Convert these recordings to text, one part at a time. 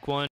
take one.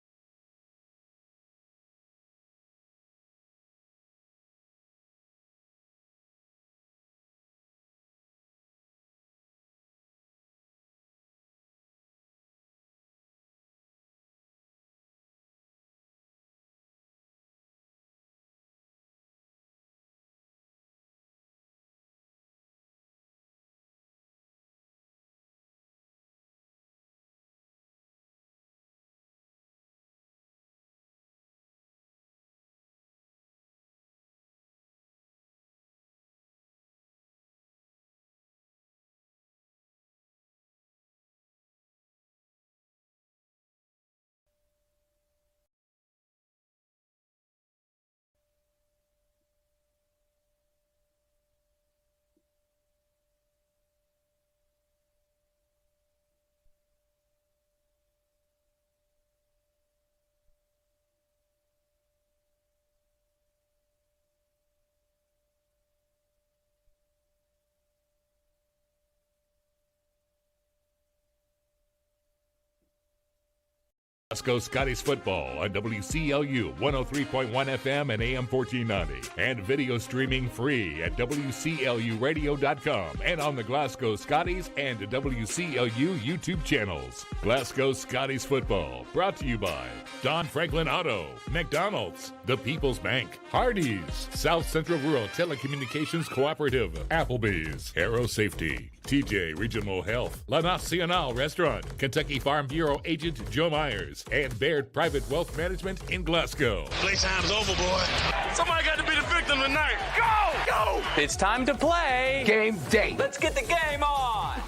Glasgow Scotties football on WCLU 103.1 FM and AM 1490. And video streaming free at WCLUradio.com and on the Glasgow Scotties and WCLU YouTube channels. Glasgow Scotties football brought to you by Don Franklin Auto, McDonald's, The People's Bank, Hardee's, South Central Rural Telecommunications Cooperative, Applebee's, Aero Safety, TJ Regional Health, La Nacional Restaurant, Kentucky Farm Bureau Agent Joe Myers, and Baird Private Wealth Management in Glasgow. Playtime's over, boy. Somebody got to be the victim tonight. Go! Go! It's time to play Game Day. Let's get the game on.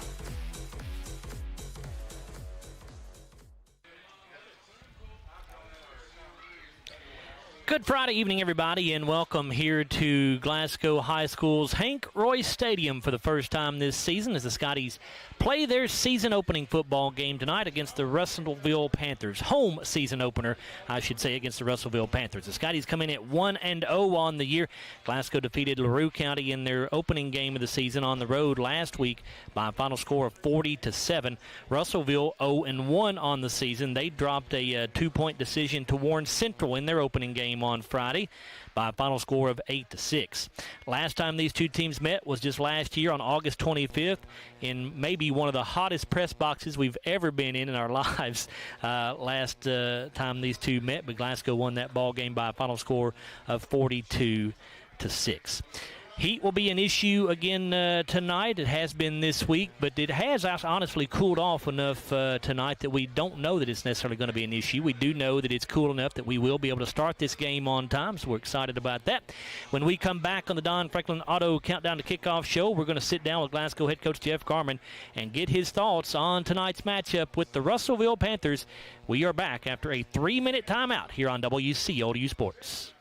Good Friday evening, everybody, and welcome here to Glasgow High School's Hank Royse Stadium for the first time this season as the Scotties play their season opening football game tonight against the Russellville Panthers. Home season opener, I should say, against the Russellville Panthers. The Scotties come in at 1-0 on the year. Glasgow defeated LaRue County in their opening game of the season on the road last week by a final score of 40-7. Russellville 0-1 on the season. They dropped a 2-point decision to Warren Central in their opening game on Friday by a final score of 8-6. Last time these two teams met was just last year on August 25th in maybe one of the hottest press boxes we've ever been in our lives. Last time these two met, but Glasgow won that ball game by a final score of 42-6. Heat will be an issue again tonight. It has been this week, but it has honestly cooled off enough tonight that we don't know that it's necessarily going to be an issue. We do know that it's cool enough that we will be able to start this game on time, so we're excited about that. When we come back on the Don Franklin Auto Countdown to Kickoff show, we're going to sit down with Glasgow head coach Jeff Carman and get his thoughts on tonight's matchup with the Russellville Panthers. We are back after a 3-minute timeout here on WCLU Sports.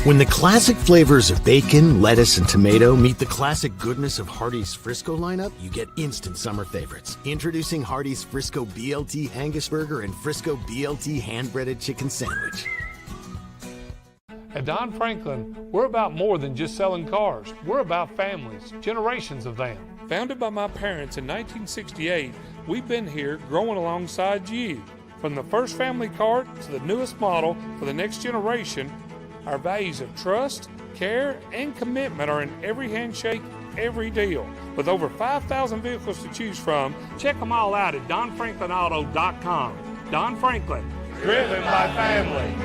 When the classic flavors of bacon, lettuce, and tomato meet the classic goodness of Hardee's Frisco lineup, you get instant summer favorites. Introducing Hardee's Frisco BLT Angus Burger and Frisco BLT Hand-Breaded Chicken Sandwich. At Don Franklin, we're about more than just selling cars. We're about families, generations of them. Founded by my parents in 1968, we've been here growing alongside you. From the first family car to the newest model for the next generation, our values of trust, care, and commitment are in every handshake, every deal. With over 5,000 vehicles to choose from, check them all out at DonFranklinAuto.com. Don Franklin, driven by family.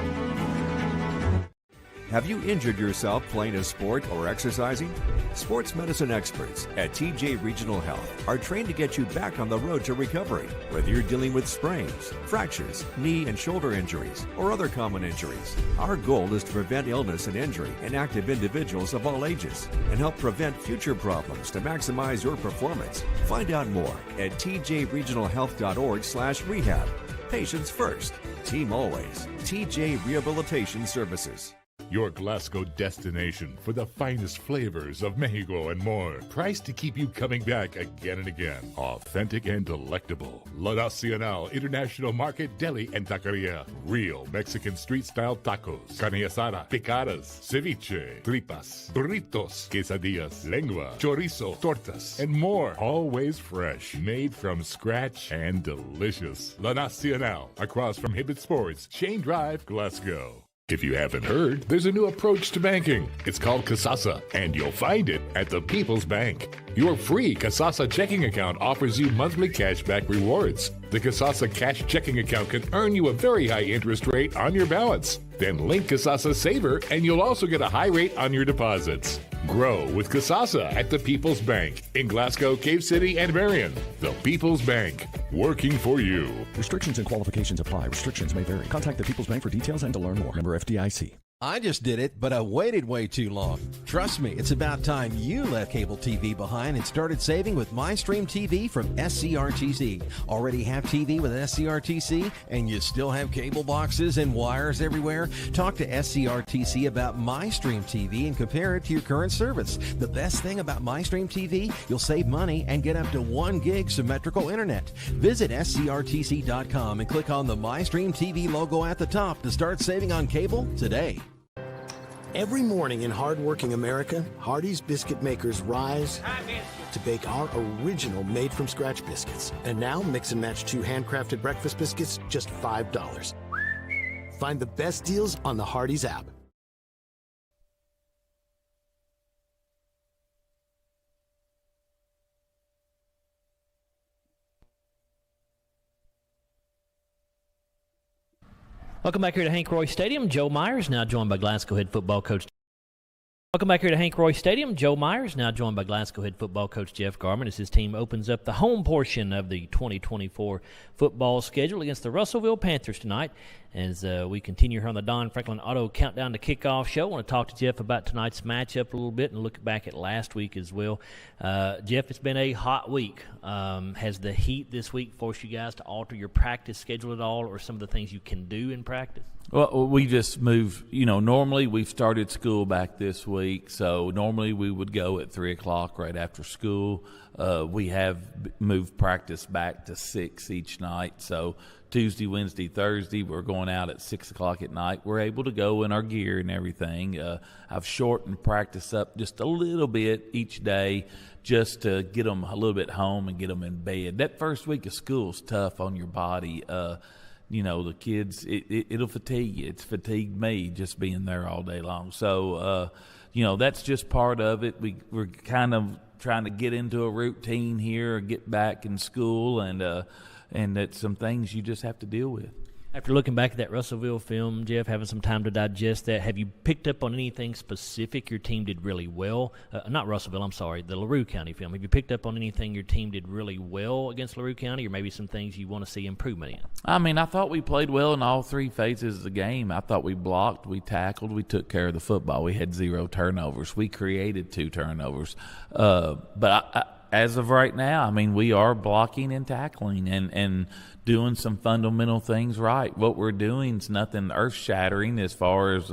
Have you injured yourself playing a sport or exercising? Sports medicine experts at TJ Regional Health are trained to get you back on the road to recovery, whether you're dealing with sprains, fractures, knee and shoulder injuries, or other common injuries. Our goal is to prevent illness and injury in active individuals of all ages and help prevent future problems to maximize your performance. Find out more at tjregionalhealth.org/rehab. Patients first, team always. TJ Rehabilitation Services. your Glasgow destination for the finest flavors of Mexico and more. Priced to keep you coming back again and again. Authentic and delectable. La Nacional International Market Deli and Taqueria. Real Mexican street-style tacos, carne asada, picadas, ceviche, tripas, burritos, quesadillas, lengua, chorizo, tortas, and more. Always fresh, made from scratch and delicious. La Nacional, across from Hibbett Sports, Shane Drive, Glasgow. If you haven't heard, there's a new approach to banking. It's called Kasasa, and you'll find it at the People's Bank. Your free Kasasa checking account offers you monthly cashback rewards. The Kasasa cash checking account can earn you a very high interest rate on your balance. Then link Kasasa Saver, and you'll also get a high rate on your deposits. Grow with Kasasa at the People's Bank in Glasgow, Cave City, and Marion. The People's Bank, working for you. Restrictions and qualifications apply. Restrictions may vary. Contact the People's Bank for details and to learn more. Member FDIC. I just did it, but I waited way too long. Trust me, it's about time you left cable TV behind and started saving with MyStream TV from SCRTC. Already have TV with SCRTC and you still have cable boxes and wires everywhere? Talk to SCRTC about MyStream TV and compare it to your current service. The best thing about MyStream TV, you'll save money and get up to 1 gig symmetrical internet. Visit scrtc.com and click on the MyStream TV logo at the top to start saving on cable today. Every morning in hardworking America, Hardee's biscuit makers rise to bake our original made-from-scratch biscuits. And now, mix and match 2 handcrafted breakfast biscuits, just $5. Find the best deals on the Hardee's app. Welcome back here to Hank Royse Stadium. Joe Myers now joined by Glasgow head football coach. Welcome back here to Hank Royse Stadium. Joe Myers now joined by Glasgow head football coach Jeff Garman as his team opens up the home portion of the 2024 football schedule against the Russellville Panthers tonight. As we continue here on the Don Franklin Auto Countdown to Kickoff show, I want to talk to Jeff about tonight's matchup a little bit and look back at last week as well. Jeff, it's been a hot week. Has the heat this week forced you guys to alter your practice schedule at all, or some of the things you can do in practice? Well, we just moved, normally we've started school back this week, so normally we would go at 3 o'clock right after school. We have moved practice back to 6 each night, so Tuesday, Wednesday, Thursday, we're going out at 6 o'clock at night. We're able to go in our gear and everything. I've shortened practice up just a little bit each day just to get them a little bit home and get them in bed. That first week of school is tough on your body. The kids, it'll fatigue you. It's fatigued me just being there all day long. So, that's just part of it. We're kind of trying to get into a routine here, get back in school, and that's some things you just have to deal with. After looking back at that Russellville film, Jeff, having some time to digest that, have you picked up on anything specific your team did really well? Not Russellville, I'm sorry, the LaRue County film. Have you picked up on anything your team did really well against LaRue County, or maybe some things you want to see improvement in? I thought we played well in all 3 phases of the game. I thought we blocked, we tackled, we took care of the football. We had 0 turnovers. We created 2 turnovers. As of right now, we are blocking and tackling and doing some fundamental things right. What we're doing is nothing earth-shattering as far as,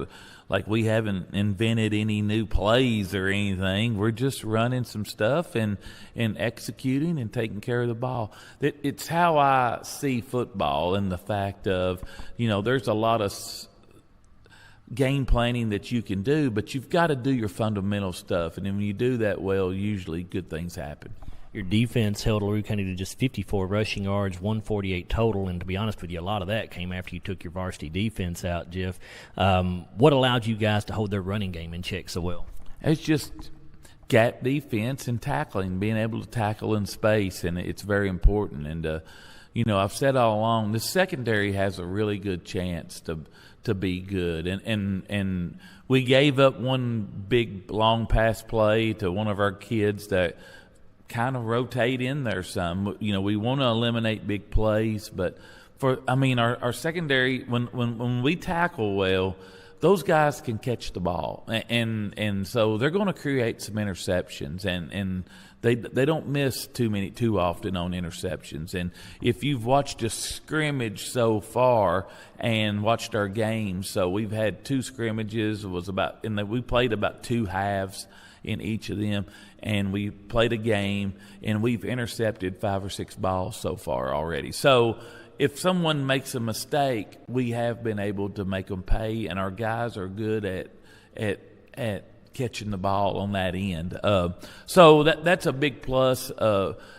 we haven't invented any new plays or anything. We're just running some stuff and executing and taking care of the ball. It's how I see football, and the fact of, there's a lot of game planning that you can do, but you've got to do your fundamental stuff, and then when you do that well, usually good things happen. Your defense held LaRue County to just 54 rushing yards, 148 total, and to be honest with you, a lot of that came after you took your varsity defense out, Jeff. What allowed you guys to hold their running game in check so well? It's just gap defense and tackling, being able to tackle in space, and it's very important. And, I've said all along, the secondary has a really good chance to be good. And we gave up one big long pass play to one of our kids that kind of rotate in there some. We want to eliminate big plays, but our secondary, when we tackle well, those guys can catch the ball, and so they're going to create some interceptions, and they don't miss too often on interceptions. And if you've watched a scrimmage so far and watched our games, so we've had 2 scrimmages. We played about 2 halves in each of them, and we played a game, and we've intercepted 5 or 6 balls so far already. So if someone makes a mistake, we have been able to make them pay, and our guys are good at catching the ball on that end. So that's a big plus.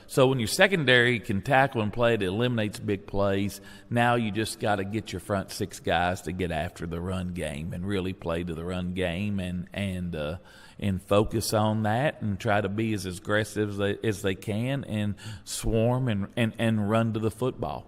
So when your secondary can tackle and play, it eliminates big plays. Now you just got to get your front 6 guys to get after the run game and really play to the run game and focus on that and try to be as aggressive as they can and swarm and run to the football.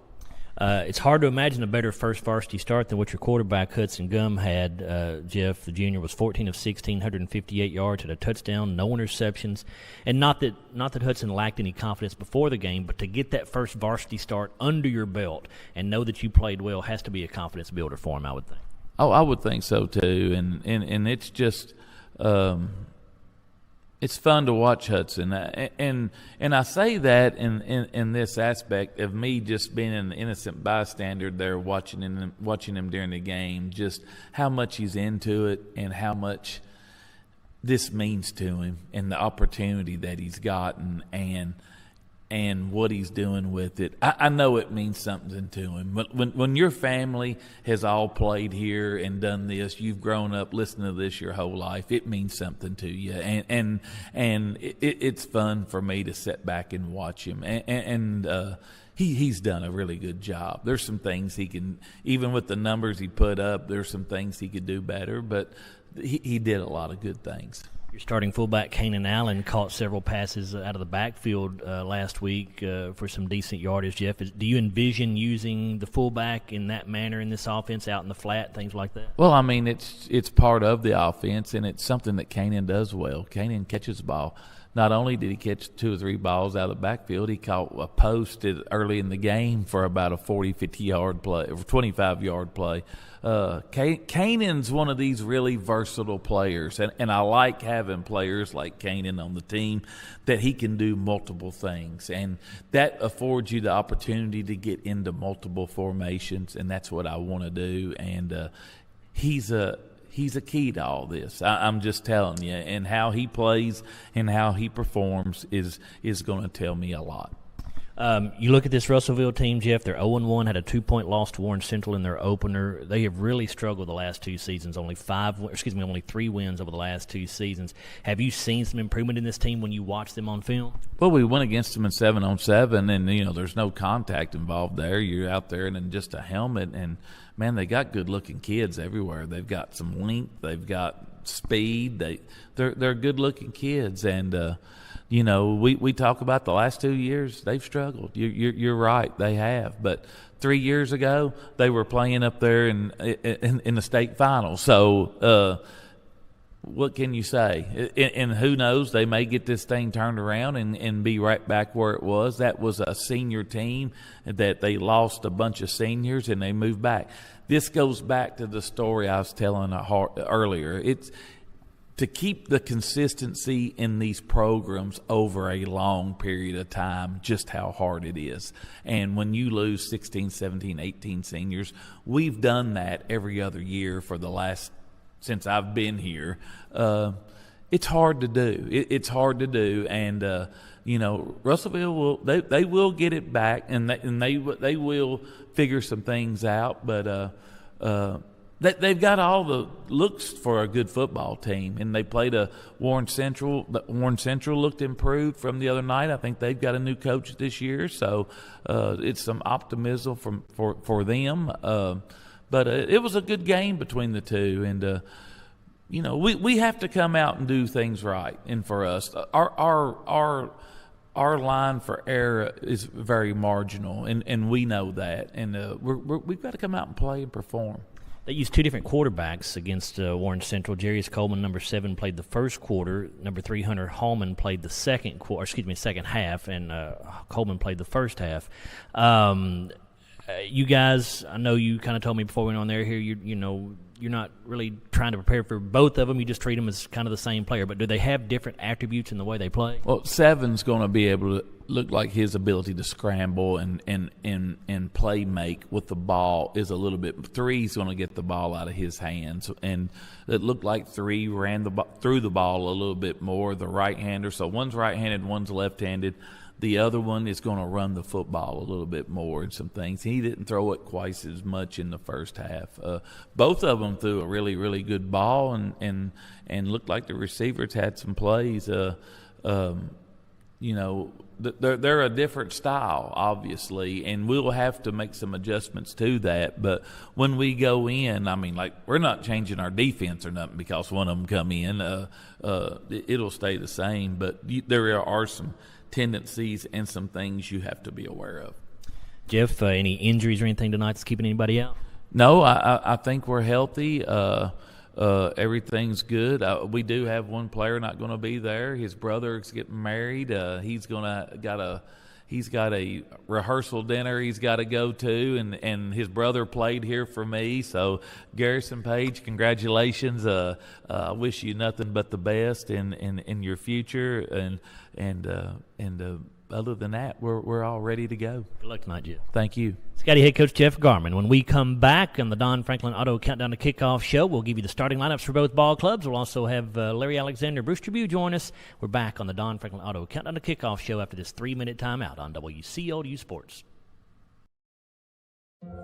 It's hard to imagine a better first varsity start than what your quarterback Hudson Gum had. Jeff, the junior, was 14 of 16, 158 yards, had a touchdown, no interceptions. And not that Hudson lacked any confidence before the game, but to get that first varsity start under your belt and know that you played well has to be a confidence builder for him, I would think. Oh, I would think so too. And it's just it's fun to watch Hudson, and I say that in this aspect of me just being an innocent bystander there, watching him during the game, just how much he's into it and how much this means to him and the opportunity that he's gotten and what he's doing with it. I know it means something to him. When your family has all played here and done this, you've grown up listening to this your whole life, it means something to you. And it's fun for me to sit back and watch him. He's done a really good job. There's some things he can, even with the numbers he put up, there's some things he could do better, but he did a lot of good things. Your starting fullback, Kanan Allen, caught several passes out of the backfield last week for some decent yardage. Jeff, do you envision using the fullback in that manner in this offense, out in the flat, things like that? Well, I mean, it's part of the offense, and it's something that Kanan does well. Kanan catches the ball. Not only did he catch 2 or 3 balls out of the backfield, he caught a post early in the game for about a 40, 50-yard play, or 25-yard play. Kanan's one of these really versatile players, and I like having players like Kanan on the team that he can do multiple things, and that affords you the opportunity to get into multiple formations, and that's what I want to do. And he's a key to all this. I'm just telling you, and how he plays and how he performs is going to tell me a lot. You look at this Russellville team, Jeff, they're 0-1, had a 2-point loss to Warren Central in their opener. They have really struggled the last 2 seasons, only 3 wins over the last 2 seasons. Have you seen some improvement in this team when you watch them on film? Well, we went against them in 7-on-7, and, there's no contact involved there. You're out there in just a helmet, and, man, they got good-looking kids everywhere. They've got some length. They've got speed. They're good-looking kids, and we talk about the last 2 years, they've struggled. You're right, they have. But 3 years ago, they were playing up there in the state finals. So what can you say? And who knows, they may get this thing turned around and be right back where it was. That was a senior team that they lost a bunch of seniors and they moved back. This goes back to the story I was telling earlier. It's to keep the consistency in these programs over a long period of time, just how hard it is. And when you lose 16, 17, 18 seniors, we've done that every other year since I've been here. It's hard to do. It's hard to do. And, Russellville they will get it back, and they will figure some things out. But they've got all the looks for a good football team, and they played a Warren Central. Warren Central looked improved from the other night. I think they've got a new coach this year, so it's some optimism for them. But it was a good game between the two, and we have to come out and do things right. And for us, our line for error is very marginal, and we know that, and we've got to come out and play and perform. They used 2 different quarterbacks against Warren Central. Jarius Coleman, number 7, played the first quarter. Number 3, Hunter Hallman, played the second half, and Coleman played the first half. You guys, I know you kind of told me before we went on there here, you you're not really trying to prepare for both of them. You just treat them as kind of the same player. But do they have different attributes in the way they play? Well, 7's going to be able to look like his ability to scramble and play make with the ball is a little bit. 3's going to get the ball out of his hands, and it looked like 3 ran through the ball a little bit more. The right-hander, so one's right-handed, one's left-handed. The other one is going to run the football a little bit more and some things. He didn't throw it quite as much in the first half. Both of them threw a really, really good ball and looked like the receivers had some plays. They're a different style, obviously, and we'll have to make some adjustments to that. But when we go in, I mean, like, we're not changing our defense or nothing because one of them come in. It'll stay the same, but there are some tendencies and some things you have to be aware of. Jeff, any injuries or anything tonight that's keeping anybody out? No, I think we're healthy. Everything's good. We do have one player not going to be there. His brother's getting married. He's got a rehearsal dinner he's got to go to, and his brother played here for me. So, Garrison Page, congratulations. I wish you nothing but the best in your future, and other than that, we're all ready to go. Good luck tonight, Jeff. Thank you. Scotty head coach Jeff Garman. When we come back on the Don Franklin Auto Countdown to Kickoff show, we'll give you the starting lineups for both ball clubs. We'll also have Larry Alexander, Bruce Tribune join us. We're back on the Don Franklin Auto Countdown to Kickoff show after this 3-minute timeout on WCOU Sports.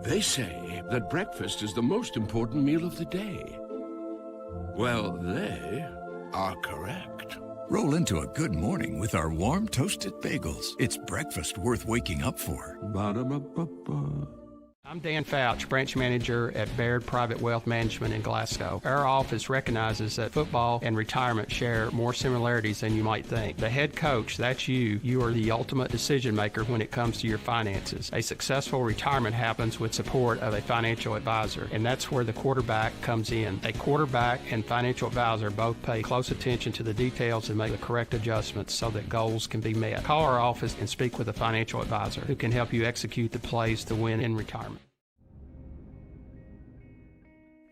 They say that breakfast is the most important meal of the day. Well, they are correct. Roll into a good morning with our warm toasted bagels. It's breakfast worth waking up for. Ba-da-ba-ba-ba. I'm Dan Fouch, branch manager at Baird Private Wealth Management in Glasgow. Our office recognizes that football and retirement share more similarities than you might think. The head coach, that's you. You are the ultimate decision maker when it comes to your finances. A successful retirement happens with support of a financial advisor, and that's where the quarterback comes in. A quarterback and financial advisor both pay close attention to the details and make the correct adjustments so that goals can be met. Call our office and speak with a financial advisor who can help you execute the plays to win in retirement.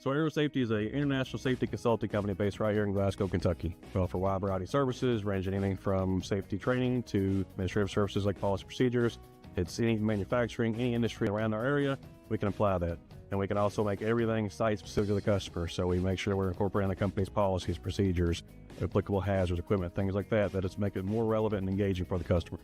So Aero Safety is an international safety consulting company based right here in Glasgow, Kentucky. We offer a wide variety of services, ranging anything from safety training to administrative services like policy procedures. It's any manufacturing, any industry around our area, we can apply that. And we can also make everything site-specific to the customer. So we make sure we're incorporating the company's policies, procedures, applicable hazards, equipment, things like that, that it's make it more relevant and engaging for the customer.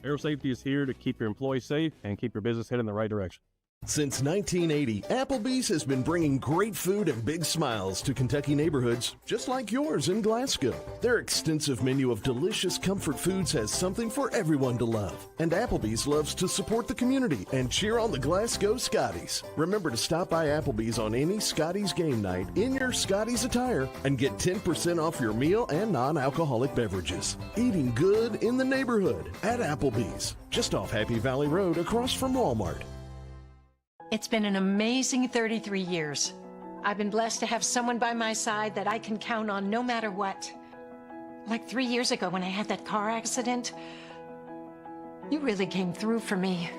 Aero Safety is here to keep your employees safe and keep your business headed in the right direction. Since 1980, Applebee's has been bringing great food and big smiles to Kentucky neighborhoods just like yours in Glasgow. Their extensive menu of delicious comfort foods has something for everyone to love. And Applebee's loves to support the community and cheer on the Glasgow Scotties. Remember to stop by Applebee's on any Scotties game night in your Scotties attire and get 10% off your meal and non-alcoholic beverages. Eating good in the neighborhood at Applebee's, just off Happy Valley Road across from Walmart. It's been an amazing 33 years. I've been blessed to have someone by my side that I can count on no matter what. Like 3 years ago when I had that car accident, you really came through for me.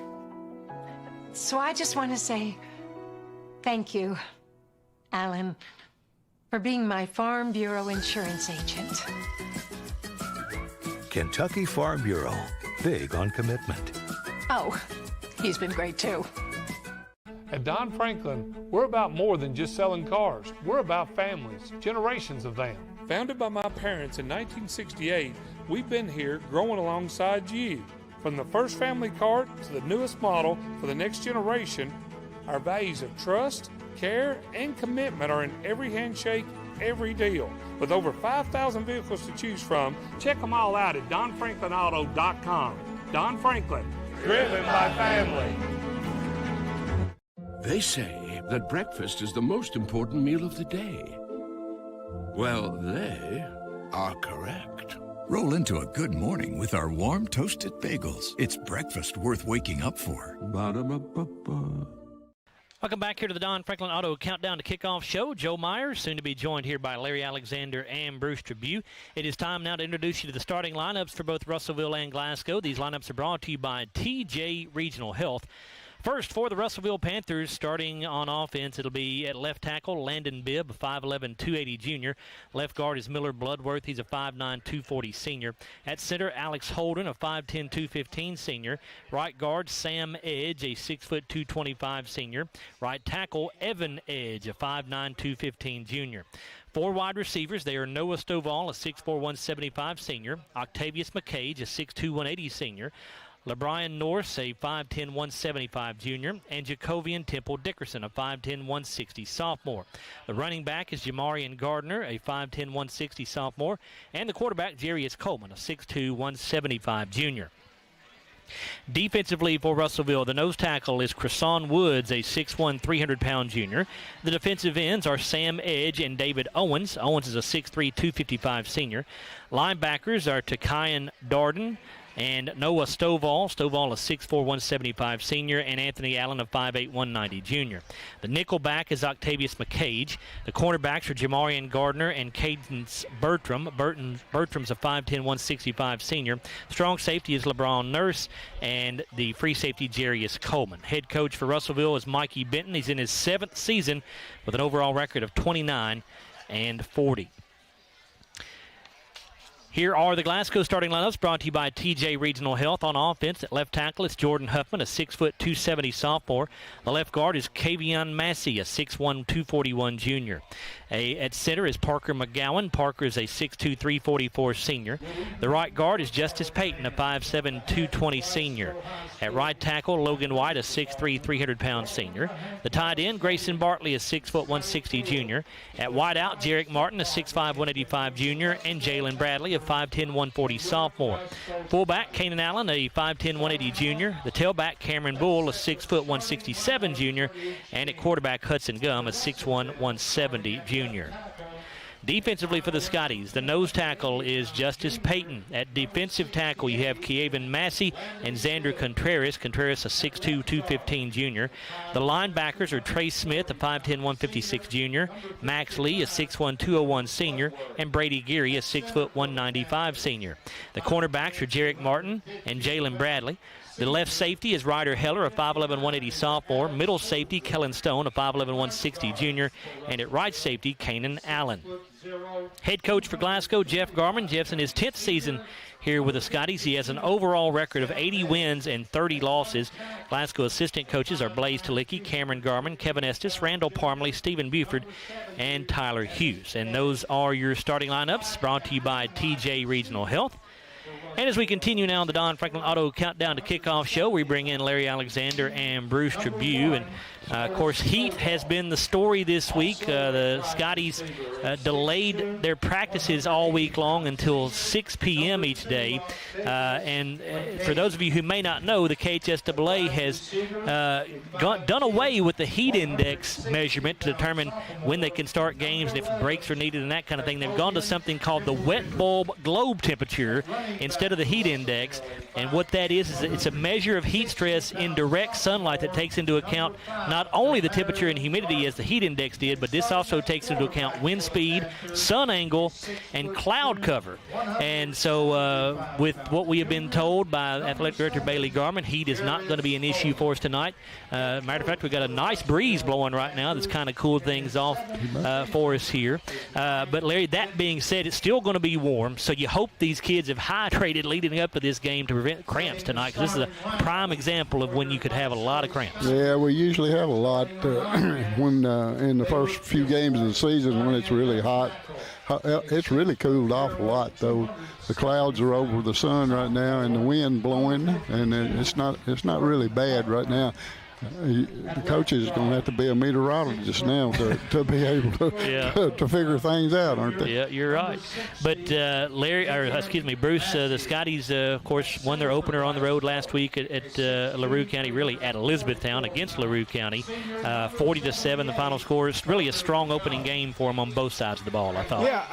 So I just want to say thank you, Alan, for being my Farm Bureau insurance agent. Kentucky Farm Bureau, big on commitment. Oh, he's been great too. At Don Franklin, we're about more than just selling cars. We're about families, generations of them. Founded by my parents in 1968, we've been here growing alongside you. From the first family car to the newest model for the next generation, our values of trust, care, and commitment are in every handshake, every deal. With over 5,000 vehicles to choose from, check them all out at DonFranklinAuto.com. Don Franklin, driven by family. They say that breakfast is the most important meal of the day. Well, they are correct. Roll into a good morning with our warm toasted bagels. It's breakfast worth waking up for. Ba-da-ba-ba-ba. Welcome back here to the Don Franklin Auto Countdown to Kickoff show. Joe Myers, soon to be joined here by Larry Alexander and Bruce Tribune. It is time now to introduce you to the starting lineups for both Russellville and Glasgow. These lineups are brought to you by TJ Regional Health. First for the Russellville Panthers, starting on offense, it'll be at left tackle, Landon Bibb, a 5'11", 280 junior. Left guard is Miller Bloodworth. He's a 5'9", 240 senior. At center, Alex Holden, a 5'10", 215 senior. Right guard, Sam Edge, a 6', 225 senior. Right tackle, Evan Edge, a 5'9", 215 junior. 4 wide receivers. They are Noah Stovall, a 6'4", 175 senior. Octavius McCage, a 6'2", 180 senior. LeBrian Norse, a 5'10", 175 junior, and Jacovian Temple Dickerson, a 5'10", 160 sophomore. The running back is Jamarian Gardner, a 5'10", 160 sophomore, and the quarterback, Jarius Coleman, a 6'2", 175 junior. Defensively for Russellville, the nose tackle is Cresson Woods, a 6'1", 300-pound junior. The defensive ends are Sam Edge and David Owens. Owens is a 6'3", 255 senior. Linebackers are Takayan Darden and Noah Stovall. Stovall, a 6'4", 175 senior, and Anthony Allen, a 5'8", 190 junior. The nickel back is Octavius McCage. The cornerbacks are Jamarian Gardner and Cadence Bertram. Bertram's a 5'10", 165 senior. Strong safety is LeBron Nurse, and the free safety, Jarius Coleman. Head coach for Russellville is Mikey Benton. He's in his 7th season with an overall record of 29-40. Here are the Glasgow starting lineups brought to you by TJ Regional Health. On offense, at left tackle, it's Jordan Huffman, a 6', 270 sophomore. The left guard is Kavion Massey, a 6'1", 241 junior. At center is Parker McGowan. Parker is a 6'2", 344 senior. The right guard is Justice Payton, a 5'7", 220 senior. At right tackle, Logan White, a 6'3", 300-pound senior. The tight end, Grayson Bartley, a 6', 160 junior. At wide out, Jarek Martin, a 6'5", 185 junior, and Jalen Bradley, a 5'10", 140 sophomore. Fullback, Kanan Allen, a 5'10", 180 junior. The tailback, Cameron Bull, a 6', 167 junior. And at quarterback, Hudson Gum, a 6'1", 170 junior. Defensively for the Scotties, the nose tackle is Justice Payton. At defensive tackle, you have Kiavan Massey and Xander Contreras. Contreras, a 6'2", 215 junior. The linebackers are Trey Smith, a 5'10", 156 junior. Max Lee, a 6'1", 201 senior. And Brady Geary, a 6', 195 senior. The cornerbacks are Jarek Martin and Jalen Bradley. The left safety is Ryder Heller, a 5'11", 180 sophomore. Middle safety, Kellen Stone, a 5'11", 160 junior. And at right safety, Kanan Allen. Head coach for Glasgow, Jeff Garman. Jeff's in his 10th season here with the Scotties. He has an overall record of 80 wins and 30 losses. Glasgow assistant coaches are Blaze Talicki, Cameron Garman, Kevin Estes, Randall Parmley, Stephen Buford, and Tyler Hughes. And those are your starting lineups brought to you by TJ Regional Health. And as we continue now on the Don Franklin Auto Countdown to Kickoff show, we bring in Larry Alexander and Bruce Trabue. And, of course, heat has been the story this week. The Scotties delayed their practices all week long until 6 p.m. each day. And for those of you who may not know, the KHSAA has done away with the heat index measurement to determine when they can start games and if breaks are needed and that kind of thing. They've gone to something called the wet bulb globe temperature instead of the heat index. And what that is it's a measure of heat stress in direct sunlight that takes into account not only the temperature and humidity as the heat index did, but this also takes into account wind speed, sun angle, and cloud cover. And so with what we have been told by Athletic Director Bailey Garman, heat is not going to be an issue for us tonight. Matter of fact, we've got a nice breeze blowing right now that's kind of cooled things off for us here. But Larry, that being said, it's still going to be warm, so you hope these kids have hydrated leading up to this game to prevent cramps tonight, because this is a prime example of when you could have a lot of cramps. Yeah, we usually have a lot when in the first few games of the season when it's really hot. It's really cooled off a lot, though. The clouds are over the sun right now and the wind blowing, and it's not really bad right now. The coaches are going to have to be a meteorologist now to be able to figure things out, aren't they? Yeah, you're right. But Bruce, the Scotties, of course, won their opener on the road last week at LaRue County, really at Elizabethtown against LaRue County. 40-7, the final score. It's really a strong opening game for them on both sides of the ball, I thought. Yeah,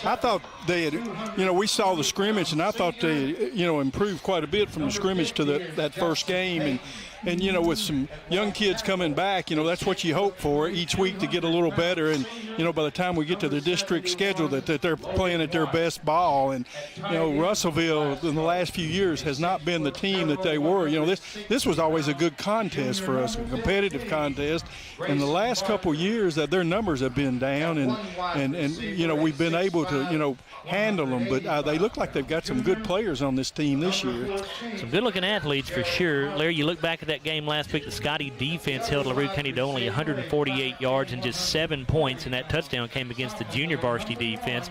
I thought they had, we saw the scrimmage, and I thought they, improved quite a bit from the scrimmage to that first game. And And, you know, with some young kids coming back, you know, that's what you hope for each week to get a little better. And, you know, by the time we get to the district schedule that they're playing at their best ball. And, you know, Russellville in the last few years has not been the team that they were. You know, this was always a good contest for us, a competitive contest. In the last couple of years, their numbers have been down, and you know, we've been able to, you know, handle them. But they look like they've got some good players on this team this year. Some good-looking athletes for sure. Larry, you look back at that game last week, the Scottie defense held LaRue County to only 148 yards and just 7 points, and that touchdown came against the junior varsity defense.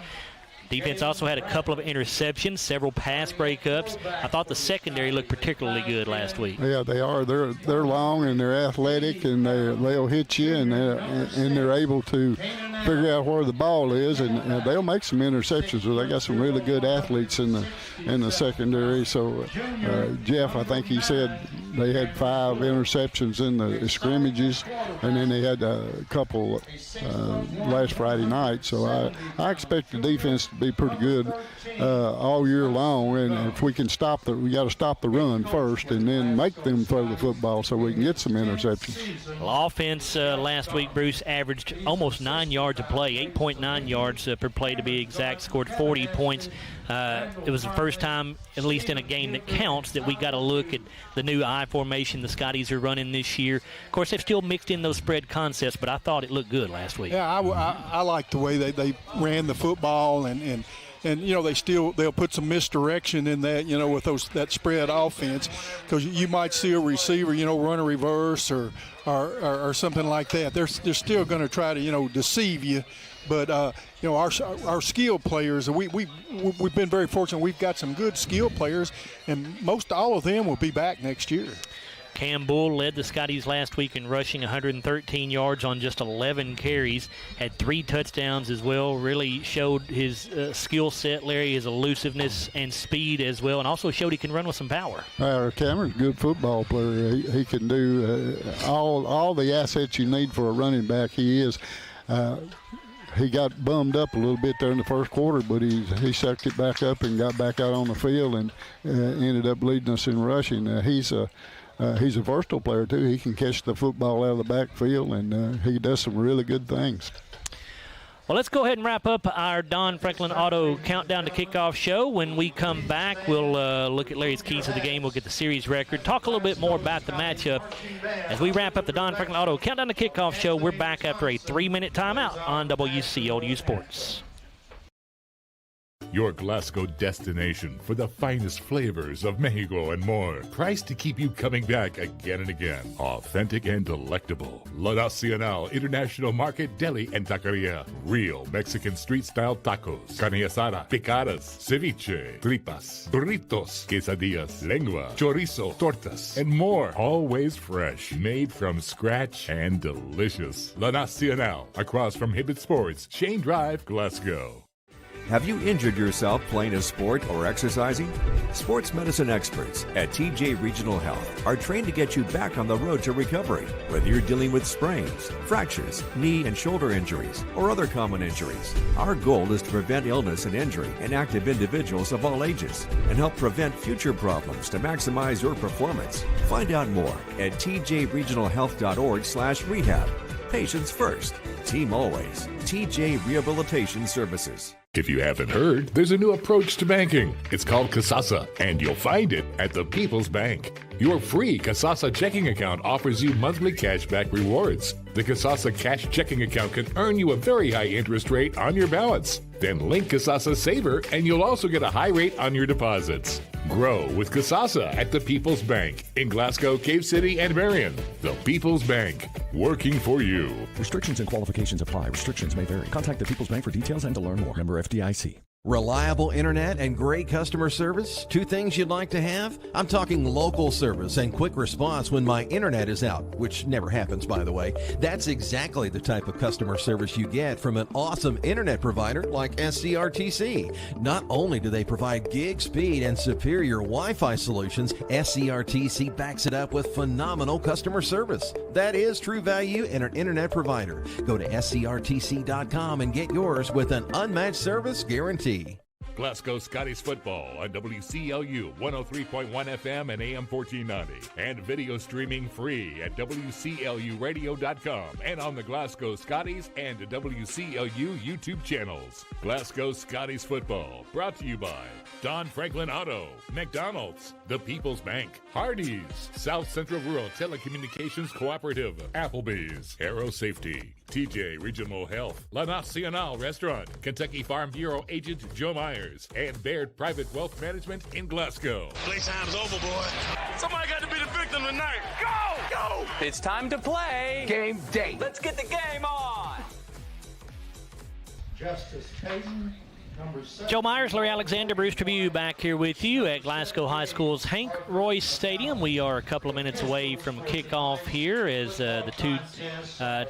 Defense also had a couple of interceptions, several pass breakups. I thought the secondary looked particularly good last week. Yeah, they are. They're long and they're athletic, and they'll hit you, and they're able to figure out where the ball is, and they'll make some interceptions. They got some really good athletes in the secondary. So Jeff, I think he said they had 5 interceptions in the scrimmages, and then they had a couple last Friday night. So I expect the defense to be pretty good all year long, and if we can we got to stop the run first and then make them throw the football so we can get some interceptions. Well, offense last week, Bruce, averaged almost 9 yards a play, 8.9 yards per play to be exact, scored 40 points. It was the first time, at least in a game that counts, that we got a look at the new I formation the Scotties are running this year. Of course, they've still mixed in those spread concepts, but I thought it looked good last week. Yeah, I like the way they ran the football, and you know, they'll put some misdirection in that, you know, with that spread offense, because you might see a receiver, you know, run a reverse or something like that. They're still going to try to, you know, deceive you. But you know, our skilled players, we've been very fortunate. We've got some good skilled players, and all of them will be back next year. Cam Bull led the Scotties last week in rushing, 113 yards on just 11 carries, had 3 touchdowns as well. Really showed his skill set, Larry, his elusiveness and speed as well, and also showed he can run with some power. Cameron's a good football player. He can do all the assets you need for a running back. He is. He got bummed up a little bit there in the first quarter, but he sucked it back up and got back out on the field and ended up leading us in rushing. He's a versatile player, too. He can catch the football out of the backfield, and he does some really good things. Well, let's go ahead and wrap up our Don Franklin Auto Countdown to Kickoff show. When we come back, we'll look at Larry's keys to the game. We'll get the series record, talk a little bit more about the matchup. As we wrap up the Don Franklin Auto Countdown to Kickoff show, we're back after a 3-minute timeout on WCLU Sports. Your Glasgow destination for the finest flavors of Mexico and more. Priced to keep you coming back again and again. Authentic and delectable. La Nacional International Market Deli and Taqueria. Real Mexican street-style tacos. Carne asada, picadas, ceviche, tripas, burritos, quesadillas, lengua, chorizo, tortas, and more. Always fresh. Made from scratch and delicious. La Nacional. Across from Hibbett Sports, Shane Drive, Glasgow. Have you injured yourself playing a sport or exercising? Sports medicine experts at TJ Regional Health are trained to get you back on the road to recovery, whether you're dealing with sprains, fractures, knee and shoulder injuries, or other common injuries. Our goal is to prevent illness and injury in active individuals of all ages and help prevent future problems to maximize your performance. Find out more at tjregionalhealth.org/rehab. Patients first, team always. TJ Rehabilitation Services. If you haven't heard, there's a new approach to banking. It's called Kasasa, and you'll find it at the People's Bank. Your free Kasasa checking account offers you monthly cashback rewards. The Kasasa cash checking account can earn you a very high interest rate on your balance. Then link Kasasa Saver, and you'll also get a high rate on your deposits. Grow with Kasasa at the People's Bank in Glasgow, Cave City, and Marion. The People's Bank, working for you. Restrictions and qualifications apply. Restrictions may vary. Contact the People's Bank for details and to learn more. Member FDIC. Reliable internet and great customer service? 2 things you'd like to have? I'm talking local service and quick response when my internet is out, which never happens, by the way. That's exactly the type of customer service you get from an awesome internet provider like SCRTC. Not only do they provide gig speed and superior Wi-Fi solutions, SCRTC backs it up with phenomenal customer service. That is true value in an internet provider. Go to scrtc.com and get yours with an unmatched service guarantee. Glasgow Scotties football on WCLU 103.1 FM and AM 1490. And video streaming free at WCLUradio.com and on the Glasgow Scotties and WCLU YouTube channels. Glasgow Scotties football brought to you by Don Franklin Auto, McDonald's, The People's Bank, Hardee's, South Central Rural Telecommunications Cooperative, Applebee's, Aero Safety, TJ Regional Health, La Nacional Restaurant, Kentucky Farm Bureau Agent Joe Myers, and Baird Private Wealth Management in Glasgow. Playtime's over, boy. Somebody got to be the victim tonight. Go! Go! It's time to play Game Day. Let's get the game on. Justice Payton. Joe Myers, Larry Alexander, Bruce Tribune back here with you at Glasgow High School's Hank Royse Stadium. We are a couple of minutes away from kickoff here as the two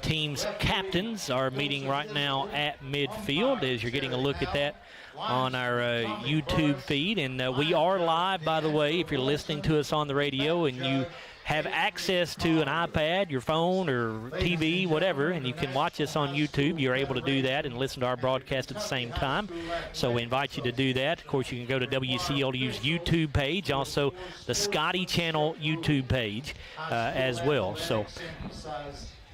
teams' captains are meeting right now at midfield, as you're getting a look at that on our YouTube feed. And we are live, by the way, if you're listening to us on the radio and you have access to an iPad, your phone, or TV, whatever, and you can watch us on YouTube. You're able to do that and listen to our broadcast at the same time. So we invite you to do that. Of course, you can go to WCLU's YouTube page, also the Scottie Channel YouTube page as well. So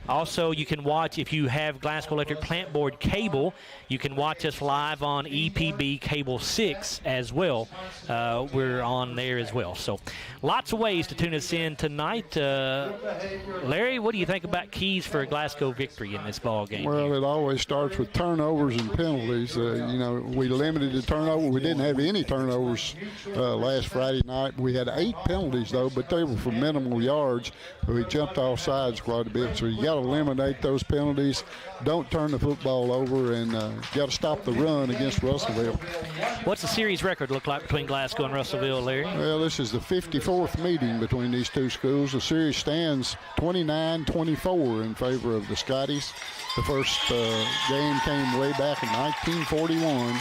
also, you can watch, if you have Glasgow Electric Plant Board cable, you can watch us live on EPB Cable 6 as well. We're on there as well. So lots of ways to tune us in tonight. Larry, what do you think about keys for a Glasgow victory in this ball game? Well, it always starts with turnovers and penalties. We limited the turnover. We didn't have any turnovers last Friday night. We had 8 penalties, though, but they were for minimal yards. We jumped off sides quite a bit, so you got to eliminate those penalties. Don't turn the football over, and got to stop the run against Russellville. What's the series record look like between Glasgow and Russellville, Larry? Well, this is the 54th meeting between these two schools. The series stands 29-24 in favor of the Scotties. The first game came way back in 1941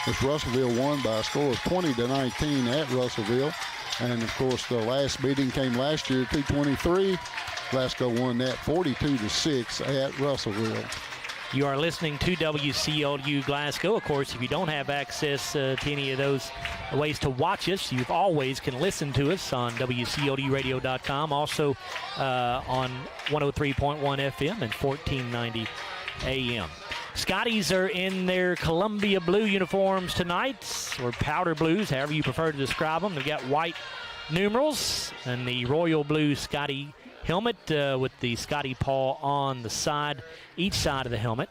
as Russellville won by a score of 20-19 at Russellville. And, of course, the last meeting came last year, 223. Glasgow won that 42-6 at Russellville. You are listening to WCLU Glasgow. Of course, if you don't have access to any of those ways to watch us, you always can listen to us on WCLUradio.com, also on 103.1 FM and 1490 AM. Scotties are in their Columbia blue uniforms tonight, or powder blues, however you prefer to describe them. They've got white numerals and the royal blue Scottie helmet with the Scottie paw on the side, each side of the helmet.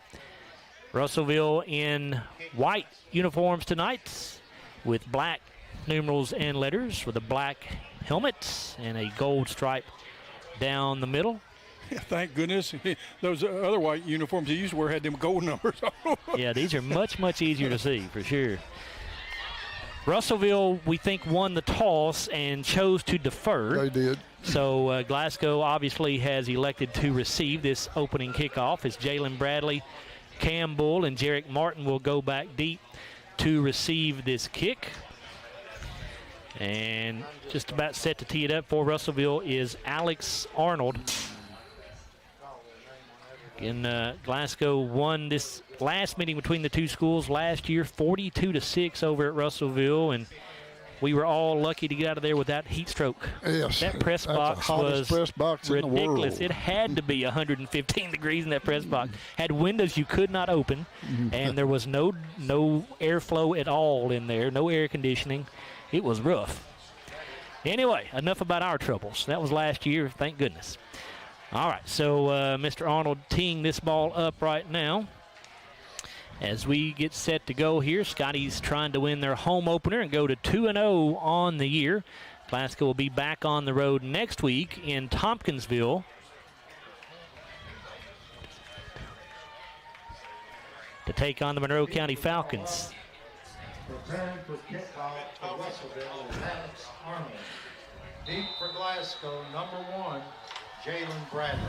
Russellville in white uniforms tonight with black numerals and letters with a black helmet and a gold stripe down the middle. Yeah, thank goodness. Those other white uniforms they used to wear had them gold numbers on. Yeah, these are much, much easier to see for sure. Russellville, we think, won the toss and chose to defer. They did. So Glasgow obviously has elected to receive this opening kickoff as Jalen Bradley, Cam Bull, and Jarek Martin will go back deep to receive this kick. And just about set to tee it up for Russellville is Alex Arnold. And Glasgow won this last meeting between the two schools last year, 42-6 over at Russellville, and we were all lucky to get out of there with that heat stroke. Yes, that press box was press box ridiculous. In the world. It had to be 115 degrees in that press box. Had windows you could not open, and there was no airflow at all in there, no air conditioning. It was rough. Anyway, enough about our troubles. That was last year, thank goodness. All right, so Mr. Arnold teeing this ball up right now. As we get set to go here, Scotties trying to win their home opener and go to 2-0 on the year. Glasgow will be back on the road next week in Tompkinsville to take on the Monroe County Falcons. Preparing for kickoff for Russellville is Alex Arnold. Deep for Glasgow, number 1. Jalen Bradley.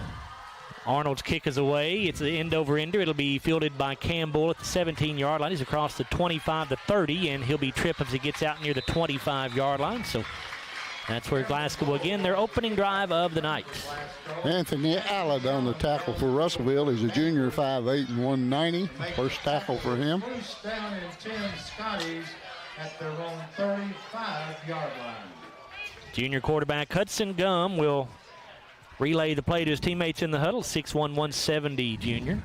Arnold's kick is away. It's an end-over-ender. It'll be fielded by Cam Bull at the 17-yard line. He's across the 25 to 30, and he'll be tripped as he gets out near the 25-yard line. So that's where Glasgow again, their opening drive of the night. Anthony Allard on the tackle for Russellville. He's a junior, 5'8" and 190. First tackle for him. First down and 10, Scotties at their own 35-yard line. Junior quarterback Hudson Gum will relay the play to his teammates in the huddle. 6'1", 170 junior.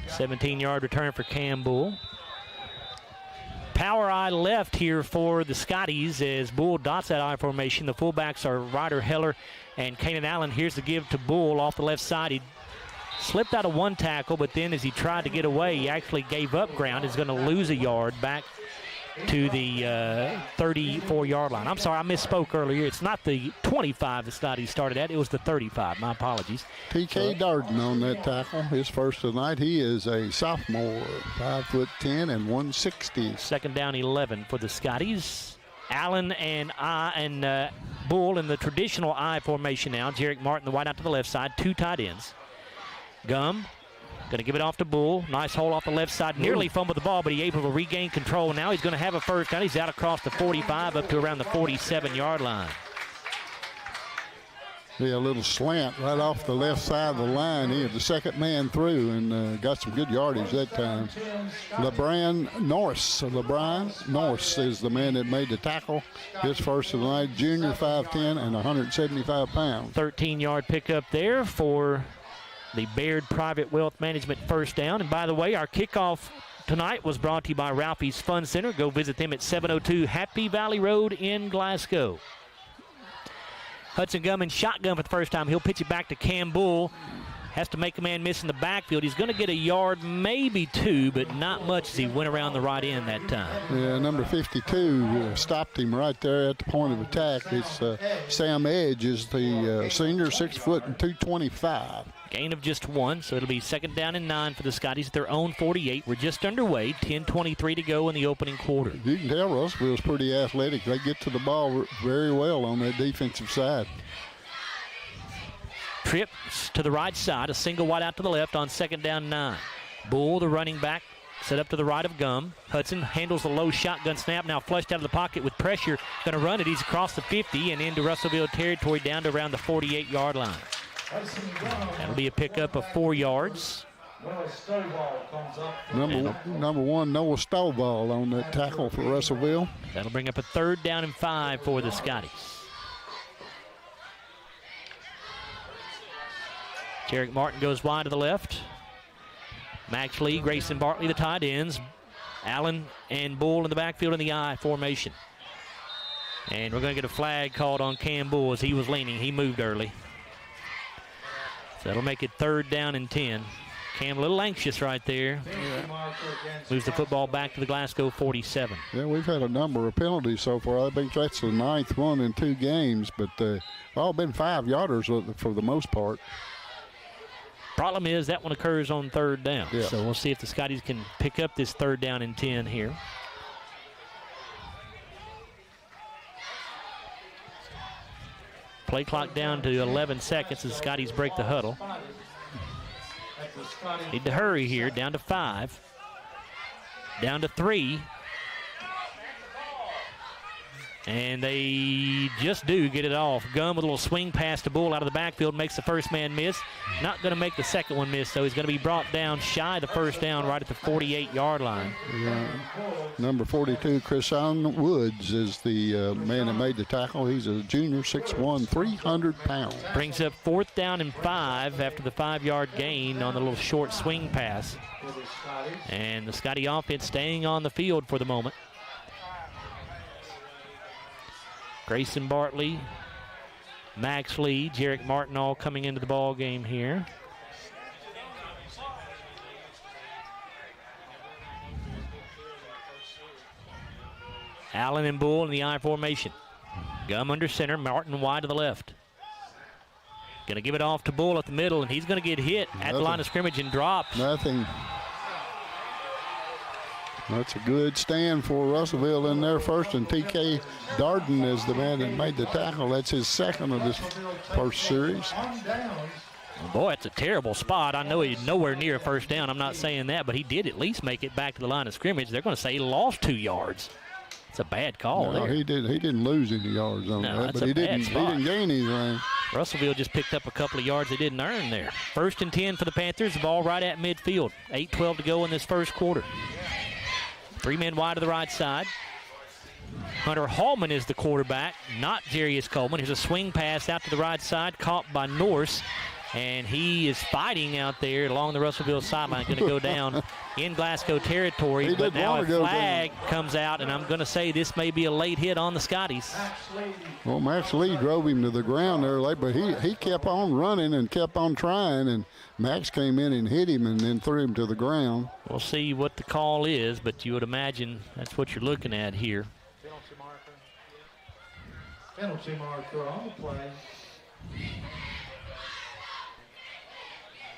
17-yard return for Cam Bull. Power eye left here for the Scotties as Bull dots that I formation. The fullbacks are Ryder Heller and Kanan Allen. Here's the give to Bull off the left side. He slipped out of one tackle, but then as he tried to get away, he actually gave up ground. He's going to lose a yard back to the 34-yard line. I'm sorry, I misspoke earlier. It's not the 25 the Scotties started at. It was the 35. My apologies. T.K. Darden on that tackle. His first of the night. He is a sophomore, 5'10" and 160. Second down 11 for the Scotties. Allen and Bull in the traditional I formation now. Jarek Martin, the wide out to the left side. Two tight ends. Gum going to give it off to Bull. Nice hole off the left side. Nearly fumbled the ball, but he's able to regain control. Now he's going to have a first down. He's out across the 45 up to around the 47-yard line. Yeah, a little slant right off the left side of the line. He had the second man through and got some good yardage that time. LeBron Norris is the man that made the tackle. His first of the night, junior, 5'10" and 175 pounds. 13-yard pickup there for the Baird Private Wealth Management first down. And by the way, our kickoff tonight was brought to you by Ralphie's Fun Center. Go visit them at 702 Happy Valley Road in Glasgow. Hudson Gum in shotgun for the first time. He'll pitch it back to Cam Bull. Has to make a man miss in the backfield. He's going to get a yard, maybe two, but not much as he went around the right end that time. Yeah, number 52 stopped him right there at the point of attack. It's Sam Edge is the senior, 6 foot and 225. Gain of just one, so it'll be second down and 9 for the Scotties at their own 48. We're just underway, 10:23 to go in the opening quarter. You can tell Russellville's pretty athletic. They get to the ball very well on that defensive side. Trips to the right side, a single wide out to the left on second down 9. Bull, the running back, set up to the right of Gum. Hudson handles the low shotgun snap, now flushed out of the pocket with pressure. Going to run it. He's across the 50 and into Russellville territory down to around the 48-yard line. That'll be a pickup of 4 yards. Number one, Noah Stovall on that tackle for Russellville. That'll bring up a third down and 5 for the Scotties. Jarek Martin goes wide to the left. Max Lee, Grayson Bartley, the tight ends. Allen and Bull in the backfield in the I formation. And we're going to get a flag called on Cam Bull as he was leaning. He moved early. So that'll make it third down and 10. Cam a little anxious right there. Yeah. Moves the football back to the Glasgow 47. Yeah, we've had a number of penalties so far. I think that's the 9th one in 2 games, but all been 5-yarders for the most part. Problem is that one occurs on third down. Yeah. So we'll see if the Scotties can pick up this third down and 10 here. Play clock down to 11 seconds as the Scotties break the huddle. Need to hurry here, down to 5. Down to 3. And they just do get it off. Gum with a little swing pass to Bull out of the backfield, makes the first man miss. Not going to make the second one miss, so he's going to be brought down shy of the first down right at the 48-yard line. Yeah. Number 42, Krishan Woods, is the man that made the tackle. He's a junior, 6'1", 300 pounds. Brings up fourth down and 5 after the 5-yard gain on the little short swing pass. And the Scottie offense staying on the field for the moment. Grayson Bartley, Max Lee, Jarek Martin all coming into the ball game here. Allen and Bull in the I formation. Gum under center, Martin wide to the left. Going to give it off to Bull at the middle, and he's going to get hit at the line of scrimmage and dropped. Nothing. That's a good stand for Russellville in there first, and T.K. Darden is the man that made the tackle. That's his second of this first series. Boy, it's a terrible spot. I know he's nowhere near a first down. I'm not saying that, but he did at least make it back to the line of scrimmage. They're going to say he lost 2 yards. It's a bad call there. He didn't lose any yards on that, but he didn't gain anything. Russellville just picked up a couple of yards they didn't earn there. First and 10 for the Panthers. The ball right at midfield. 8:12 to go in this first quarter. 3 men wide to the right side. Hunter Hallman is the quarterback, not Jarius Coleman. Here's a swing pass out to the right side, caught by Norse. And he is fighting out there along the Russellville sideline, going to go down in Glasgow territory. But now a flag comes out, and I'm going to say this may be a late hit on the Scotties. Well, Max Lee drove him to the ground there late, but he kept on running and kept on trying, and Max came in and hit him and then threw him to the ground. We'll see what the call is, but you would imagine that's what you're looking at here. Penalty marker on the play.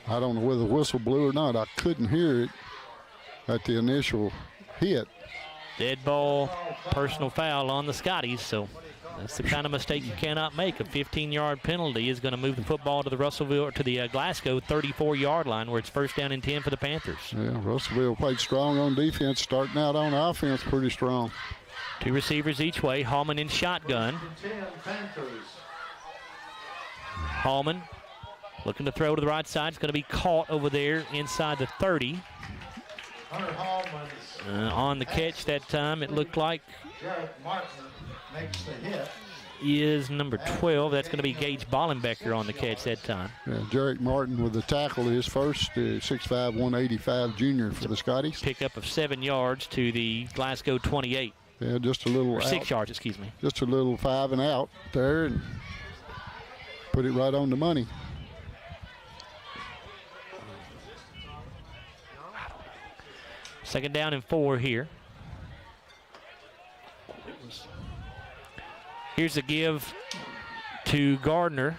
I don't know whether the whistle blew or not. I couldn't hear it at the initial hit. Dead ball, personal foul on the Scotties, so that's the kind of mistake you cannot make. A 15-yard penalty is going to move the football to the Russellville, to the Glasgow 34-yard line, where it's 1st down and 10 for the Panthers. Yeah, Russellville played strong on defense, starting out on offense pretty strong. 2 receivers each way. Hallman in shotgun. Hallman looking to throw to the right side. It's going to be caught over there inside the 30. On the catch that time, it looked like is number 12. That's going to be Gage Ballenbecker on the catch that time. Yeah, Jarek Martin with the tackle, his first 6'5", 185 junior for the Scotties. Pickup of 7 yards to the Glasgow 28. Yeah, just a little 6 yards, excuse me. Just a little 5 and out there, and put it right on the money. Second down and 4 here. Here's a give to Gardner.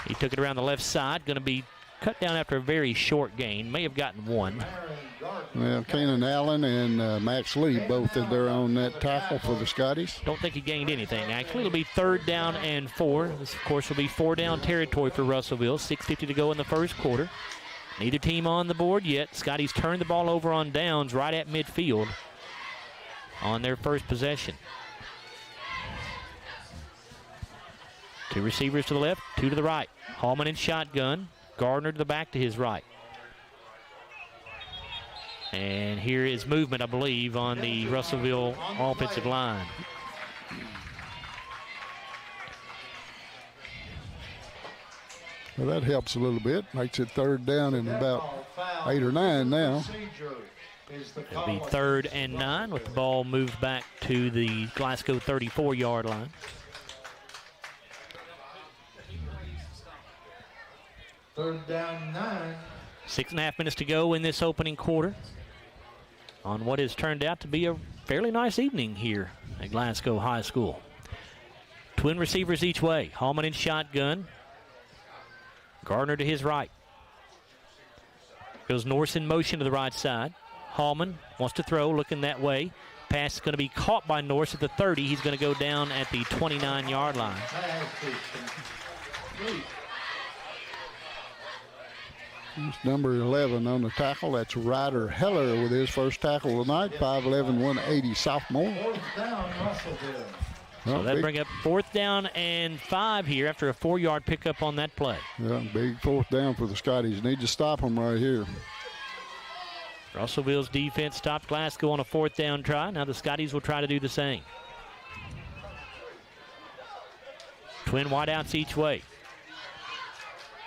He took it around the left side. Going to be cut down after a very short gain. May have gotten 1. Well, Keenan Allen and Max Lee both in there on that tackle for the Scotties. Don't think he gained anything, actually. It'll be 3rd down and 4. This, of course, will be 4-down territory for Russellville. 6:50 to go in the first quarter. Neither team on the board yet. Scotties turned the ball over on downs right at midfield on their first possession. 2 receivers to the left, 2 to the right. Hallman in shotgun. Gardner to the back to his right. And here is movement, I believe, on the Russellville offensive line. Well, that helps a little bit. Makes it 3rd down and about 8 or 9 now. It'll be 3rd and 9 with the ball moved back to the Glasgow 34-yard line. 3rd down 9. 6.5 minutes to go in this opening quarter on what has turned out to be a fairly nice evening here at Glasgow High School. Twin receivers each way. Hallman in shotgun. Gardner to his right. Goes Norse in motion to the right side. Hallman wants to throw, looking that way. Pass is going to be caught by Norse at the 30. He's going to go down at the 29-yard line. It's number 11 on the tackle. That's Ryder Heller with his first tackle tonight. 5'11", 180 sophomore. 4th down, Russellville. So that'll bring up 4th down and 5 here after a 4-yard pickup on that play. Yeah, big 4th down for the Scotties. Need to stop them right here. Russellville's defense stopped Glasgow on a 4th down try. Now the Scotties will try to do the same. Twin wideouts each way.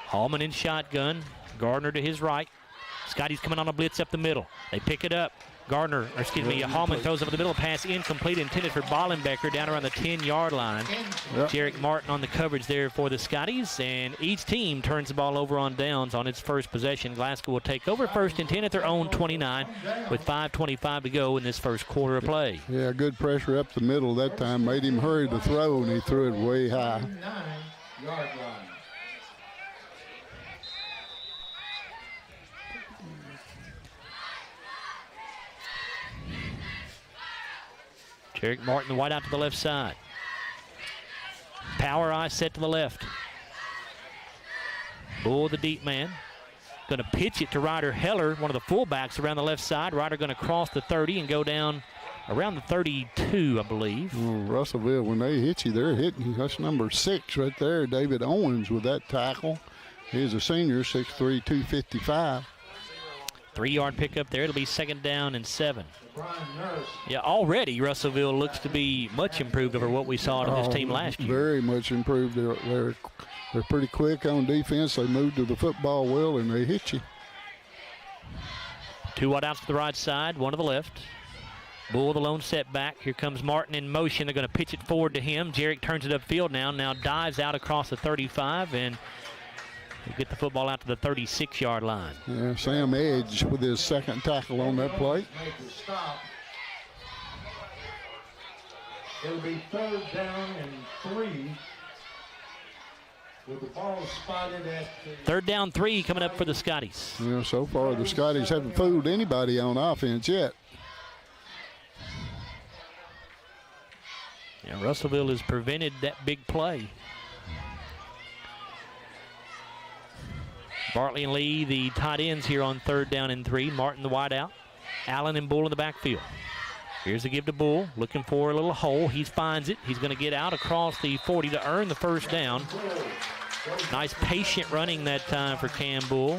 Hallman in shotgun. Gardner to his right. Scotties coming on a blitz up the middle. They pick it up. Hallman throws over the middle. Pass incomplete, intended for Ballenbecker down around the 10-yard line. Yep. Jarek Martin on the coverage there for the Scotties, and each team turns the ball over on downs on its first possession. Glasgow will take over 1st and 10 at their own 29 with 5:25 to go in this first quarter of play. Yeah, good pressure up the middle that time. Made him hurry to throw, and he threw it way high. 9-yard line. Jarek Martin, the wide out to the left side. Power eye set to the left. Bull, the deep man. Going to pitch it to Ryder Heller, one of the fullbacks around the left side. Ryder going to cross the 30 and go down around the 32, I believe. Oh, Russellville, when they hit you, they're hitting you. That's number 6 right there, David Owens with that tackle. He's a senior, 6'3", 255. 3-yard pickup there. It'll be 2nd down and 7. Yeah, already Russellville looks to be much improved over what we saw to this team last year. Very much improved. They're pretty quick on defense. They move to the football well, and they hit you. 2 wide outs to the right side, 1 to the left. Bull, the lone setback. Here comes Martin in motion. They're going to pitch it forward to him. Jarek turns it upfield now dives out across the 35, and he'll get the football out to the 36-yard line. Yeah, Sam Edge with his 2nd tackle on that play. It'll be 3rd down and 3. With the ball spotted at 3rd down 3 coming up for the Scotties. Yeah, so far the Scotties haven't fooled anybody on offense yet. Yeah, Russellville has prevented that big play. Bartley and Lee, the tight ends here on 3rd down and 3. Martin, the wide out. Allen and Bull in the backfield. Here's the give to Bull, looking for a little hole. He finds it. He's going to get out across the 40 to earn the 1st down. Nice patient running that time for Cam Bull.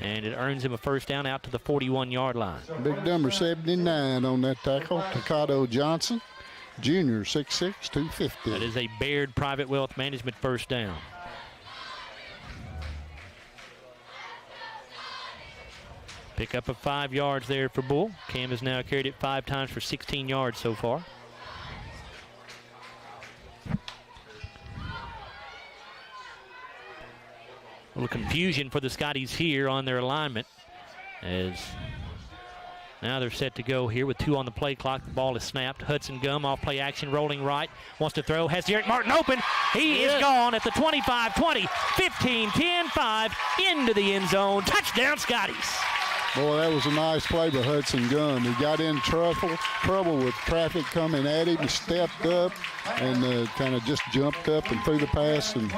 And it earns him a 1st down out to the 41-yard line. Big number 79 on that tackle, Takado Johnson, junior, 6'6", 250. That is a Baird Private Wealth Management 1st down. Pick up of 5 yards there for Bull. Cam has now carried it 5 times for 16 yards so far. A little confusion for the Scotties here on their alignment, as now they're set to go here with 2 on the play clock. The ball is snapped. Hudson Gum off play action, rolling right, wants to throw, has Derek Martin open. He is gone at the 25, 20, 15, 10, 5, into the end zone. Touchdown, Scotties. Boy, that was a nice play by Hudson Gunn. He got in trouble with traffic coming at him. He stepped up and kind of just jumped up and threw the pass, and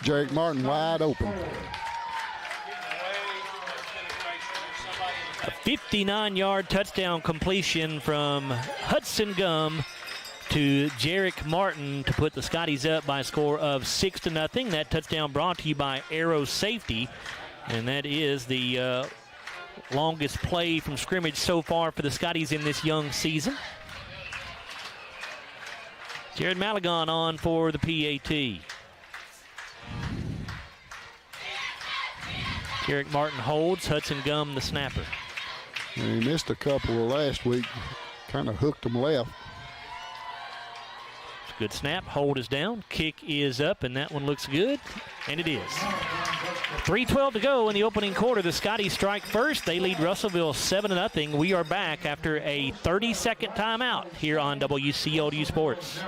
Jarek Martin wide open. A 59-yard touchdown completion from Hudson Gum to Jarek Martin to put the Scotties up by a score of 6-0. That touchdown brought to you by Arrow Safety, and that is the longest play from scrimmage so far for the Scotties in this young season. Jared Maligon on for the PAT. Jarek Martin holds, Hudson Gum the snapper. And he missed a couple last week, kind of hooked them left. Good snap, hold is down, kick is up, and that one looks good, and it is. 3:12 to go in the opening quarter. The Scotties strike first. They lead Russellville 7-0. We are back after a 30-second timeout here on WCLU Sports.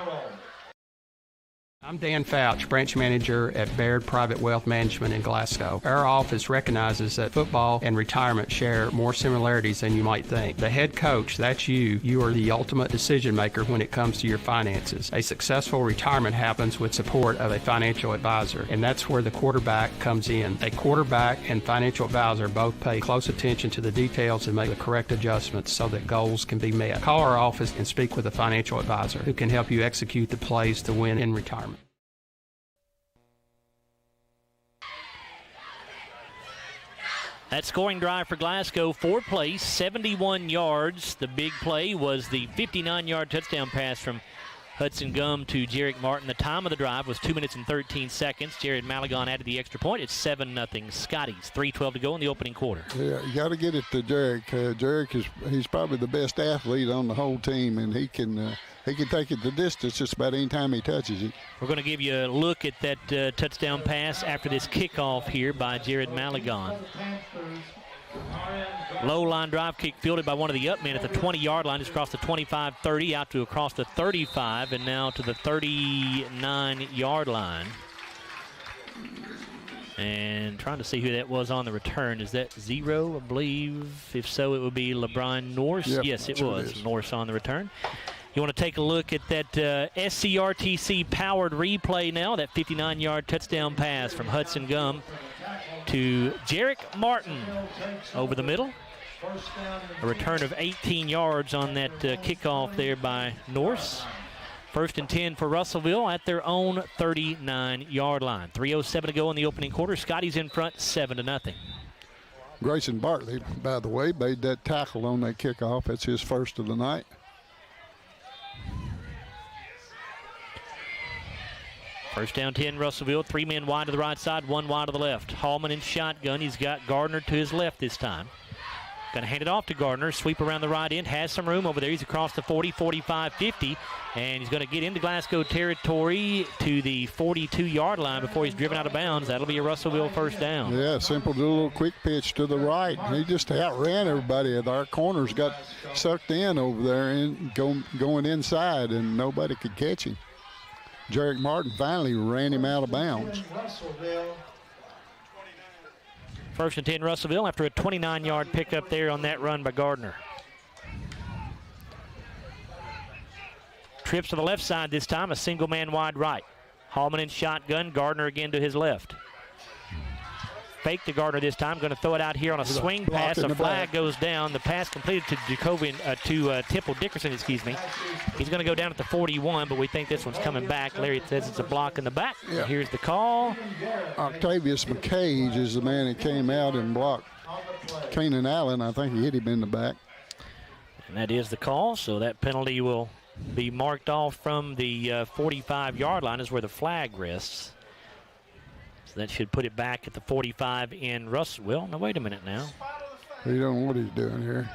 I'm Dan Fouch, branch manager at Baird Private Wealth Management in Glasgow. Our office recognizes that football and retirement share more similarities than you might think. The head coach, that's you. You are the ultimate decision maker when it comes to your finances. A successful retirement happens with support of a financial advisor, and that's where the quarterback comes in. A quarterback and financial advisor both pay close attention to the details and make the correct adjustments so that goals can be met. Call our office and speak with a financial advisor who can help you execute the plays to win in retirement. That scoring drive for Glasgow, 4 plays, 71 yards. The big play was the 59-yard touchdown pass from Hudson Gum to Jarek Martin. The time of the drive was 2 minutes and 13 seconds. Jared Maligon added the extra point. It's 7-0 Scotties. 3:12 to go in the opening quarter. Yeah, you got to get it to Jarek. Jarek he's probably the best athlete on the whole team, and he can take it the distance just about any time he touches it. We're going to give you a look at that touchdown pass after this kickoff here by Jared Maligon. Low line drive kick fielded by one of the up men at the 20-yard line. Just across the 25-30 out to across the 35 and now to the 39-yard line. And trying to see who that was on the return. Is that 0, I believe? If so, it would be LeBron Norse. Yep, yes, it was. Norse on the return. You want to take a look at that SCRTC-powered replay now, that 59-yard touchdown pass from Hudson Gum to Jarek Martin over the middle. A return of 18 yards on that kickoff there by Norse. 1st and 10 for Russellville at their own 39-yard line. 3:07 to go in the opening quarter. Scotties in front, 7-0. Grayson Bartley, by the way, made that tackle on that kickoff. That's his first of the night. First down 10, Russellville. 3 men wide to the right side, 1 wide to the left. Hallman in shotgun. He's got Gardner to his left this time. Going to hand it off to Gardner. Sweep around the right end. Has some room over there. He's across the 40, 45, 50. And he's going to get into Glasgow territory to the 42-yard line before he's driven out of bounds. That'll be a Russellville first down. Yeah, simple little quick pitch to the right. He just outran everybody. Our corners got sucked in over there and going inside, and nobody could catch him. Jarek Martin finally ran him out of bounds. First and 10, Russellville, after a 29-yard pickup there on that run by Gardner. Trips to the left side this time, a single man wide right. Hallman in shotgun, Gardner again to his left. Fake to Gardner this time, going to throw it out here on a swing pass. A flag goes down. The pass completed to Temple Dickerson, excuse me. He's going to go down at the 41, but we think this one's coming back. Larry says it's a block in the back. Yeah. Here's the call. Octavius McCage is the man that came out and blocked Kanan Allen. I think he hit him in the back. And that is the call, so that penalty will be marked off from the 45-yard line is where the flag rests. So that should put it back at the 45 in Russellville. Now, wait a minute now. We don't know what he's doing here.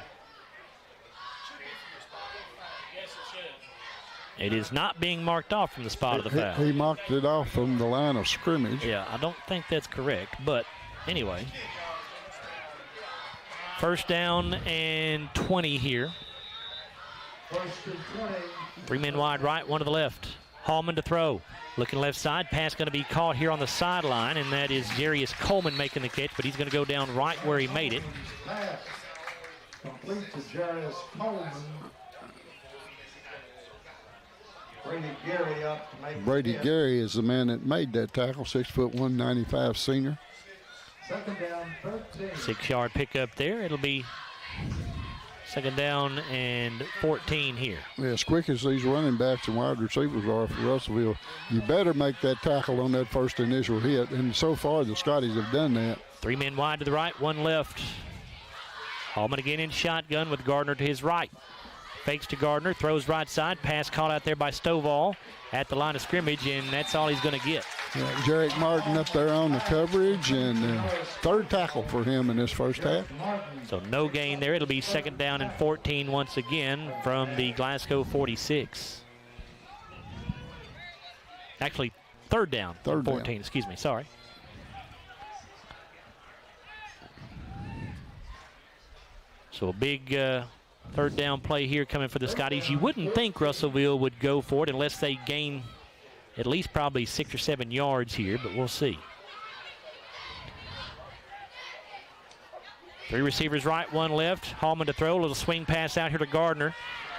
It is not being marked off from the spot of the foul. He marked it off from the line of scrimmage. Yeah, I don't think that's correct, but anyway. First down and 20 here. 3 men wide right, 1 to the left. Hallman to throw. Looking left side. Pass going to be caught here on the sideline, and that is Jarius Coleman making the catch, but he's going to go down right where he made it. Pass complete to Jarius Coleman. Brady Gary up to make Brady Gary is the man that made that tackle, 6'1", 195 senior. Second down, 13. 6-yard pickup there. It'll be second down and 14 here. Yeah, as quick as these running backs and wide receivers are for Russellville, you better make that tackle on that first initial hit. And so far, the Scotties have done that. 3 men wide to the right, 1 left. Hallman again in shotgun with Gardner to his right. Fakes to Gardner, throws right side. Pass caught out there by Stovall at the line of scrimmage, and that's all he's going to get. Yeah, Jarek Martin up there on the coverage, and third tackle for him in this first half. So no gain there. It'll be second down and 14 once again from the Glasgow 46. Actually, third down, 14, excuse me, sorry. So a big third down play here coming for the Scotties. You wouldn't think Russellville would go for it unless they gain at least probably 6 or 7 yards here, but we'll see. 3 receivers right, 1 left. Hallman to throw, a little swing pass out here to Gardner.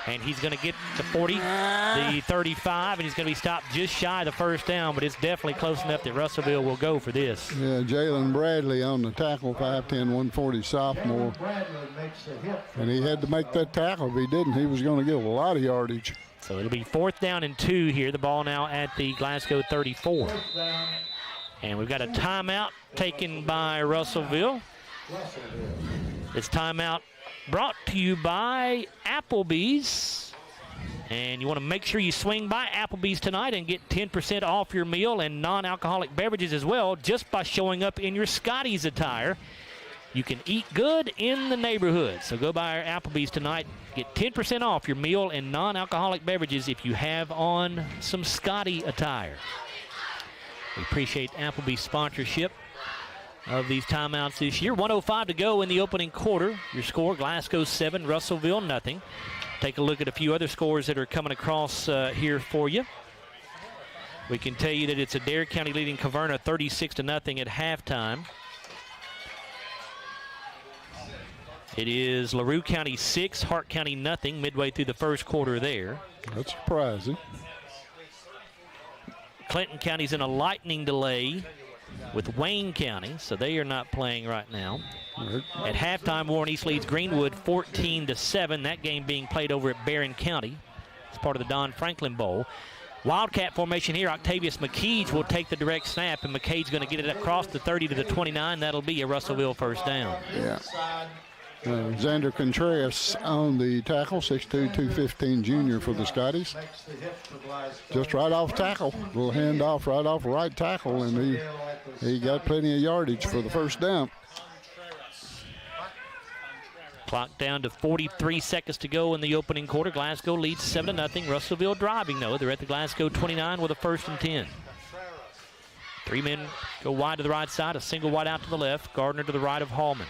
And he's going to get the 40, the 35, and he's going to be stopped just shy of the first down, but it's definitely close enough that Russellville will go for this. Yeah, Jalen Bradley on the tackle, 5'10", 140 sophomore. And he had to make that tackle. If he didn't, he was going to get a lot of yardage. So it'll be 4th down and 2 here. The ball now at the Glasgow 34. And we've got a timeout taken by Russellville. This timeout brought to you by Applebee's. And you want to make sure you swing by Applebee's tonight and get 10% off your meal and non-alcoholic beverages as well just by showing up in your Scotties attire. You can eat good in the neighborhood. So go by our Applebee's tonight. Get 10% off your meal and non-alcoholic beverages if you have on some Scottie attire. We appreciate Applebee's sponsorship of these timeouts this year. 1:05 to go in the opening quarter. Your score, Glasgow 7, Russellville nothing. Take a look at a few other scores that are coming across here for you. We can tell you that it's Adair County leading Caverna 36-0 at halftime. It is LaRue County 6, Hart County nothing midway through the first quarter there. That's surprising. Clinton County's in a lightning delay with Wayne County, so they are not playing right now. At halftime, Warren East leads Greenwood 14-7. That game being played over at Barron County. It's part of the Don Franklin Bowl. Wildcat formation here. Octavius McKeage will take the direct snap, and McKeage's going to get it across the 30 to the 29. That'll be a Russellville first down. Yeah. Xander Contreras on the tackle, 6'2", 215 junior for the Scotties. Just right off tackle. Little handoff right off right tackle, and he got plenty of yardage for the first down. Clock down to 43 seconds to go in the opening quarter. Glasgow leads 7-0. Russellville driving, though. They're at the Glasgow 29 with a 1st and 10. 3 men go wide to the right side, a single wide out to the left. Gardner to the right of Hallman.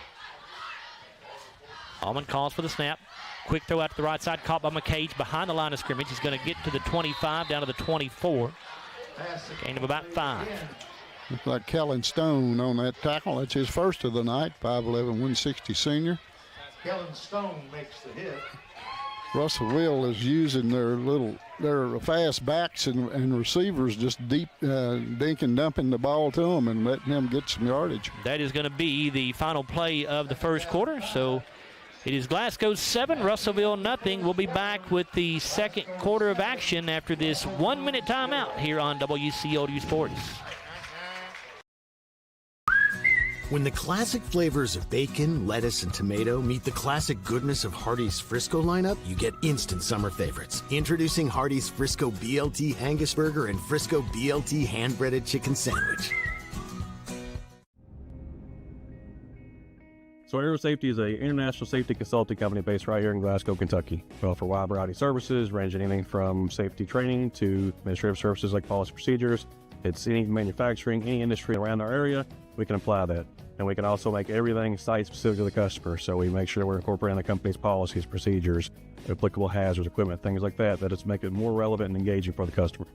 Hallman calls for the snap. Quick throw out to the right side, caught by McCage behind the line of scrimmage. He's going to get to the 25, down to the 24. Gain of about 5. Looks like Kellen Stone on that tackle. That's his first of the night, 5'11", 160 senior. Kellen Stone makes the hit. Russellville is using their fast backs and receivers just deep, dink and dumping the ball to them and letting them get some yardage. That is going to be the final play of the first quarter. So it is Glasgow 7, Russellville nothing. We'll be back with the second quarter of action after this 1-minute timeout here on WCLU Sports. When the classic flavors of bacon, lettuce, and tomato meet the classic goodness of Hardee's Frisco lineup, you get instant summer favorites. Introducing Hardee's Frisco BLT Angus Burger and Frisco BLT Hand-Breaded Chicken Sandwich. So Aero Safety is an international safety consulting company based right here in Glasgow, Kentucky. Well, for a wide variety of services, ranging anything from safety training to administrative services like policy procedures. It's any manufacturing, any industry around our area, we can apply that. And we can also make everything site-specific to the customer. So we make sure we're incorporating the company's policies, procedures, applicable hazards, equipment, things like that, it's make it more relevant and engaging for the customer.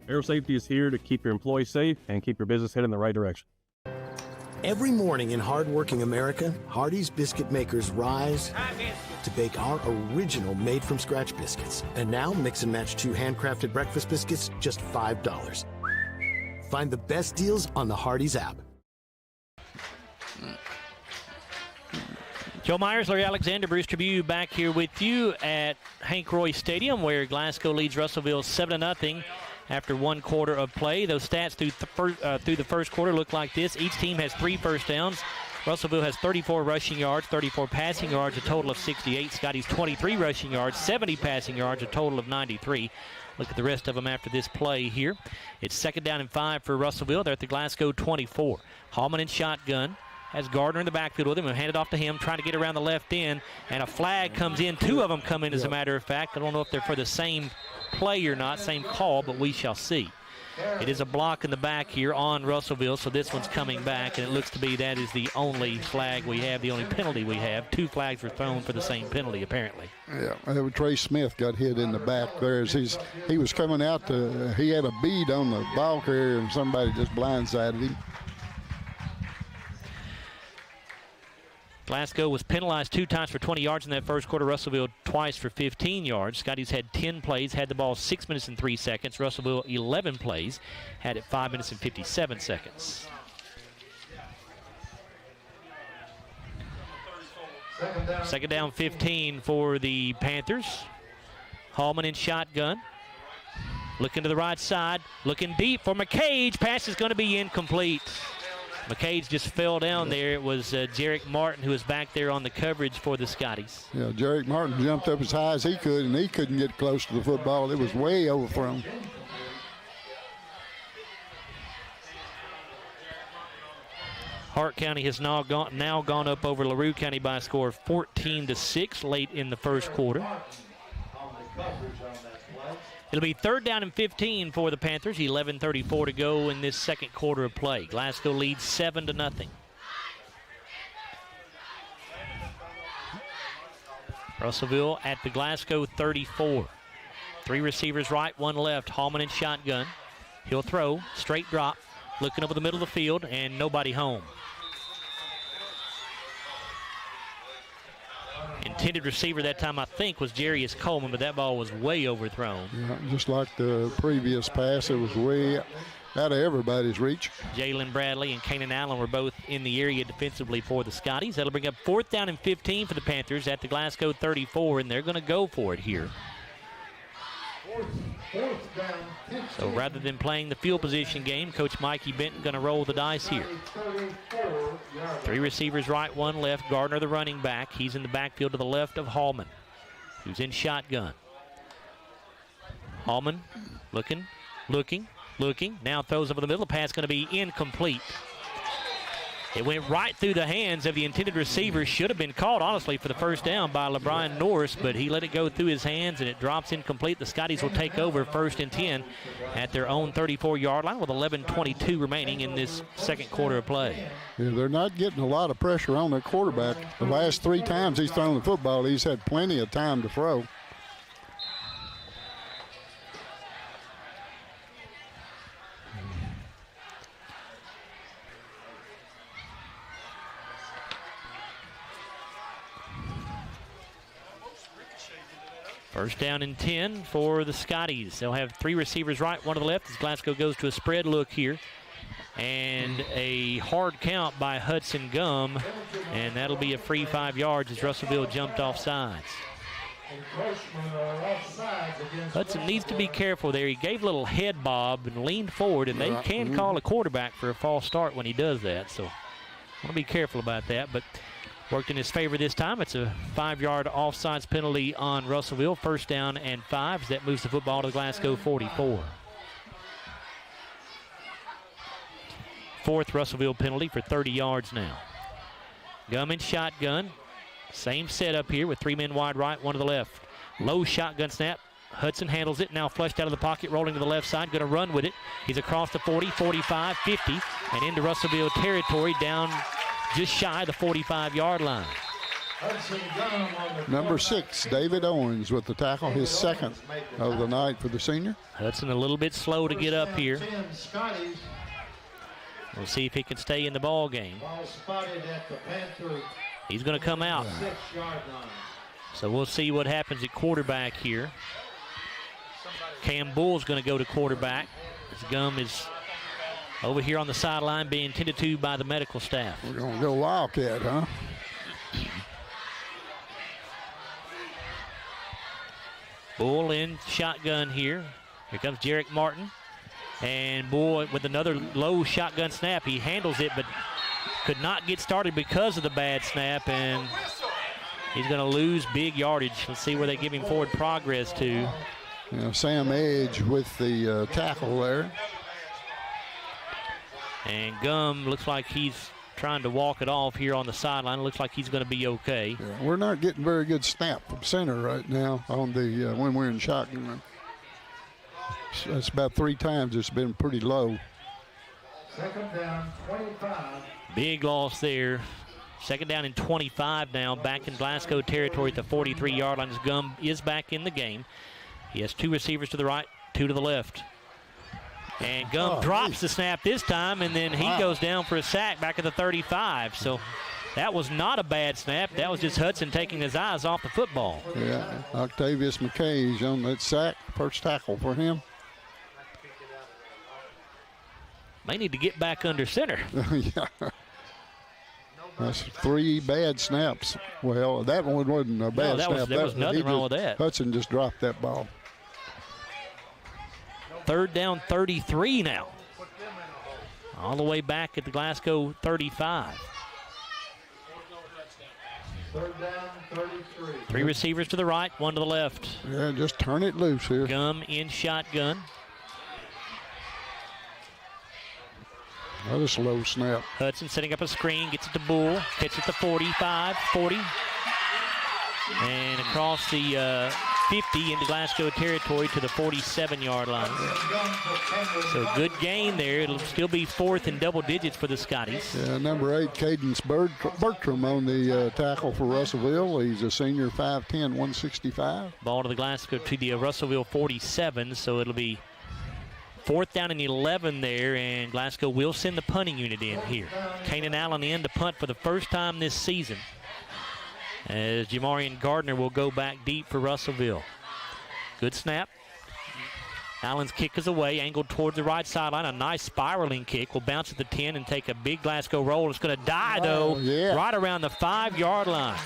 Aero Safety is here to keep your employees safe and keep your business headed in the right direction. Every morning in hardworking America, Hardee's biscuit makers rise to bake our original made-from-scratch biscuits. And now, mix and match 2 handcrafted breakfast biscuits, just $5. Find the best deals on the Hardee's app. Joe Myers, Larry Alexander, Bruce Tribune back here with you at Hank Royse Stadium, where Glasgow leads Russellville 7-0 after 1 quarter of play. Those stats through the first quarter look like this. Each team has 3 first downs. Russellville has 34 rushing yards, 34 passing yards, a total of 68. Scotties 23 rushing yards, 70 passing yards, a total of 93. Look at the rest of them after this play here. It's 2nd down and 5 for Russellville. They're at the Glasgow 24. Hallman in shotgun. Has Gardner in the backfield with him and hand it off to him, trying to get around the left end, and a flag comes in. 2 of them come in, as a matter of fact. I don't know if they're for the same play or not, same call, but we shall see. It is a block in the back here on Russellville, so this one's coming back, and it looks to be that is the only flag we have, the only penalty we have. 2 flags were thrown for the same penalty, apparently. Yeah, Trey Smith got hit in the back there as he was coming out. He had a bead on the ball carrier, and somebody just blindsided him. Glasgow was penalized 2 times for 20 yards in that first quarter. Russellville twice for 15 yards. Scotties had 10 plays, had the ball 6 minutes and 3 seconds. Russellville 11 plays, had it 5 minutes and 57 seconds. Second down 15 for the Panthers. Hallman in shotgun. Looking to the right side, looking deep for McCage. Pass is going to be incomplete. McCage just fell down there. It was Jarek Martin who was back there on the coverage for the Scotties. Yeah, Jarek Martin jumped up as high as he could, and he couldn't get close to the football. It was way overthrown. Hart County has now gone up over LaRue County by a score of 14-6 late in the first quarter. It'll be 3rd down and 15 for the Panthers. 11:34 to go in this second quarter of play. Glasgow leads 7-0. Russellville at the Glasgow 34. 3 receivers right, 1 left. Hallman in shotgun. He'll throw, straight drop, looking over the middle of the field, and nobody home. Intended receiver that time, I think, was Jarius Coleman, but that ball was way overthrown. Yeah, just like the previous pass, it was way out of everybody's reach. Jalen Bradley and Kanan Allen were both in the area defensively for the Scotties. That'll bring up 4th down and 15 for the Panthers at the Glasgow 34, and they're going to go for it here. So rather than playing the field position game, Coach Mikey Benton going to roll the dice here. 3 receivers right, 1 left. Gardner, the running back. He's in the backfield to the left of Hallman, who's in shotgun. Hallman looking. Now throws over the middle. The pass going to be incomplete. It went right through the hands of the intended receiver. Should have been caught, honestly, for the first down by LeBron Norris, but he let it go through his hands, and it drops incomplete. The Scotties will take over 1st and 10 at their own 34-yard line with 11:22 remaining in this second quarter of play. Yeah, they're not getting a lot of pressure on their quarterback. The last 3 times he's thrown the football, he's had plenty of time to throw. First down and 10 for the Scotties. They'll have 3 receivers right, 1 to the left as Glasgow goes to a spread look here. And a hard count by Hudson Gum, and that'll be a free 5 yards as Russellville jumped off sides. Hudson needs to be careful there. He gave a little head bob and leaned forward, and they can call a quarterback for a false start when he does that. So I want to be careful about that, but worked in his favor this time. It's a 5-yard offsides penalty on Russellville. First down and 5. That moves the football to the Glasgow 44. 4th Russellville penalty for 30 yards now. Gum in shotgun. Same setup here with 3 men wide right, 1 to the left. Low shotgun snap. Hudson handles it. Now flushed out of the pocket, rolling to the left side. Going to run with it. He's across the 40, 45, 50, and into Russellville territory down just shy of the 45-yard line. Number 6, David Owens with the tackle, his 2nd of the night for the senior. Hudson a little bit slow to get up here. We'll see if he can stay in the ball game. He's going to come out. So we'll see what happens at quarterback here. Cam Bull's going to go to quarterback. As Gum is over here on the sideline being tended to by the medical staff. We're going to go Wildcat, huh? Bull in shotgun here. Here comes Jarek Martin. And Bull with another low shotgun snap. He handles it, but could not get started because of the bad snap. And he's going to lose big yardage. Let's see where they give him forward progress to. You know, Sam Edge with the tackle there. And Gum looks like he's trying to walk it off here on the sideline. Looks like he's going to be okay. Yeah, we're not getting very good snap from center right now on the when we're in shotgun. That's about 3 times it's been pretty low. 2nd down, 25. Big loss there. 2nd down and 25 now, back in Glasgow territory at the 43-yard line. Gum is back in the game. He has 2 receivers to the right, 2 to the left. And Gum drops the snap this time, and then he goes down for a sack back at the 35. So that was not a bad snap. That was just Hudson taking his eyes off the football. Yeah, Octavius McKay's on that sack, first tackle for him. May need to get back under center. Yeah. That's 3 bad snaps. Well, that one wasn't a bad snap. There was nothing wrong with that. Hudson just dropped that ball. 3rd down, 33 now. All the way back at the Glasgow 35. 3rd down, 33. 3 receivers to the right, 1 to the left. Yeah, just turn it loose here. Gum in shotgun. Another slow snap. Hudson setting up a screen, gets it to Bull, gets it to 45, 40. And across the 50 into Glasgow territory to the 47-yard line. So good gain there. It'll still be 4th in double digits for the Scotties. Yeah, number 8, Cadence Bertram on the tackle for Russellville. He's a senior, 5'10", 165. Ball to the Glasgow to the Russellville 47, so it'll be 4th down and 11 there, and Glasgow will send the punting unit in here. Kanan Allen in to punt for the first time this season, as Jamarian Gardner will go back deep for Russellville. Good snap. Allen's kick is away, angled towards the right sideline. A nice spiraling kick. Will bounce at the 10 and take a big Glasgow roll. It's going to die, though, right around the 5-yard line.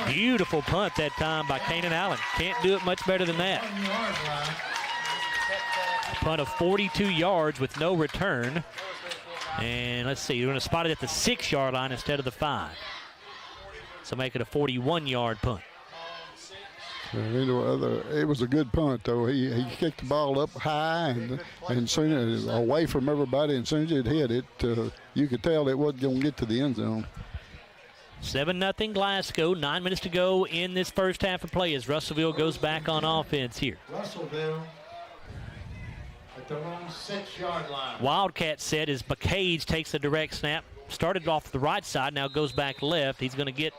Beautiful punt that time by Kanan Allen. Can't do it much better than that. Punt of 42 yards with no return. And let's see, they're going to spot it at the 6-yard line instead of the 5. So make it a 41-yard punt. It was a good punt, though. He kicked the ball up high and soon as away from everybody, and as soon as it hit it, you could tell it wasn't going to get to the end zone. 7-0 Glasgow. 9 minutes to go in this first half of play as Russellville goes back on offense here. Russellville at their own 6-yard line. Wildcat set as McCage takes the direct snap. Started off the right side, now goes back left. He's going to get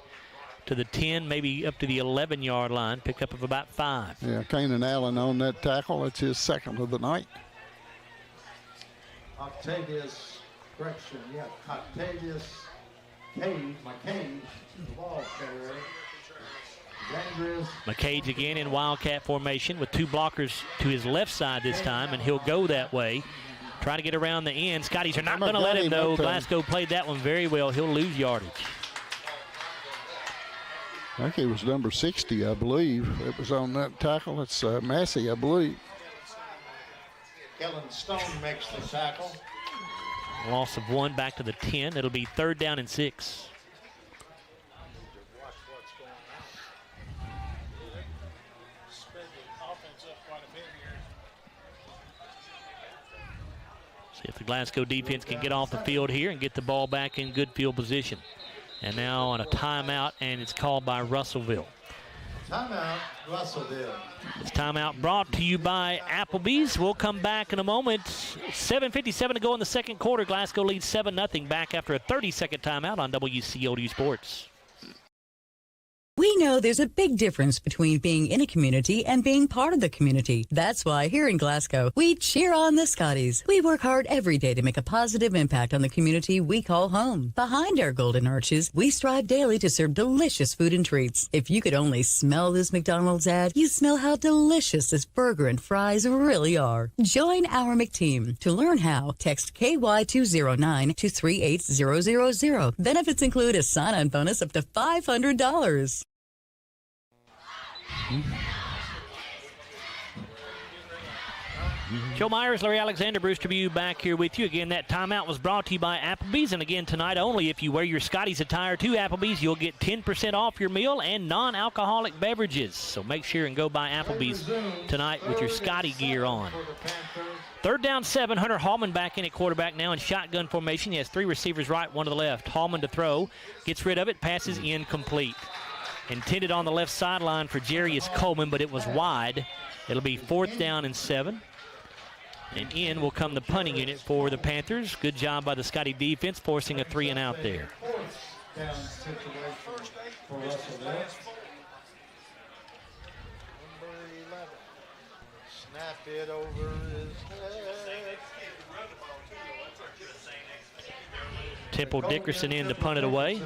to the 10, maybe up to the 11-yard line. Pickup of about 5. Yeah, Kanan Allen on that tackle. It's his second of the night. Octavius McCage, the ball carrier. McCage again in Wildcat formation with 2 blockers to his left side this time, and he'll go that way. Try to get around the end. Scotties are not going to let him, though. Glasgow played that one very well. He'll lose yardage. I think it was number 60, I believe. It was on that tackle. It's Massey, I believe. Kellen Stone makes the tackle. Loss of 1 back to the 10. It'll be 3rd down and 6. See if the Glasgow defense can get off the field here and get the ball back in good field position. And now on a timeout, and it's called by Russellville. Timeout, Russellville. This timeout brought to you by Applebee's. We'll come back in a moment. 7:57 to go in the second quarter. Glasgow leads 7-0 back after a 30-second timeout on WCOD Sports. We know there's a big difference between being in a community and being part of the community. That's why here in Glasgow, we cheer on the Scotties. We work hard every day to make a positive impact on the community we call home. Behind our golden arches, we strive daily to serve delicious food and treats. If you could only smell this McDonald's ad, you'd smell how delicious this burger and fries really are. Join our McTeam. To learn how, text KY209 to 38000. Benefits include a sign-on bonus up to $500. Joe Myers, Larry Alexander, Bruce Tribune back here with you. Again, that timeout was brought to you by Applebee's. And again, tonight only, if you wear your Scotties attire to Applebee's, you'll get 10% off your meal and non-alcoholic beverages. So make sure and go by Applebee's tonight with your Scottie gear on. 3rd down 7. Hunter Hallman back in at quarterback now in shotgun formation. He has 3 receivers right, 1 to the left. Hallman to throw. Gets rid of it. Passes incomplete. Intended on the left sideline for Jarius Coleman, but it was wide. It'll be 4th down and 7. And in will come the punting unit for the Panthers. Good job by the Scottie defense, forcing a 3-and-out there. Down situation for Russellville. Number 11. Snap it over his head. Temple Dickerson in to punt it away.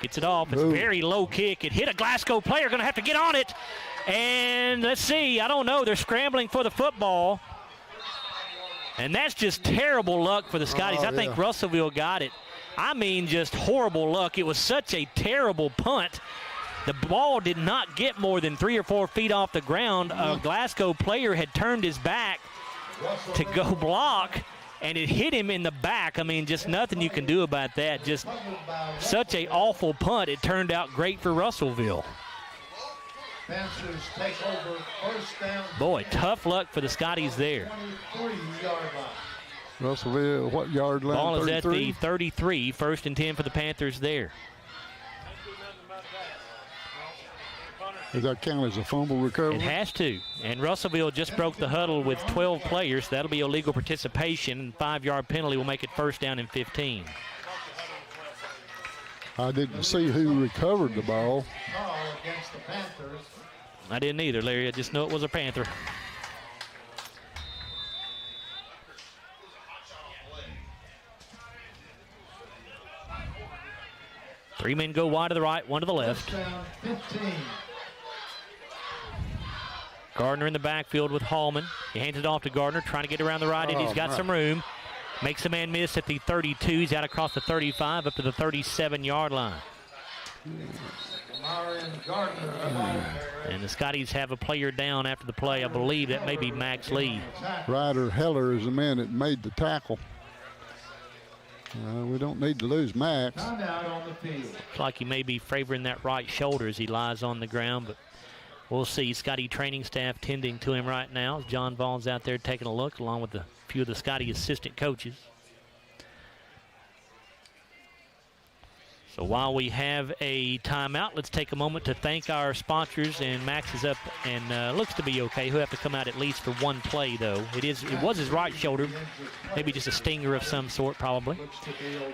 Gets it off. It's a very low kick. It hit a Glasgow player. Going to have to get on it. And let's see. I don't know. They're scrambling for the football. And that's just terrible luck for the Scotties. I think Russellville got it. I mean, just horrible luck. It was such a terrible punt. The ball did not get more than 3 or 4 feet off the ground. A Glasgow player had turned his back to go block, and it hit him in the back. I mean, just nothing you can do about that. Just such an awful punt. It turned out great for Russellville. Panthers take over 1st down. Boy, tough luck for the Scotties there. 23-yard line. Russellville, what yard line? Ball is at the 33. 1st and 10 for the Panthers there. Does that count as a fumble recovery? It has to. And Russellville just broke the huddle with 12 players. That'll be illegal participation. 5-yard penalty will make it 1st down and 15. I didn't see who recovered the ball. Call against the Panthers. I didn't either, Larry. I just know it was a Panther. Three men go wide to the right, 1 to the left. 15. Gardner in the backfield with Hallman. He hands it off to Gardner, trying to get around the right end. He's got some room. Makes a man miss at the 32. He's out across the 35 up to the 37-yard line. And the Scotties have a player down after the play. I believe that may be Max Lee. Ryder Heller is the man that made the tackle. We don't need to lose Max. Looks like he may be favoring that right shoulder as he lies on the ground, but we'll see. Scottie training staff tending to him right now. John Vaughn's out there taking a look along with a few of the Scottie assistant coaches. So while we have a timeout, let's take a moment to thank our sponsors. And Max is up and looks to be okay. He'll have to come out at least for one play, though. It was his right shoulder, maybe just a stinger of some sort, probably.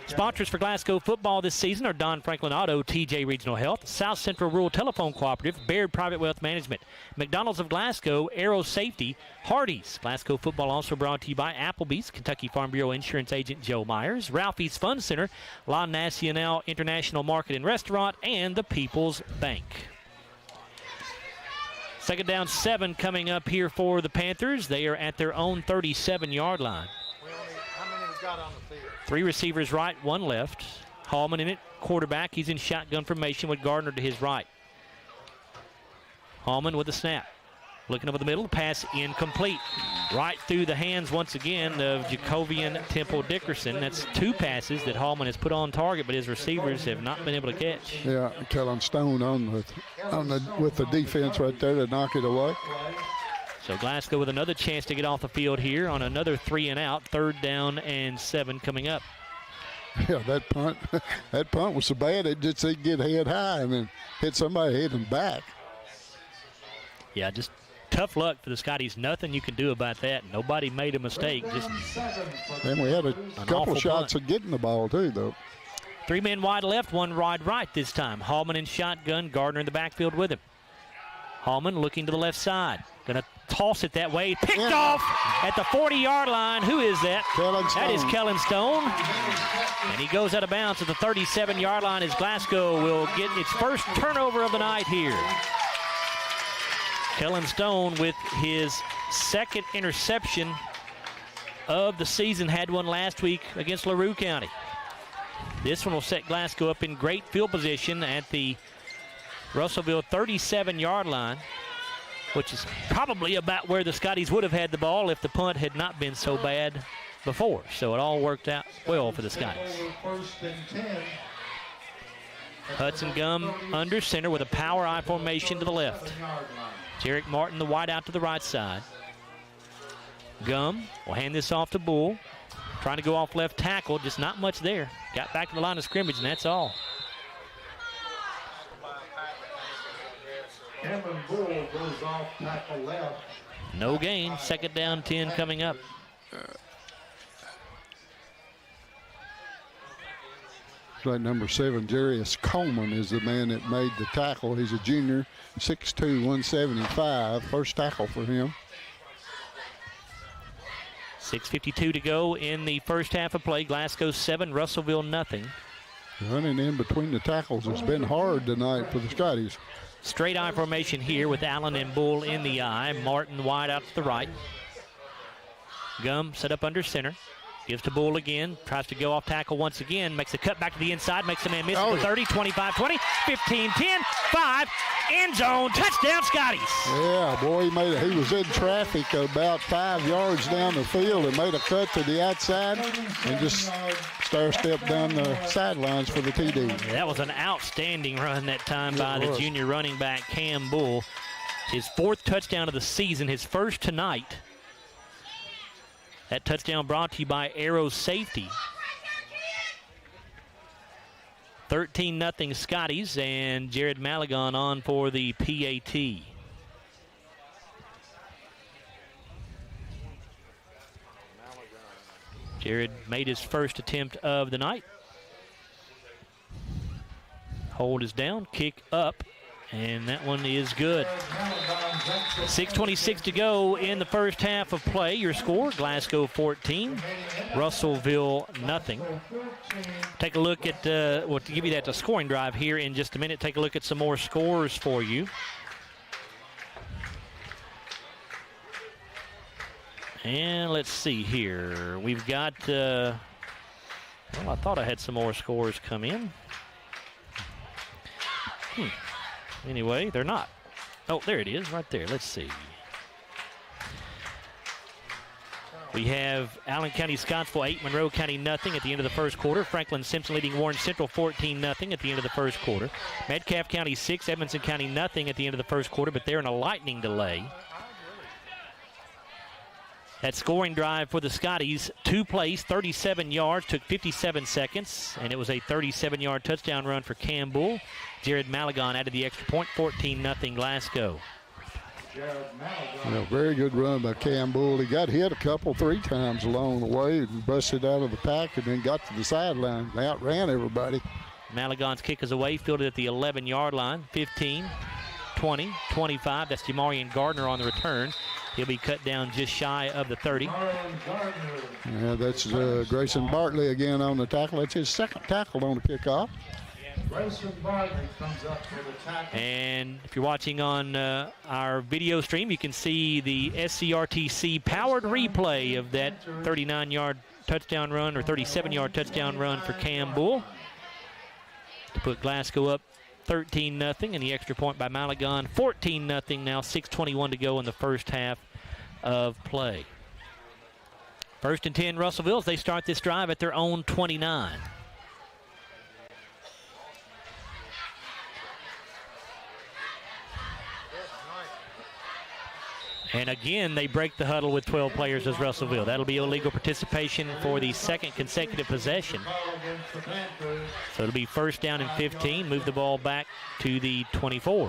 Sponsors for Glasgow football this season are Don Franklin Auto, TJ Regional Health, South Central Rural Telephone Cooperative, Baird Private Wealth Management, McDonald's of Glasgow, Aero Safety, Hardee's. Glasgow football also brought to you by Applebee's, Kentucky Farm Bureau Insurance Agent Joe Myers, Ralphie's Fun Center, La Nacional International Market and Restaurant, and the People's Bank. Second down 7 coming up here for the Panthers. They are at their own 37-yard line. How many we got on the field? 3 receivers right, 1 left. Hallman in it, quarterback. He's in shotgun formation with Gardner to his right. Hallman with the snap. Looking over the middle, pass incomplete. Right through the hands once again of Jacovian Temple Dickerson. That's 2 passes that Hallman has put on target, but his receivers have not been able to catch. Yeah, Kellen Stone with the defense right there to knock it away. So Glasgow with another chance to get off the field here on another 3 and out. 3rd down and 7 coming up. Yeah, that punt was so bad it just didn't get head high and then hit somebody head and back. Yeah, just tough luck for the Scotties. Nothing you can do about that. Nobody made a mistake. And we had a couple shots of getting the ball too, though. 3 men wide left, 1 wide right this time. Hallman in shotgun, Gardner in the backfield with him. Hallman looking to the left side. Going to toss it that way. Picked off at the 40-yard line. Who is that? That is Kellen Stone. And he goes out of bounds at the 37-yard line as Glasgow will get its first turnover of the night here. Kellen Stone with his 2nd interception of the season. Had one last week against LaRue County. This one will set Glasgow up in great field position at the Russellville 37-yard line, which is probably about where the Scotties would have had the ball if the punt had not been so bad before. So it all worked out well for the Scotties. Hudson Gum under center with a power I formation to the left. Jarek Martin, the wide out to the right side. Gum will hand this off to Bull. Trying to go off left tackle, just not much there. Got back to the line of scrimmage, and that's all. Cameron Bull goes off tackle left. No gain. 2nd down 10 coming up. Right, number 7, Jarius Coleman is the man that made the tackle. He's a junior, 6'2", 175. First tackle for him. 6:52 to go in the first half of play. Glasgow 7, Russellville nothing. Running in between the tackles has been hard tonight for the Scotties. Straight I formation here with Allen and Bull in the I. Martin wide out to the right. Gum set up under center. Gives to Bull again, tries to go off tackle once again, makes a cut back to the inside, makes a man miss for 30, 25, 20, 15, 10, 5, end zone, touchdown Scotties. Yeah, boy, he was in traffic about 5 yards down the field and made a cut to the outside and just stair-stepped down the sidelines for the TD. That was an outstanding run that time by the junior running back Cam Bull. His 4th touchdown of the season, his first tonight. That touchdown brought to you by Aero Safety. 13-0 Scotties, and Jared Maligon on for the PAT. Jared made his first attempt of the night. Hold is down, kick up, and that one is good. 6:26 to go in the first half of play. Your score, Glasgow 14, Russellville nothing. Take a look at, we'll give you that scoring drive here in just a minute. Take a look at some more scores for you. And let's see here. We've got, well, I thought I had some more scores come in. Anyway, they're not. Oh, there it is right there. Let's see. We have Allen County Scottsville 8, Monroe County nothing at the end of the first quarter. Franklin Simpson leading Warren Central 14-0 at the end of the first quarter. Metcalfe County 6, Edmondson County nothing at the end of the first quarter, but they're in a lightning delay. That scoring drive for the Scotties, 2 plays, 37 yards, took 57 seconds, and it was a 37-yard touchdown run for Cam Bull. Jared Malagon added the extra point, 14-0 Glasgow. Very good run by Cam Bull. He got hit 3 times along the way and busted out of the pack and then got to the sideline and outran everybody. Malagon's kick is away, fielded at the 11-yard line. 15, 20, 25. That's Jamarian Gardner on the return. He'll be cut down just shy of the 30. Yeah, that's Grayson Bartley again on the tackle. That's his second tackle on the kickoff. Grayson Bartley comes up for the tackle. And if you're watching on our video stream, you can see the SCRTC powered replay of that 39-yard touchdown run or 37-yard touchdown run for Cam Bull to put Glasgow up 13-0, and the extra point by Malagon, 14-0 now, 6:21 to go in the first half of play. 1st and 10 Russellville as they start this drive at their own 29. And again, they break the huddle with 12 players as Russellville. That'll be illegal participation for the second consecutive possession. So it'll be 1st down and 15. Move the ball back to the 24.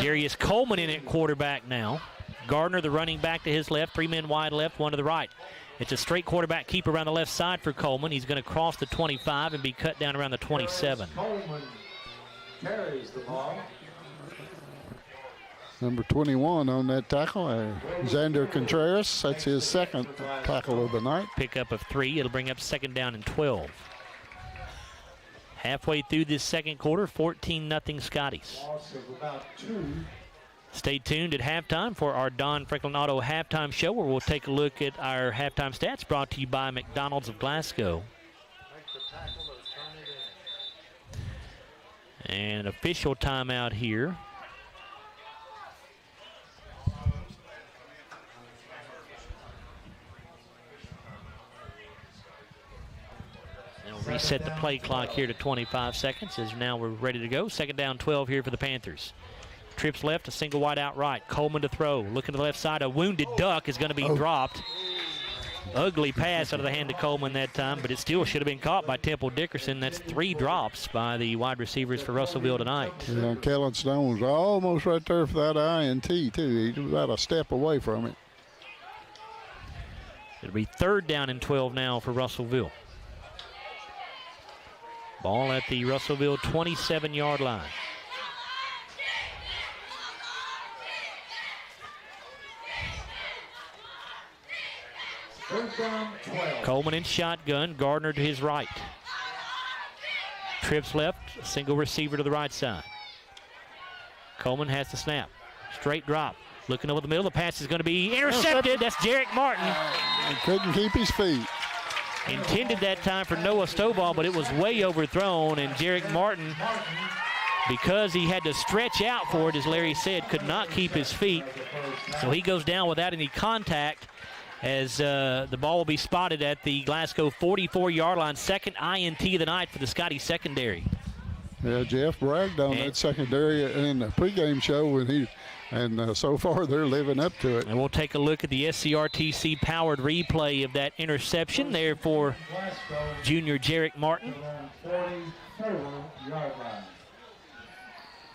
Darius Coleman in at quarterback now. Gardner, the running back, to his left. 3 men wide left, 1 to the right. It's a straight quarterback keep around the left side for Coleman. He's going to cross the 25 and be cut down around the 27. Coleman carries the ball. Number 21 on that tackle, Xander Contreras. That's his second tackle of the night. Pickup of 3. It'll bring up 2nd down and 12. Halfway through this second quarter, 14-0 Scotties. Loss of about 2. Stay tuned at halftime for our Don Franklin Auto halftime show, where we'll take a look at our halftime stats brought to you by McDonald's of Glasgow. And an official timeout here. They'll reset the play clock here to 25 seconds as now we're ready to go. 2nd down, 12 here for the Panthers. Trips left, a single wide out right. Coleman to throw. Looking to the left side, a wounded duck is going to be dropped. Ugly pass out of the hand of Coleman that time, but it still should have been caught by Temple Dickerson. That's 3 drops by the wide receivers for Russellville tonight. Yeah, Kellen Stone was almost right there for that INT, too. He was about a step away from it. It'll be 3rd down and 12 now for Russellville. Ball at the Russellville 27-yard line. Coleman in shotgun, Gardner to his right. Trips left, single receiver to the right side. Coleman has the snap. Straight drop. Looking over the middle, the pass is going to be intercepted. That's Jarek Martin. He couldn't keep his feet. Intended that time for Noah Stovall, but it was way overthrown, and Jarek Martin, because he had to stretch out for it, as Larry said, could not keep his feet. So he goes down without any contact, as the ball will be spotted at the Glasgow 44-yard line. 2nd INT of the night for the Scottie secondary. Yeah, Jeff bragged on that secondary in the pregame show, and so far they're living up to it. And we'll take a look at the SCRTC powered replay of that interception there for junior Jarek Martin. 44-yard line.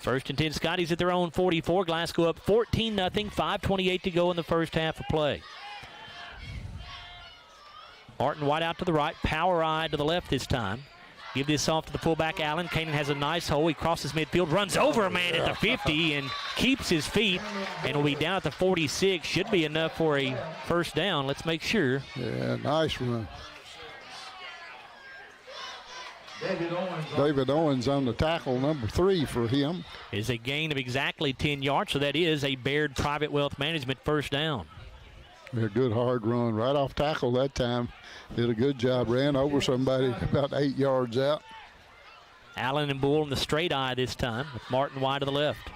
1st and 10 Scotties at their own 44. Glasgow up 14-0, 5:28 to go in the first half of play. Martin wide out to the right, power eye to the left this time. Give this off to the fullback, Allen. Kanan has a nice hole. He crosses midfield, runs over a man at the 50 and keeps his feet, and will be down at the 46. Should be enough for a 1st down. Let's make sure. Yeah, nice run. David Owens on the tackle, number 3 for him. Is a gain of exactly 10 yards, so that is a Baird Private Wealth Management first down. A good hard run right off tackle that time. Did a good job. Ran over somebody about 8 yards out. Allen and Bull in the straight eye this time with Martin wide to the left.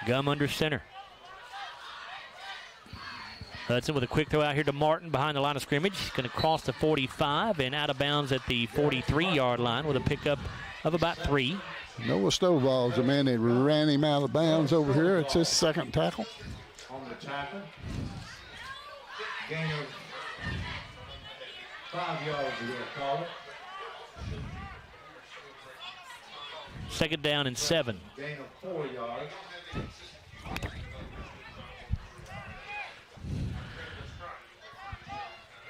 Gum under center. Hudson with a quick throw out here to Martin behind the line of scrimmage. He's going to cross the 45 and out of bounds at the 43-yard line with a pickup of about 3. Noah Stovall's the man that ran him out of bounds over here. It's his second tackle. On the tackle. Gain of 5 yards, we'll call it. Second down and 7. Gain of 4 yards.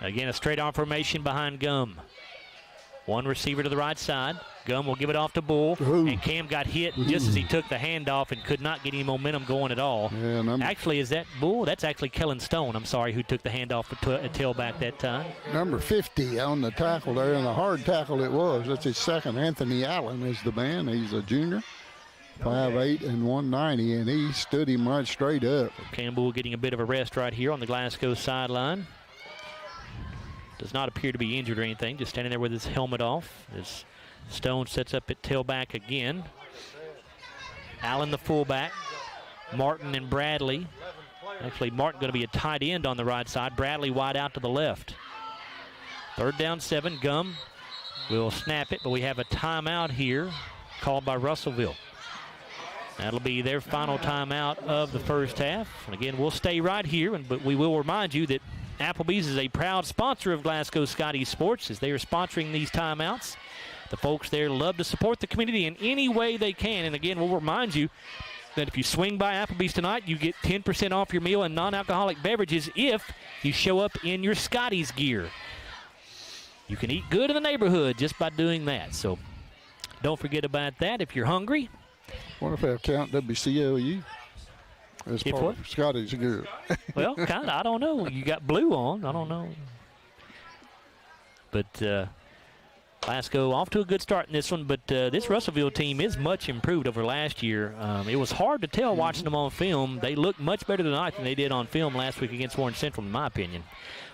Again, a straight arm formation behind Gum. One receiver to the right side. Gum will give it off to Bull. And Cam got hit just as he took the handoff and could not get any momentum going at all. Yeah, actually, is that Bull? That's actually Kellen Stone, I'm sorry, who took the handoff to a tailback that time. Number 50 on the tackle there, and a hard tackle it was. That's his second. Anthony Allen is the man. He's a junior. 5'8" and 190, and he stood him right straight up. Campbell getting a bit of a rest right here on the Glasgow sideline. Does not appear to be injured or anything, just standing there with his helmet off as Stone sets up at tailback again. Allen the fullback, Martin and Bradley. Actually, Martin going to be a tight end on the right side. Bradley wide out to the left. Third down 7, Gum will snap it, but we have a timeout here called by Russellville. That'll be their final timeout of the first half. And again, we'll stay right here, but we will remind you that Applebee's is a proud sponsor of Glasgow Scottie Sports as they are sponsoring these timeouts. The folks there love to support the community in any way they can. And again, we'll remind you that if you swing by Applebee's tonight, you get 10% off your meal and non-alcoholic beverages if you show up in your Scotties gear. You can eat good in the neighborhood just by doing that. So don't forget about that if you're hungry. I wonder if they'll count WCLU as If part what? of Scotty's gear. Well, kind of. I don't know. You got blue on. I don't know. But Glasgow off to a good start in this one, but this Russellville team is much improved over last year. It was hard to tell watching them on film. They look much better tonight than they did on film last week against Warren Central, in my opinion.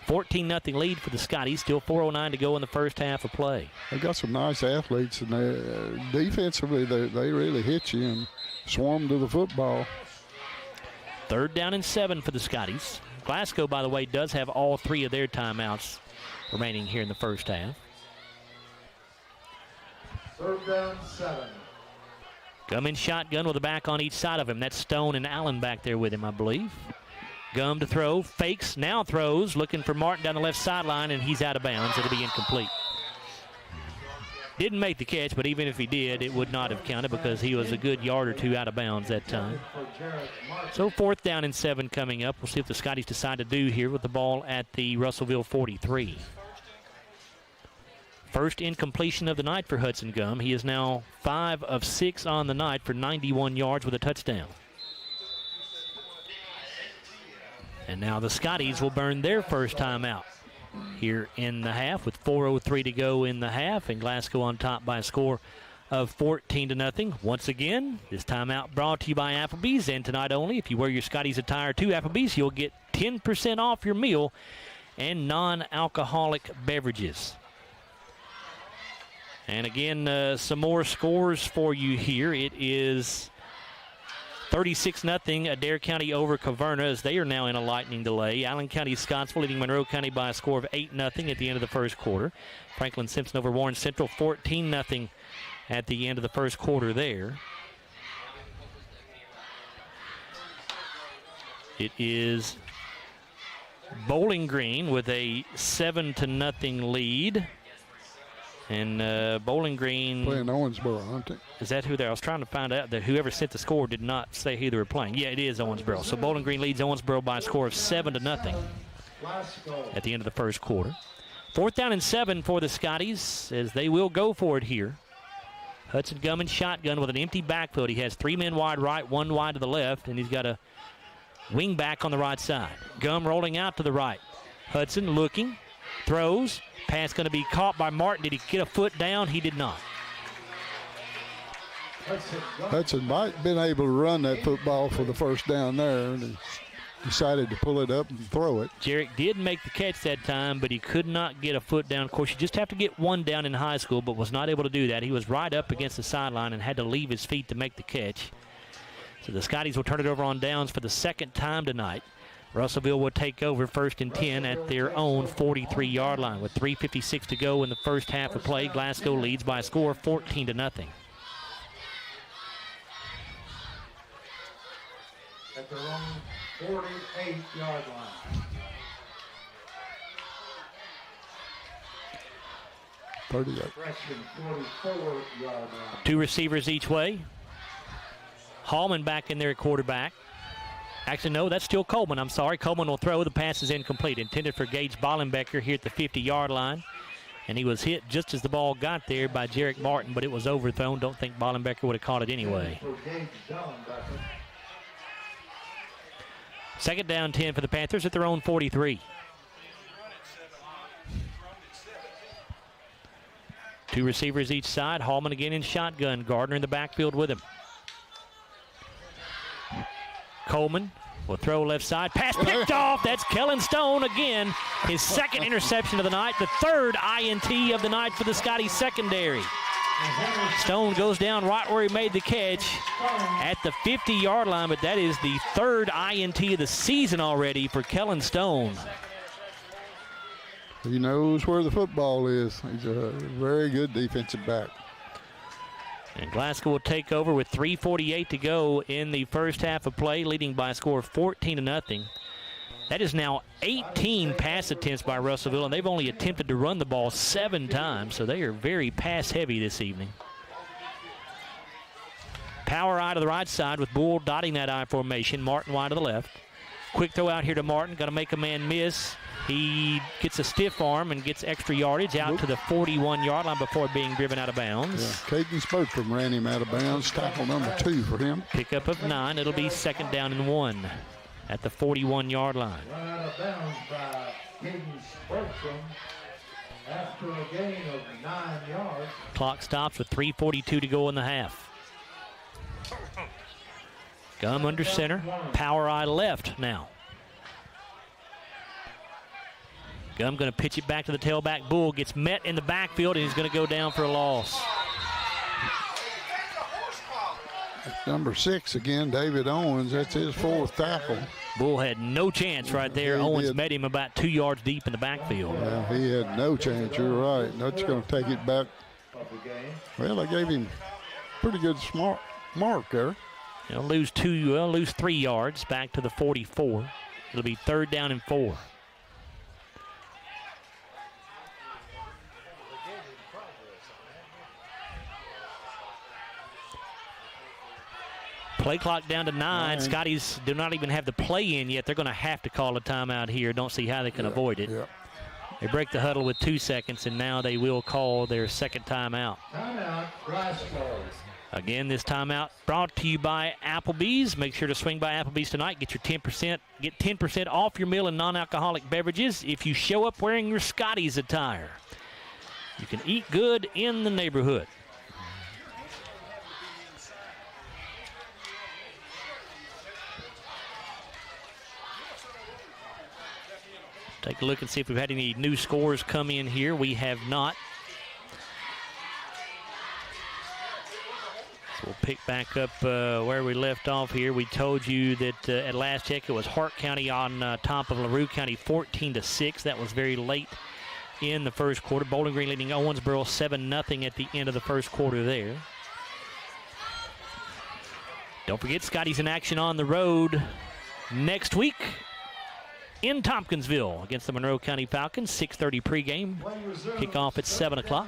14-0 lead for the Scotties. Still 4:09 to go in the first half of play. They got some nice athletes, and defensively, they really hit you and swarm to the football. Third down and 7 for the Scotties. Glasgow, by the way, does have all 3 of their timeouts remaining here in the first half. Third down 7. Gum in shotgun with a back on each side of him. That's Stone and Allen back there with him, I believe. Gum to throw, fakes, now throws, looking for Martin down the left sideline, and he's out of bounds. It'll be incomplete. Didn't make the catch, but even if he did, it would not have counted because he was a good yard or 2 out of bounds that time. So 4th down and 7 coming up. We'll see if the Scotties decide to do here with the ball at the Russellville 43. First incompletion of the night for Hudson Gum. He is now 5 of 6 on the night for 91 yards with a touchdown. And now the Scotties will burn their first time out here in the half with 4:03 to go in the half, and Glasgow on top by a score of 14-0. Once again, this timeout brought to you by Applebee's, and tonight only, if you wear your Scotties attire to Applebee's, you'll get 10% off your meal and non-alcoholic beverages. And again, some more scores for you here. It is 36-0 Adair County over Caverna as they are now in a lightning delay. Allen County Scottsville leading Monroe County by a score of 8-0 at the end of the first quarter. Franklin Simpson over Warren Central 14-0 at the end of the first quarter there. It is Bowling Green with a 7-0 lead. And Bowling Green playing Owensboro, aren't they? Is that who they are? I was trying to find out that whoever sent the score did not say who they were playing. Yeah, it is Owensboro. So Bowling Green leads Owensboro by a score of 7-0 at the end of the first quarter. 4th down and 7 for the Scotties as they will go for it here. Hudson Gum in shotgun with an empty backfield. He has 3 men wide right, 1 wide to the left, and he's got a wing back on the right side. Gum rolling out to the right. Hudson looking. throws. Pass going to be caught by Martin. Did he get a foot down? He did not. Hudson might have been able to run that football for the first down there, and he decided to pull it up and throw it. Jarek did make the catch that time, but he could not get a foot down. Of course, you just have to get one down in high school, but was not able to do that. He was right up against the sideline and had to leave his feet to make the catch. So the Scotties will turn it over on downs for the second time tonight. Russellville will take over 1st and 10 at their own 43-yard line. With 3:56 to go in the first half of play, Glasgow leads by a score of 14-0. At their own 48-yard line. 38. Freshman 44-yard line. Two receivers each way. Hallman back in there at quarterback. Actually, no, that's still Coleman. I'm sorry. Coleman will throw. The pass is incomplete. Intended for Gage Bollenbecker here at the 50-yard line. And he was hit just as the ball got there by Jarek Martin, but it was overthrown. Don't think Bollenbecker would have caught it anyway. Second down 10 for the Panthers at their own 43. Two receivers each side. Hallman again in shotgun. Gardner in the backfield with him. Coleman will throw left side. Pass picked off. That's Kellen Stone again. His second interception of the night. The third INT of the night for the Scotties secondary. Stone goes down right where he made the catch at the 50-yard line, but that is the third INT of the season already for Kellen Stone. He knows where the football is. He's a very good defensive back. And Glasgow will take over with 3:48 to go in the first half of play, leading by a score of 14-0. That is now 18 pass attempts by Russellville, and they've only attempted to run the ball 7 times, so they are very pass-heavy this evening. Power eye to the right side with Bull dotting that I formation. Martin wide to the left. Quick throw out here to Martin. Got to make a man miss. He gets a stiff arm and gets extra yardage out to the 41-yard line before being driven out of bounds. Yeah, Caden Spokesman ran him out of bounds. Tackle number 2 for him. Pickup of 9. It'll be 2nd down and 1 at the 41-yard line. Run out of bounds by Caden Spokesman after a gain of 9 yards. Clock stops with 3:42 to go in the half. Gum under center. Power eye left now. Gum going to pitch it back to the tailback. Bull gets met in the backfield, and he's going to go down for a loss. Number 6 again, David Owens. That's his 4th tackle. Bull had no chance right there. Owens met him about 2 yards deep in the backfield. Yeah, he had no chance. You're right. That's going to take it back. Well, they gave him pretty good smart mark there. They'll lose 3 yards back to the 44. It'll be 3rd down and 4. Play clock down to 9. Scotties do not even have the play in yet. They're going to have to call a timeout here. Don't see how they can avoid it. Yep. They break the huddle with 2 seconds, and now they will call their second timeout. Timeout, Glasgow. Again, this timeout brought to you by Applebee's. Make sure to swing by Applebee's tonight. Get 10% off your meal and non-alcoholic beverages if you show up wearing your Scotties attire. You can eat good in the neighborhood. Take a look and see if we've had any new scores come in here. We have not. So we'll pick back up where we left off here. We told you that at last check it was Hart County on top of LaRue County 14-6. That was very late in the first quarter. Bowling Green leading Owensboro 7-0 at the end of the first quarter there. Don't forget Scotties in action on the road next week in Tompkinsville against the Monroe County Falcons. 6:30 pregame. Kickoff at 7 o'clock.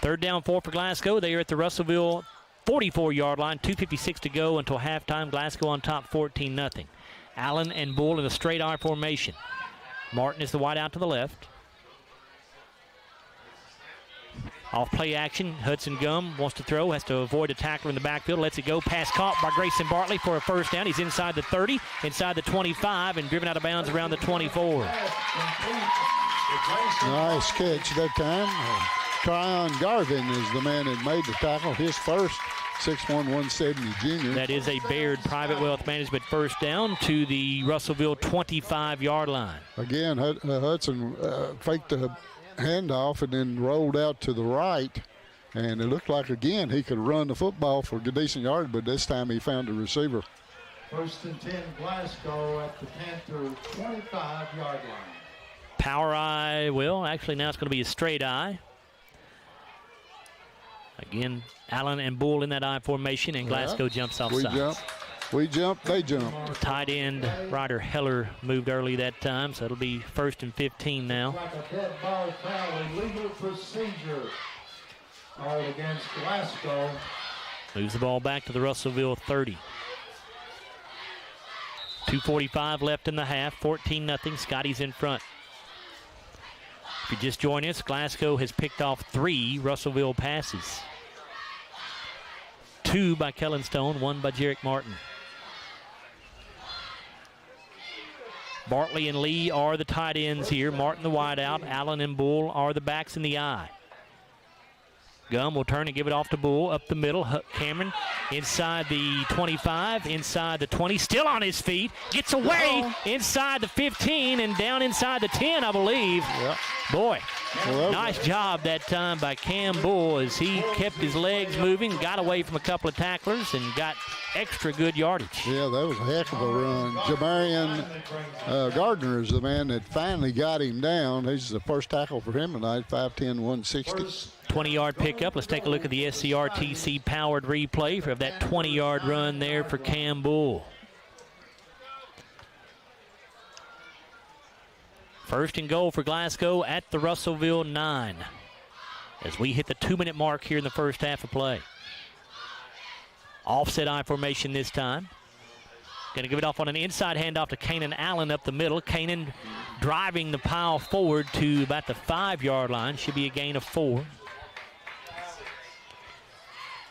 3rd down 4 for Glasgow. They are at the Russellville 44-yard line. 2:56 to go until halftime. Glasgow on top 14-0. Allen and Bull in a straight I formation. Martin is the wide out to the left. Off play action, Hudson Gum wants to throw, has to avoid a tackler in the backfield, lets it go. Pass caught by Grayson Bartley for a first down. He's inside the 30, inside the 25, and driven out of bounds around the 24. Nice catch that time. Tryon Garvin is the man that made the tackle, his first. 6'1", 170 junior. That is a Baird Private Wealth Management first down to the Russellville 25-yard line. Again, Hudson faked the handoff and then rolled out to the right. And it looked like, again, he could run the football for a decent yard, but this time he found a receiver. 1st and 10 Glasgow at the Panther 25-yard line. Power eye, well, actually now it's going to be a straight eye. Again, Allen and Bull in that I formation, and Glasgow jumps off sides. We jump, they jump. Tight end Ryder Heller moved early that time, so it'll be 1st and 15 now. Like a dead ball foul, illegal procedure. All against Glasgow. Moves the ball back to the Russellville 30. 2:45 left in the half, 14-0. Scotties in front. If you just join us, Glasgow has picked off 3 Russellville passes. 2 by Kellen Stone, 1 by Jarek Martin. Bartley and Lee are the tight ends here. Martin the wideout. Allen and Bull are the backs in the eye. Gum will turn and give it off to Bull up the middle. Cameron inside the 25, inside the 20, still on his feet. Gets away inside the 15 and down inside the 10, I believe. Yep. Boy, nice job that time by Cam Bull as he kept his legs moving, got away from a couple of tacklers, and got extra good yardage. Yeah, that was a heck of a run. Jamarian Gardner is the man that finally got him down. He's the first tackle for him tonight, 5'10", 160. 20-yard pickup. Let's take a look at the SCRTC powered replay of that 20-yard run there for Cam Bull. First and goal for Glasgow at the Russellville 9 as we hit the 2-minute mark here in the first half of play. Offset I formation this time. Going to give it off on an inside handoff to Kanan Allen up the middle. Kanan driving the pile forward to about the 5-yard line. Should be a gain of 4.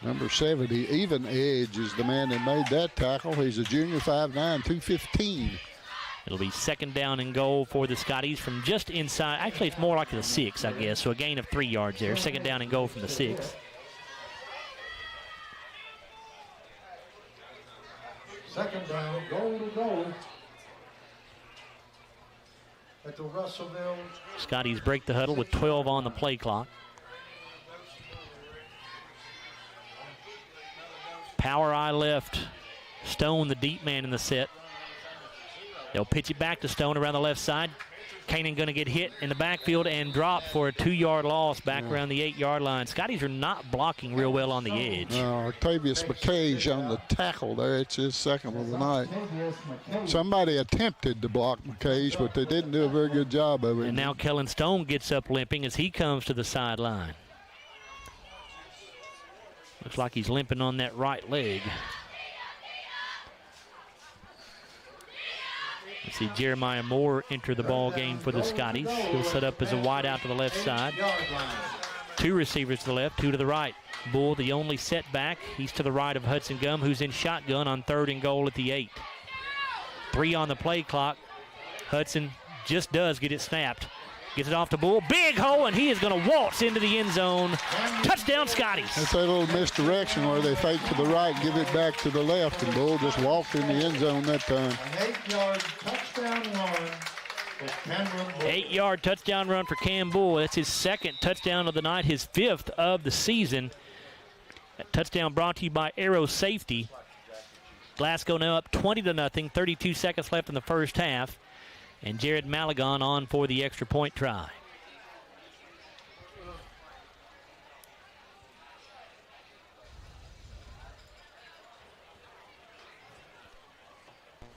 Number 70, Even Edge, is the man that made that tackle. He's a junior, 5'9", 215. It'll be 2nd down and goal for the Scotties from just inside. Actually, it's more like the 6, I guess. So a gain of 3 yards there. 2nd down and goal from the 6. Second down, goal to goal. At the Russellville. Scotties break the huddle with 12 on the play clock. Power eye left. Stone, the deep man in the set. They'll pitch it back to Stone around the left side. Kanan going to get hit in the backfield and drop for a 2-yard loss back around the 8-yard line. Scotties are not blocking real well on the edge. Octavius McCage on the tackle there. It's his second of the night. Somebody attempted to block McCage, but they didn't do a very good job of it. And now Kellen Stone gets up limping as he comes to the sideline. Looks like he's limping on that right leg. Let's see Jeremiah Moore enter the ball game for the Scotties. He'll set up as a wide out to the left side. 2 receivers to the left, 2 to the right. Bull, the only setback. He's to the right of Hudson Gum, who's in shotgun on 3rd and goal at the 8. 3 on the play clock. Hudson just does get it snapped. Gets it off to Bull. Big hole, and he is going to waltz into the end zone. Touchdown, Scotties. That's that little misdirection where they fake to the right, give it back to the left, and Bull just walked in the end zone that time. An 8-yard touchdown run for Cameron Bull. 8-yard touchdown run for Cam Bull. That's his 2nd touchdown of the night, his 5th of the season. That touchdown brought to you by Aero Safety. Glasgow now up 20-0, 32 seconds left in the first half. And Jared Malagon on for the extra point try.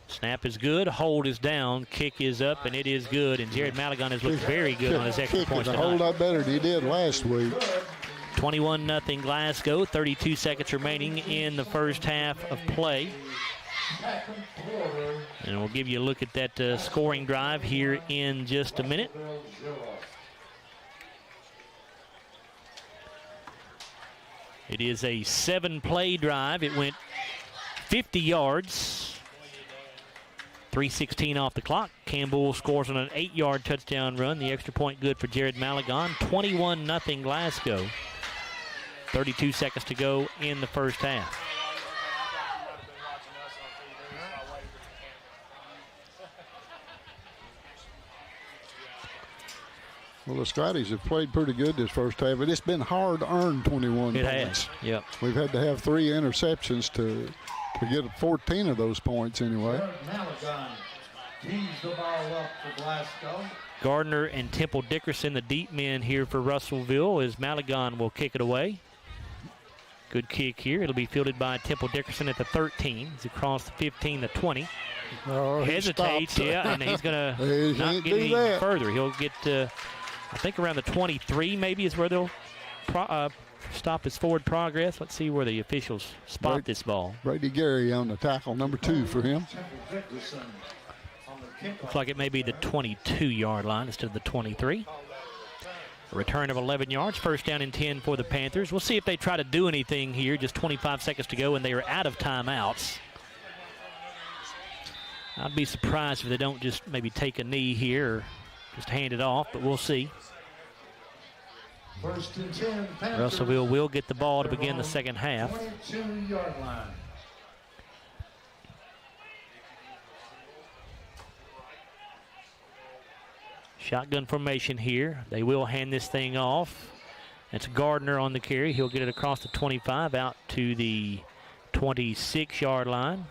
Snap is good, hold is down, kick is up, and it is good. And Jared Malagon has looked very good on his extra points tonight. A whole lot better than he did last week. 21-0 Glasgow, 32 seconds remaining in the first half of play. And we'll give you a look at that scoring drive here in just a minute. It is a 7-play drive. It went 50 yards. 3:16 off the clock. Campbell scores on an 8-yard touchdown run. The extra point good for Jared Malagon. 21-0 Glasgow. 32 seconds to go in the first half. Well, the Scotties have played pretty good this first half, but it's been hard to earn 21 It points. has, yep. We've had to have 3 interceptions to get 14 of those points anyway. Malagon tees the ball up for Glasgow. Gardner and Temple Dickerson, the deep men here for Russellville, as Malagon will kick it away. Good kick here. It'll be fielded by Temple Dickerson at the 13. He's across the 15, the 20. Oh, hesitates, yeah, and he's going to not get any further. He'll get, I think, around the 23 maybe is where they'll stop his forward progress. Let's see where the officials spot this ball. Brady Gary on the tackle, number 2 for him. Looks like it may be the 22-yard line instead of the 23. A return of 11 yards, first down and 10 for the Panthers. We'll see if they try to do anything here. Just 25 seconds to go, and they are out of timeouts. I'd be surprised if they don't just maybe take a knee here or just hand it off, but we'll see. First and 10, Panthers. Russellville will get the ball to begin the second half. 22-yard line. Shotgun formation here. They will hand this thing off. That's Gardner on the carry. He'll get it across the 25 out to the 26-yard line.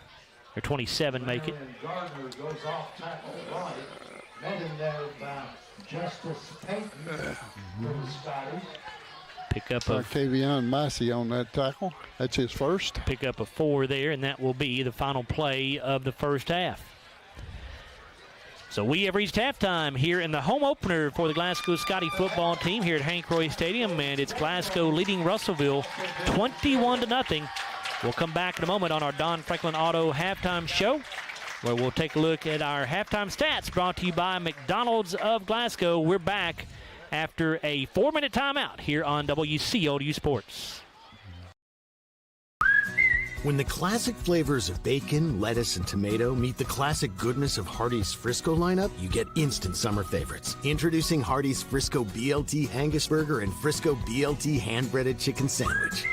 Or 27, make it. Gardner goes off tackle right. Met in there by Justice Payton for the Scotties. Pick up a Tavion Massey on that tackle. That's his first. Pick up a 4 there, and that will be the final play of the first half. So we have reached halftime here in the home opener for the Glasgow Scottie football team here at Hank Royse Stadium, and it's Glasgow leading Russellville 21-0. We'll come back in a moment on our Don Franklin Auto halftime show, where we'll take a look at our halftime stats brought to you by McDonald's of Glasgow. We're back after a 4-minute timeout here on WCOU Sports. When the classic flavors of bacon, lettuce, and tomato meet the classic goodness of Hardee's Frisco lineup, you get instant summer favorites. Introducing Hardee's Frisco BLT Angus Burger and Frisco BLT hand-breaded chicken sandwich.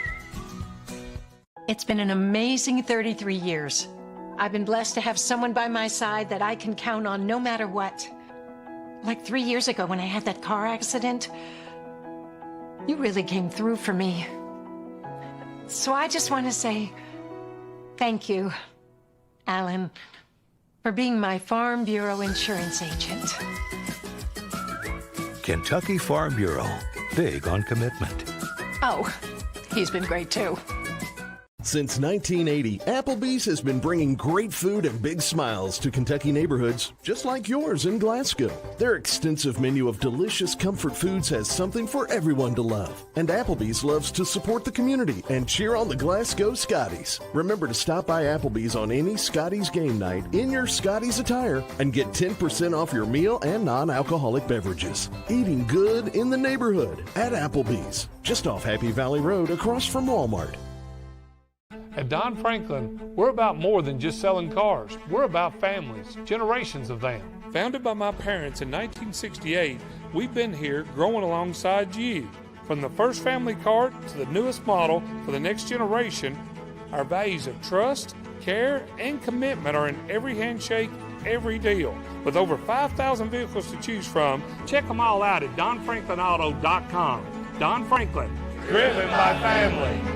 It's been an amazing 33 years. I've been blessed to have someone by my side that I can count on no matter what. Like 3 years ago when I had that car accident, you really came through for me. So I just want to say thank you, Alan, for being my Farm Bureau insurance agent. Kentucky Farm Bureau, big on commitment. Oh, he's been great too. Since 1980, Applebee's has been bringing great food and big smiles to Kentucky neighborhoods, just like yours in Glasgow. Their extensive menu of delicious comfort foods has something for everyone to love. And Applebee's loves to support the community and cheer on the Glasgow Scotties. Remember to stop by Applebee's on any Scotties game night in your Scotties attire and get 10% off your meal and non-alcoholic beverages. Eating good in the neighborhood at Applebee's, just off Happy Valley Road across from Walmart. At Don Franklin, we're about more than just selling cars. We're about families, generations of them. Founded by my parents in 1968, we've been here growing alongside you. From the first family car to the newest model for the next generation, our values of trust, care, and commitment are in every handshake, every deal. With over 5,000 vehicles to choose from, check them all out at DonFranklinAuto.com. Don Franklin, driven by family.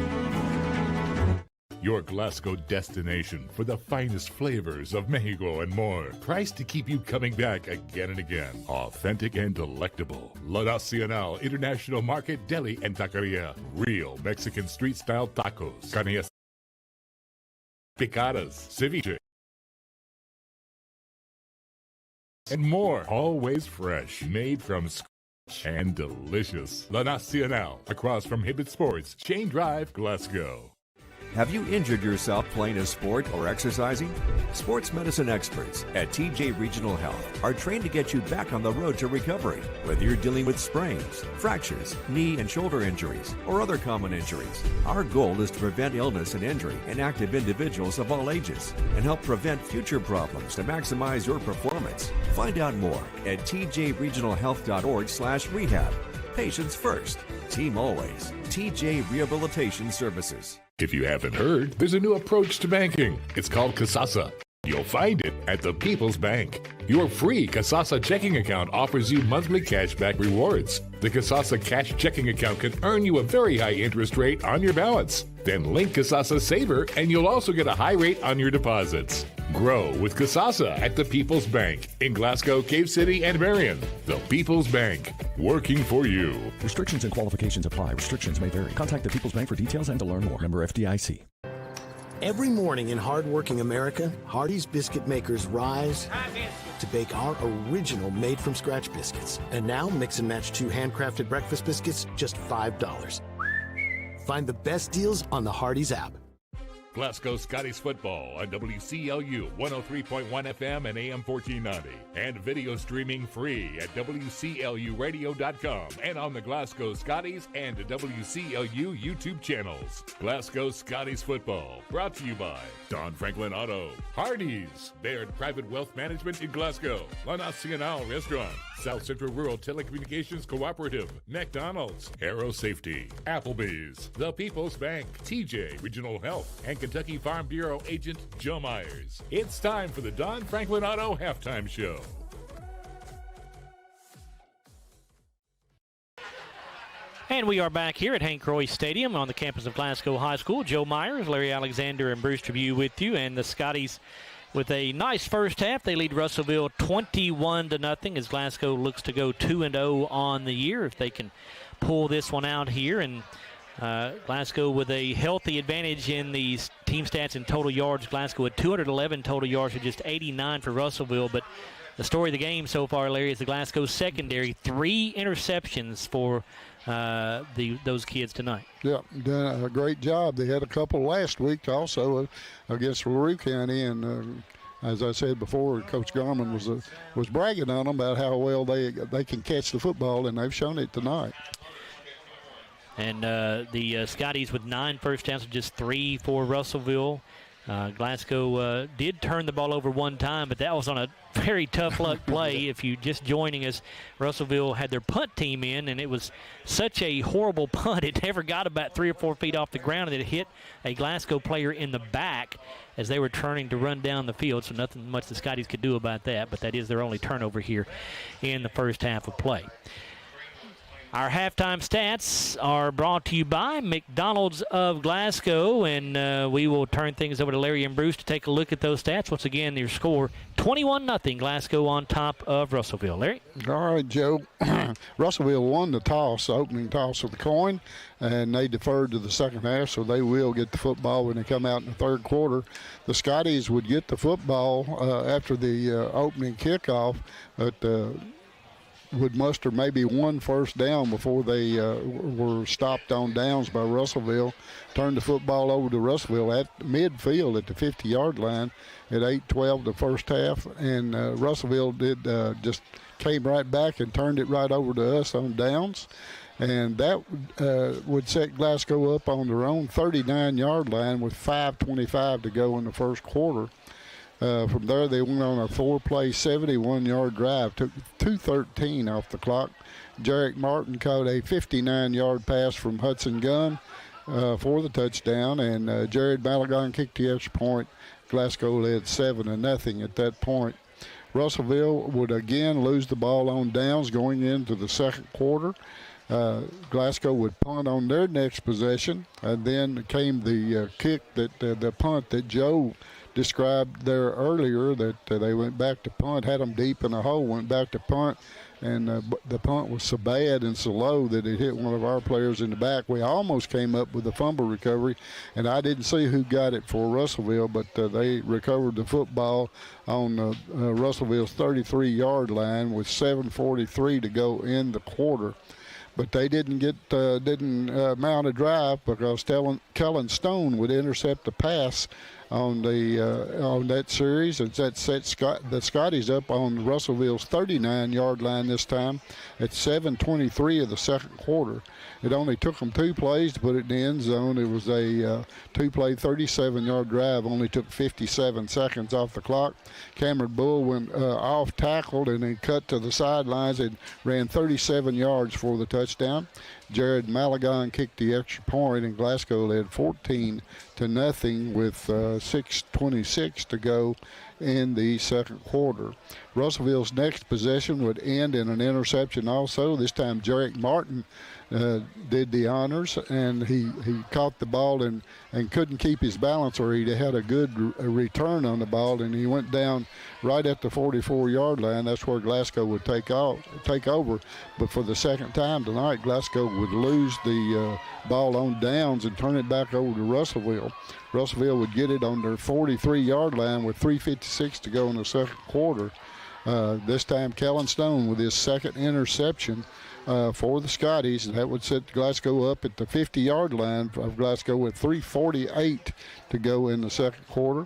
Your Glasgow destination for the finest flavors of Mexico and more. Priced to keep you coming back again and again. Authentic and delectable. La Nacional International Market Deli and Taqueria. Real Mexican street-style tacos. Carne picadas. Ceviche. And more. Always fresh. Made from scratch and delicious. La Nacional. Across from Hibbett Sports. Chain Drive, Glasgow. Have you injured yourself playing a sport or exercising? Sports medicine experts at TJ Regional Health are trained to get you back on the road to recovery, whether you're dealing with sprains, fractures, knee and shoulder injuries, or other common injuries. Our goal is to prevent illness and injury in active individuals of all ages and help prevent future problems to maximize your performance. Find out more at tjregionalhealth.org/rehab. Patients first, team always. TJ Rehabilitation Services. If you haven't heard, there's a new approach to banking. It's called Kasasa. You'll find it at the People's Bank. Your free Kasasa checking account offers you monthly cashback rewards. The Kasasa Cash checking account can earn you a very high interest rate on your balance. Then link Kasasa Saver and you'll also get a high rate on your deposits. Grow with Kasasa at the People's Bank in Glasgow, Cave City, and Marion. The People's Bank, working for you. Restrictions and qualifications apply. Restrictions may vary. Contact the People's Bank for details and to learn more. Member FDIC. Every morning in hardworking America, Hardee's biscuit makers rise to bake our original made-from-scratch biscuits. And now, mix and match 2 handcrafted breakfast biscuits, just $5. Find the best deals on the Hardee's app. Glasgow Scotties football on WCLU 103.1 FM and AM 1490. And video streaming free at WCLUradio.com and on the Glasgow Scotties and WCLU YouTube channels. Glasgow Scotties football brought to you by Don Franklin Auto, Hardee's, Baird Private Wealth Management in Glasgow, La Nacional Restaurant, South Central Rural Telecommunications Cooperative, McDonald's, Aero Safety, Applebee's, The People's Bank, TJ Regional Health, and Kentucky Farm Bureau agent Joe Myers. It's time for the Don Franklin Auto Halftime Show. And we are back here at Hank Royse Stadium on the campus of Glasgow High School. Joe Myers, Larry Alexander, and Bruce Tribune with you. And the Scotties with a nice first half. They lead Russellville 21-0 as Glasgow looks to go 2-0 on the year if they can pull this one out here. And Glasgow with a healthy advantage in these team stats and total yards. Glasgow at 211 total yards to just 89 for Russellville. But the story of the game so far, Larry, is the Glasgow secondary. 3 interceptions for those kids tonight. Yeah, done a great job. They had a couple last week also against LaRue County, and as I said before, Coach Garman was bragging on them about how well they can catch the football, and they've shown it tonight. And the Scotties with 9 first downs, just 3 for Russellville. Glasgow did turn the ball over one time, but that was on a very tough luck play. If you just joining us, Russellville had their punt team in, and it was such a horrible punt. It never got about 3 or 4 feet off the ground, and it hit a Glasgow player in the back as they were turning to run down the field, so nothing much the Scotties could do about that, but that is their only turnover here in the first half of play. Our halftime stats are brought to you by McDonald's of Glasgow, and we will turn things over to Larry and Bruce to take a look at those stats. Once again, your score, 21-0, Glasgow on top of Russellville. Larry? All right, Joe. Russellville won the toss, the opening toss of the coin, and they deferred to the second half, so they will get the football when they come out in the third quarter. The Scotties would get the football after the opening kickoff, but would muster maybe 1 first down before they were stopped on downs by Russellville. Turned the football over to Russellville at midfield at the 50-yard line at 8-12 the first half, and Russellville did just came right back and turned it right over to us on downs. And that would set Glasgow up on their own 39-yard line with 5:25 to go in the first quarter. From there, they went on a 4-play, 71-yard drive, took 2:13 off the clock. Jarek Martin caught a 59-yard pass from Hudson Gunn for the touchdown, and Jared Malagon kicked the extra point. Glasgow led 7-0 at that point. Russellville would again lose the ball on downs going into the second quarter. Glasgow would punt on their next possession, and then came the kick the punt that Joe described there earlier, that they went back to punt, had them deep in a hole, went back to punt, and the punt was so bad and so low that it hit one of our players in the back. We almost came up with a fumble recovery, and I didn't see who got it for Russellville, but they recovered the football on Russellville's 33-yard line with 7:43 to go in the quarter. but they didn't mount a drive because Kellen Stone would intercept the pass on that series, and that set the Scotties up on Russellville's 39-yard line this time at 7:23 of the second quarter. It only took them 2 plays to put it in the end zone. It was a 2-play, 37-yard drive. Only took 57 seconds off the clock. Cameron Bull went off tackled and then cut to the sidelines and ran 37 yards for the touchdown. Jared Malagon kicked the extra point, and Glasgow led 14-0 with 6:26 to go in the second quarter. Russellville's next possession would end in an interception also. This time Jarek Martin did the honors, and he caught the ball and couldn't keep his balance, or he'd had a good return on the ball, and he went down right at the 44-yard line. That's where Glasgow would take over. But for the second time tonight, Glasgow would lose the ball on downs and turn it back over to Russellville. Russellville would get it on their 43-yard line with 3:56 to go in the second quarter. This time Kellen Stone with his second interception for the Scotties, and that would set Glasgow up at the 50-yard line of Glasgow with 3:48 to go in the second quarter.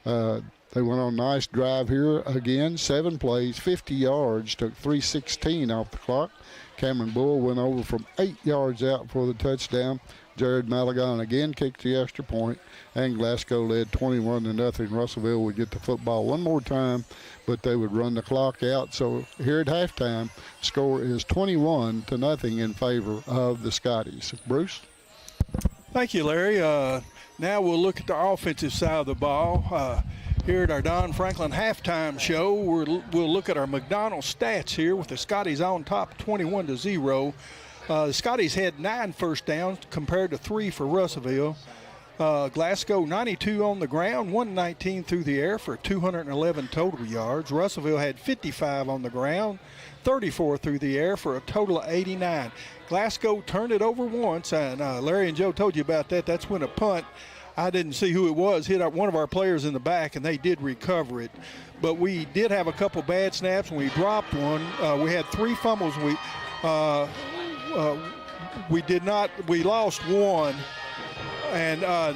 They went on a nice drive here again, 7 plays, 50 yards, took 3:16 off the clock. Cameron Bull went over from 8 yards out for the touchdown. Jared Malagon again kicked the extra point, and Glasgow led 21-0. Russellville would get the football one more time, but they would run the clock out. So here at halftime, score is 21-0 in favor of the Scotties. Bruce? Thank you, Larry. Now we'll look at the offensive side of the ball. Here at our Don Franklin halftime show, we'll look at our McDonald's stats here with the Scotties on top 21-0. The Scotties had 9 first downs compared to 3 for Russellville. Glasgow 92 on the ground, 119 through the air for 211 total yards. Russellville had 55 on the ground, 34 through the air for a total of 89. Glasgow turned it over once, and Larry and Joe told you about that. That's when a punt, I didn't see who it was, hit one of our players in the back, and they did recover it. But we did have a couple bad snaps, and we dropped one. We had 3 fumbles. We lost one, and no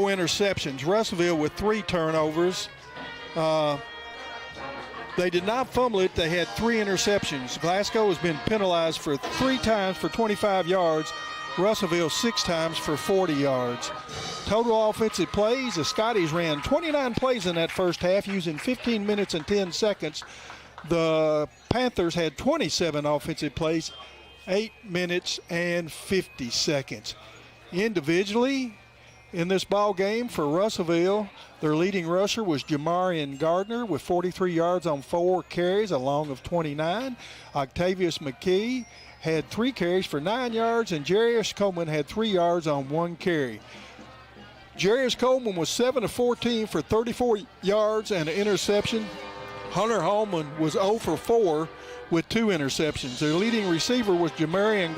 interceptions. Russellville with 3 turnovers. They did not fumble it. They had 3 interceptions. Glasgow has been penalized for 3 times for 25 yards. Russellville 6 times for 40 yards. Total offensive plays, the Scotties ran 29 plays in that first half using 15 minutes and 10 seconds. The Panthers had 27 offensive plays, 8 minutes and 50 seconds. Individually, in this ball game for Russellville, their leading rusher was Jamarian Gardner with 43 yards on 4 carries, a long of 29. Octavius McKee had 3 carries for 9 yards, and Jarius Coleman had 3 yards on 1 carry. Jarius Coleman was 7 of 14 for 34 yards and an interception. Hunter Holman was 0 for 4 with 2 interceptions. Their leading receiver was Jamarian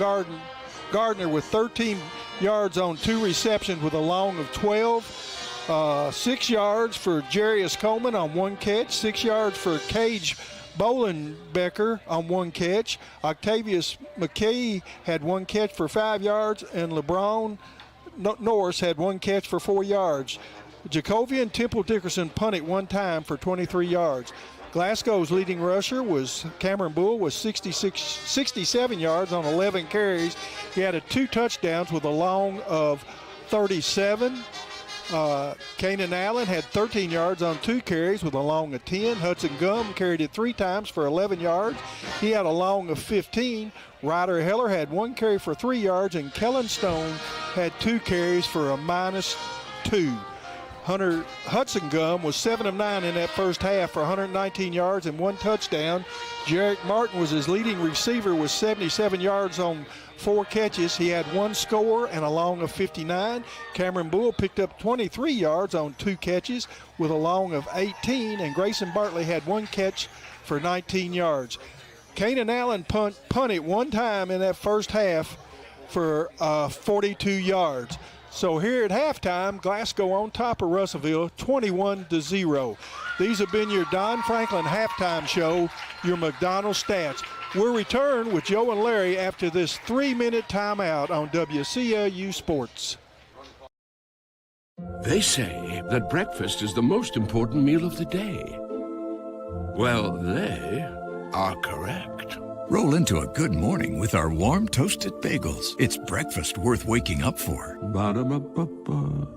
Gardner with 13 yards on 2 receptions with a long of 12. 6 yards for Jarius Coleman on 1 catch. 6 yards for Cage Bolenbecker on 1 catch. Octavius McKee had 1 catch for 5 yards, and LeBron Norris had 1 catch for 4 yards. Jacovian Temple Dickerson punted 1 time for 23 yards. Glasgow's leading rusher was Cameron Bull with 67 yards on 11 carries. He had 2 touchdowns with a long of 37. Kanan Allen had 13 yards on 2 carries with a long of 10. Hudson Gum carried it 3 times for 11 yards. He had a long of 15. Ryder Heller had 1 carry for 3 yards, and Kellen Stone had 2 carries for a -2. Hudson Gum was 7 of 9 in that first half for 119 yards and 1 touchdown. Jarek Martin was his leading receiver with 77 yards on 4 catches. He had 1 score and a long of 59. Cameron Bull picked up 23 yards on 2 catches with a long of 18, and Grayson Bartley had 1 catch for 19 yards. Kanan Allen punted 1 time in that first half for 42 yards. So here at halftime, Glasgow on top of Russellville, 21-0. These have been your Don Franklin halftime show, your McDonald's stats. We'll return with Joe and Larry after this 3-minute timeout on WCLU Sports. They say that breakfast is the most important meal of the day. Well, they are correct. Roll into a good morning with our warm toasted bagels. It's breakfast worth waking up for. Ba-da-ba-ba-ba.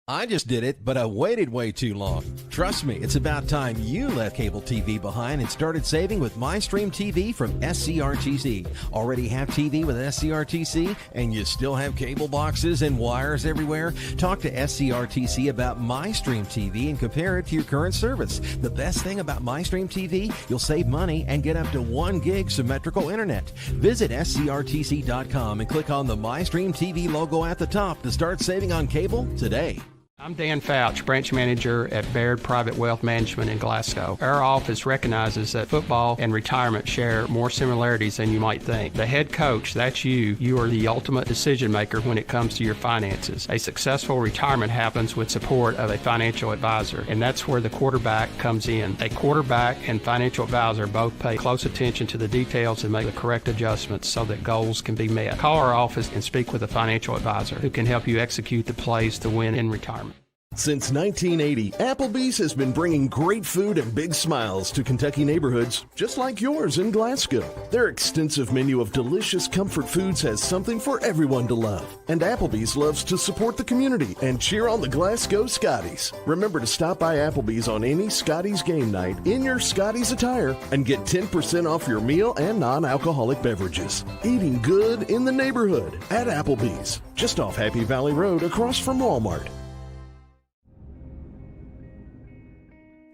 I just did it, but I waited way too long. Trust me, it's about time you left cable TV behind and started saving with MyStream TV from SCRTC. Already have TV with SCRTC and you still have cable boxes and wires everywhere? Talk to SCRTC about MyStream TV and compare it to your current service. The best thing about MyStream TV, you'll save money and get up to 1 gig symmetrical internet. Visit scrtc.com and click on the MyStream TV logo at the top to start saving on cable today. I'm Dan Fouch, branch manager at Baird Private Wealth Management in Glasgow. Our office recognizes that football and retirement share more similarities than you might think. The head coach, that's you. You are the ultimate decision maker when it comes to your finances. A successful retirement happens with support of a financial advisor, and that's where the quarterback comes in. A quarterback and financial advisor both pay close attention to the details and make the correct adjustments so that goals can be met. Call our office and speak with a financial advisor who can help you execute the plays to win in retirement. Since 1980, Applebee's has been bringing great food and big smiles to Kentucky neighborhoods just like yours in Glasgow. Their extensive menu of delicious comfort foods has something for everyone to love. And Applebee's loves to support the community and cheer on the Glasgow Scotties. Remember to stop by Applebee's on any Scotties game night in your Scotties attire and get 10% off your meal and non-alcoholic beverages. Eating good in the neighborhood at Applebee's, just off Happy Valley Road across from Walmart.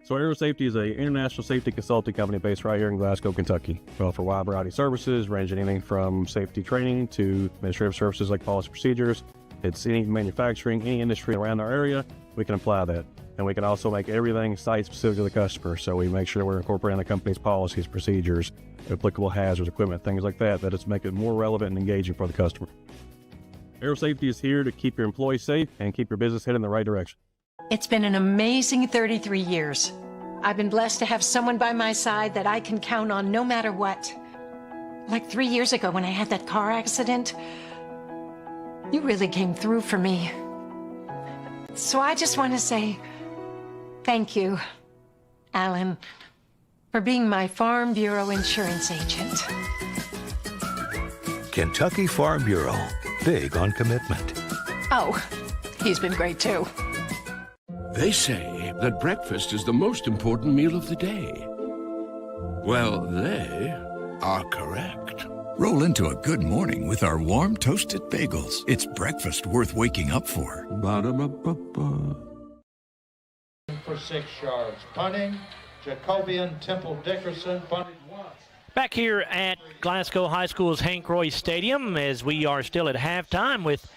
So Aero Safety is an international safety consulting company based right here in Glasgow, Kentucky. We offer a wide variety of services, ranging anything from safety training to administrative services like policy procedures. It's any manufacturing, any industry around our area, we can apply that. And we can also make everything site-specific to the customer. So we make sure we're incorporating the company's policies, procedures, applicable hazards, equipment, things like that, that it's make it more relevant and engaging for the customer. Aero Safety is here to keep your employees safe and keep your business headed in the right direction. It's been an amazing 33 years. I've been blessed to have someone by my side that I can count on no matter what. Like 3 years ago when I had that car accident, you really came through for me. So I just want to say thank you, Alan, for being my Farm Bureau insurance agent. Kentucky Farm Bureau, big on commitment. Oh, he's been great too. They say that breakfast is the most important meal of the day. Well, they are correct. Roll into a good morning with our warm toasted bagels. It's breakfast worth waking up for. Ba-da-ba-ba-ba. For 6 yards. Punting, Jacobian Temple Dickerson punted once. Back here at Glasgow High School's Hank Royse Stadium as we are still at halftime with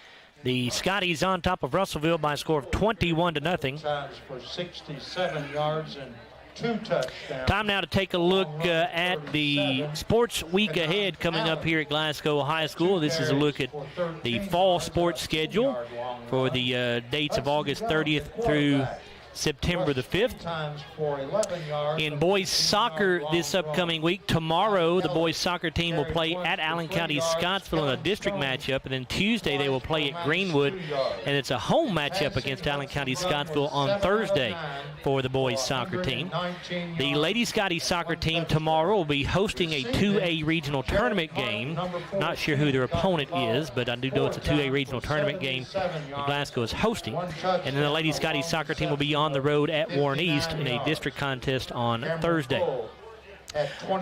the Scotties on top of Russellville by a score of 21-0. For 67 yards and 2 touchdowns. Time now to take a look at the sports week ahead coming up here at Glasgow High School. This is a look at the fall sports schedule for the dates of August 30th through September the 5th. In boys soccer this upcoming week, tomorrow the boys soccer team will play at Allen County Scottsville in a district matchup, and then Tuesday they will play at Greenwood, and it's a home matchup against Allen County Scottsville on Thursday for the boys soccer team. The Lady Scottie soccer team tomorrow will be hosting a 2A regional tournament game. Not sure who their opponent is, but I do know it's a 2A regional tournament game that Glasgow is hosting. And then the Lady Scottie soccer team will be on the road at Warren East in a district contest on Thursday.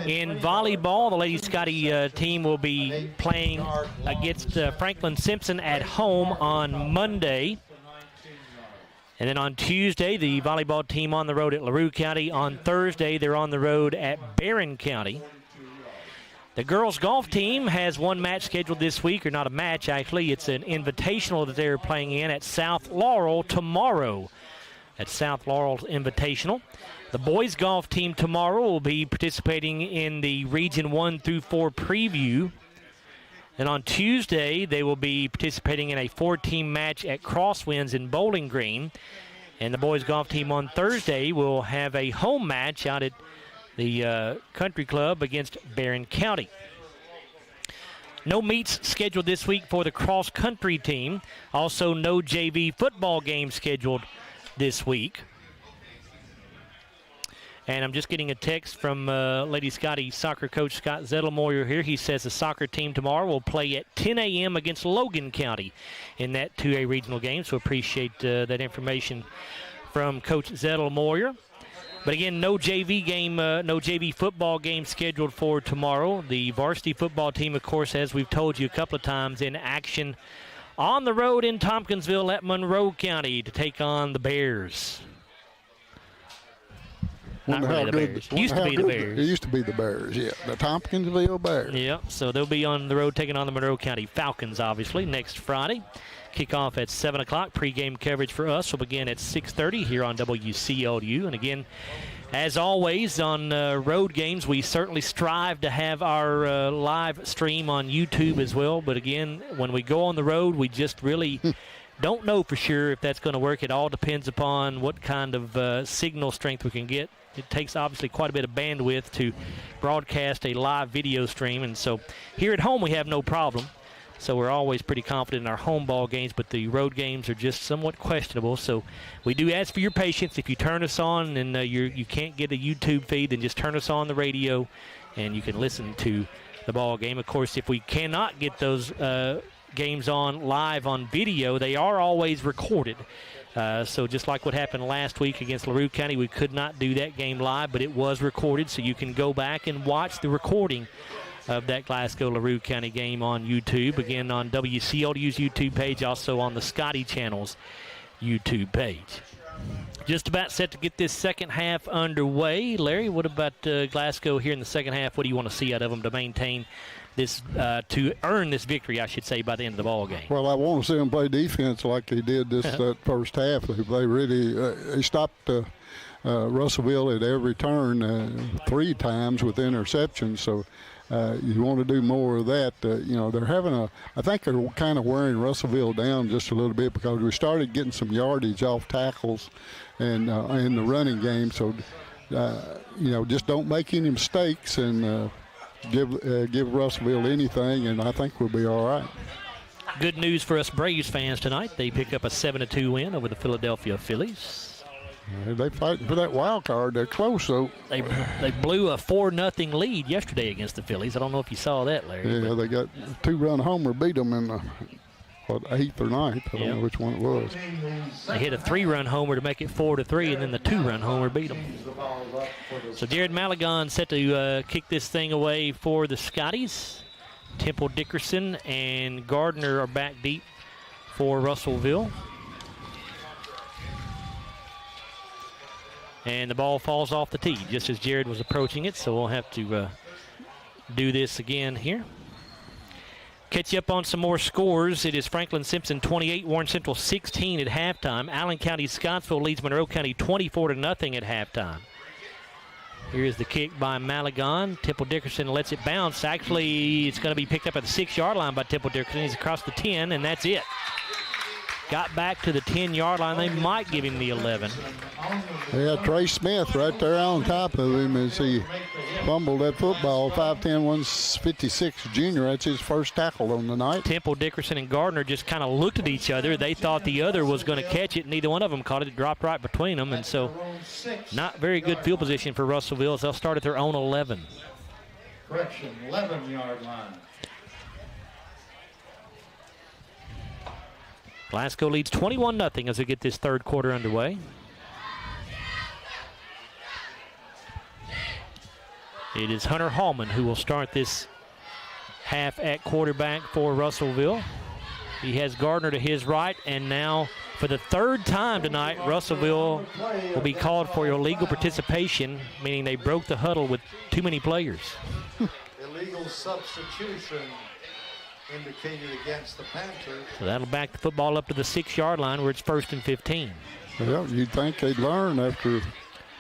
In volleyball, the Lady Scottie team will be playing against Franklin Simpson at home on Monday. And then on Tuesday, the volleyball team on the road at LaRue County. On Thursday, they're on the road at Barron County. The girls golf team has one match scheduled this week, or not a match actually, it's an invitational that they're playing in at South Laurel tomorrow. At South Laurel Invitational. The boys golf team tomorrow will be participating in the Region 1 through 4 preview. And on Tuesday, they will be participating in a 4-team match at Crosswinds in Bowling Green. And the boys golf team on Thursday will have a home match out at the Country Club against Barron County. No meets scheduled this week for the cross-country team. Also, no JV football games scheduled this week. And I'm just getting a text from Lady Scottie soccer coach Scott Zettelmoyer here. He says the soccer team tomorrow will play at 10 a.m. against Logan County in that 2A regional game. So appreciate that information from Coach Zettelmoyer. But again, no JV game, no JV football game scheduled for tomorrow. The varsity football team, of course, as we've told you a couple of times, in action on the road in Tompkinsville at Monroe County to take on the Bears. Not really the Bears. Used to be the Bears. It used to be the Bears, yeah. The Tompkinsville Bears. Yeah, so they'll be on the road taking on the Monroe County Falcons, obviously, next Friday. Kickoff at 7 o'clock. Pre-game coverage for us will begin at 6:30 here on WCLU. And again, as always, on road games, we certainly strive to have our live stream on YouTube as well. But again, when we go on the road, we just really don't know for sure if that's going to work. It all depends upon what kind of signal strength we can get. It takes obviously quite a bit of bandwidth to broadcast a live video stream. And so here at home we have no problem. So we're always pretty confident in our home ball games, but the road games are just somewhat questionable. So we do ask for your patience. If you turn us on and you can't get a YouTube feed, then just turn us on the radio and you can listen to the ball game. Of course, if we cannot get those games on live on video, they are always recorded. So just like what happened last week against LaRue County, we could not do that game live, but it was recorded, so you can go back and watch the recording of that Glasgow-LaRue County game on YouTube. Again, on WCLU's YouTube page, also on the Scottie channel's YouTube page. Just about set to get this second half underway. Larry, what about Glasgow here in the second half? What do you want to see out of them to maintain this, to earn this victory, I should say, by the end of the ball game? Well, I want to see them play defense like they did that first half. They really they stopped Russellville at every turn 3 times with interceptions. So you want to do more of that. They're having I think they're kind of wearing Russellville down just a little bit because we started getting some yardage off tackles and in the running game. So, just don't make any mistakes and give Russellville anything, and I think we'll be all right. Good news for us Braves fans tonight. They pick up a 7-2 win over the Philadelphia Phillies. They fighting for that wild card. They're close, though. They blew a 4-0 lead yesterday against the Phillies. I don't know if you saw that, Larry. Yeah, they got a 2-run homer, beat them in the 8th or 9th. I don't know which one it was. They hit a 3-run homer to make it 4-3, and then the 2-run homer beat them. So Jared Maligon set to kick this thing away for the Scotties. Temple Dickerson and Gardner are back deep for Russellville. And the ball falls off the tee just as Jared was approaching it, so we'll have to do this again here. Catch you up on some more scores. It is Franklin Simpson 28, Warren Central 16 at halftime. Allen County Scottsville leads Monroe County 24-0 at halftime. Here's the kick by Maligon. Temple Dickerson lets it bounce. Actually, it's going to be picked up at the 6-yard line by Temple Dickerson. He's across the 10, and that's it. Got back to the 10-yard line. They might give him the 11. Yeah, Trey Smith right there on top of him as he fumbled that football. 5'10", 156 junior. That's his first tackle on the night. Temple Dickerson and Gardner just kind of looked at each other. They thought the other was going to catch it. Neither one of them caught it. It dropped right between them. And so not very good field position for Russellville as they'll start at their own 11. Correction, 11-yard line. Glasgow leads 21-0 as we get this third quarter underway. It is Hunter Hallman who will start this half at quarterback for Russellville. He has Gardner to his right, and now for the third time tonight, Russellville will be called for illegal participation, meaning they broke the huddle with too many players. Illegal substitution indicated against the Panthers. So that'll back the football up to the 6-yard line where it's 1st and 15. Well, you'd think they'd learn after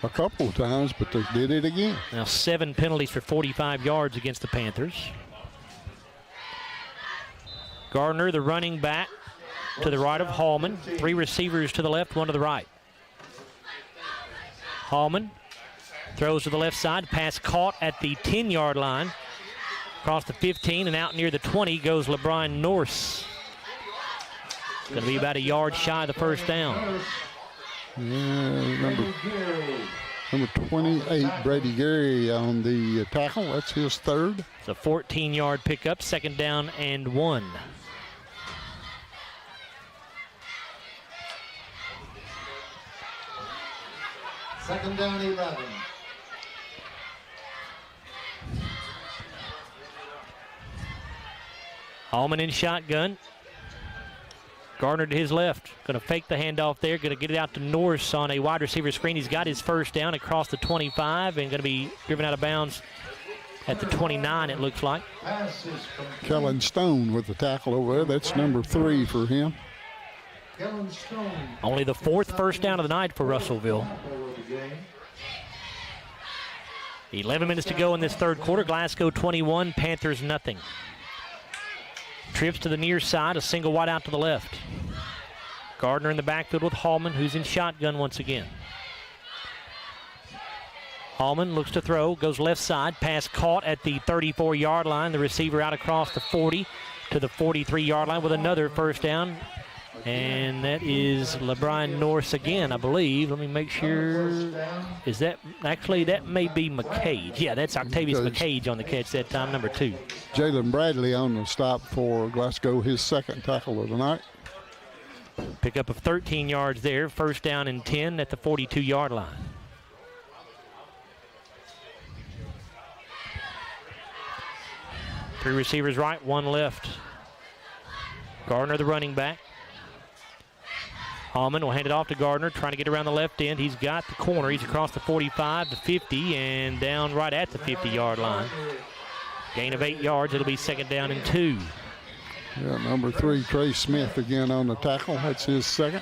a couple of times, but they did it again. Now 7 penalties for 45 yards against the Panthers. Gardner, the running back, to the right of Hallman. 3 receivers to the left, 1 to the right. Hallman Throws to the left side. Pass caught at the 10-yard line. Across the 15 and out near the 20 goes LeBron Norse. Going to be about a yard shy of the first down. Yeah, number 28, Brady Gary on the tackle. That's his third. It's a 14-yard pickup, 2nd down and 1. Second down, 11. Allman in shotgun. Gardner to his left. Going to fake the handoff there. Going to get it out to Norse on a wide receiver screen. He's got his first down across the 25 and going to be driven out of bounds at the 29, it looks like. Kellen Stone with the tackle over there. That's number 3 for him. Only the 4th first down of the night for Russellville. 11 minutes to go in this third quarter. Glasgow 21, Panthers nothing. Trips to the near side, a single wide out to the left. Gardner in the backfield with Hallman, who's in shotgun once again. Hallman looks to throw, goes left side, pass caught at the 34-yard line. The receiver out across the 40 to the 43-yard line with another first down. And that is LeBron Norse again, I believe. Let me make sure. Is that actually, that may be McCage. Yeah, that's Octavius McCage on the catch that time, number 2. Jalen Bradley on the stop for Glasgow, his 2nd tackle of the night. Pickup of 13 yards there, first down and 10 at the 42-yard line. Three receivers right, one left. Gardner, the running back. Hallman will hand it off to Gardner, trying to get around the left end. He's got the corner. He's across the 45 to 50 and down right at the 50-yard line. Gain of 8 yards. It'll be 2nd down and 2. Yeah, number 3, Trey Smith again on the tackle. That's his 2nd.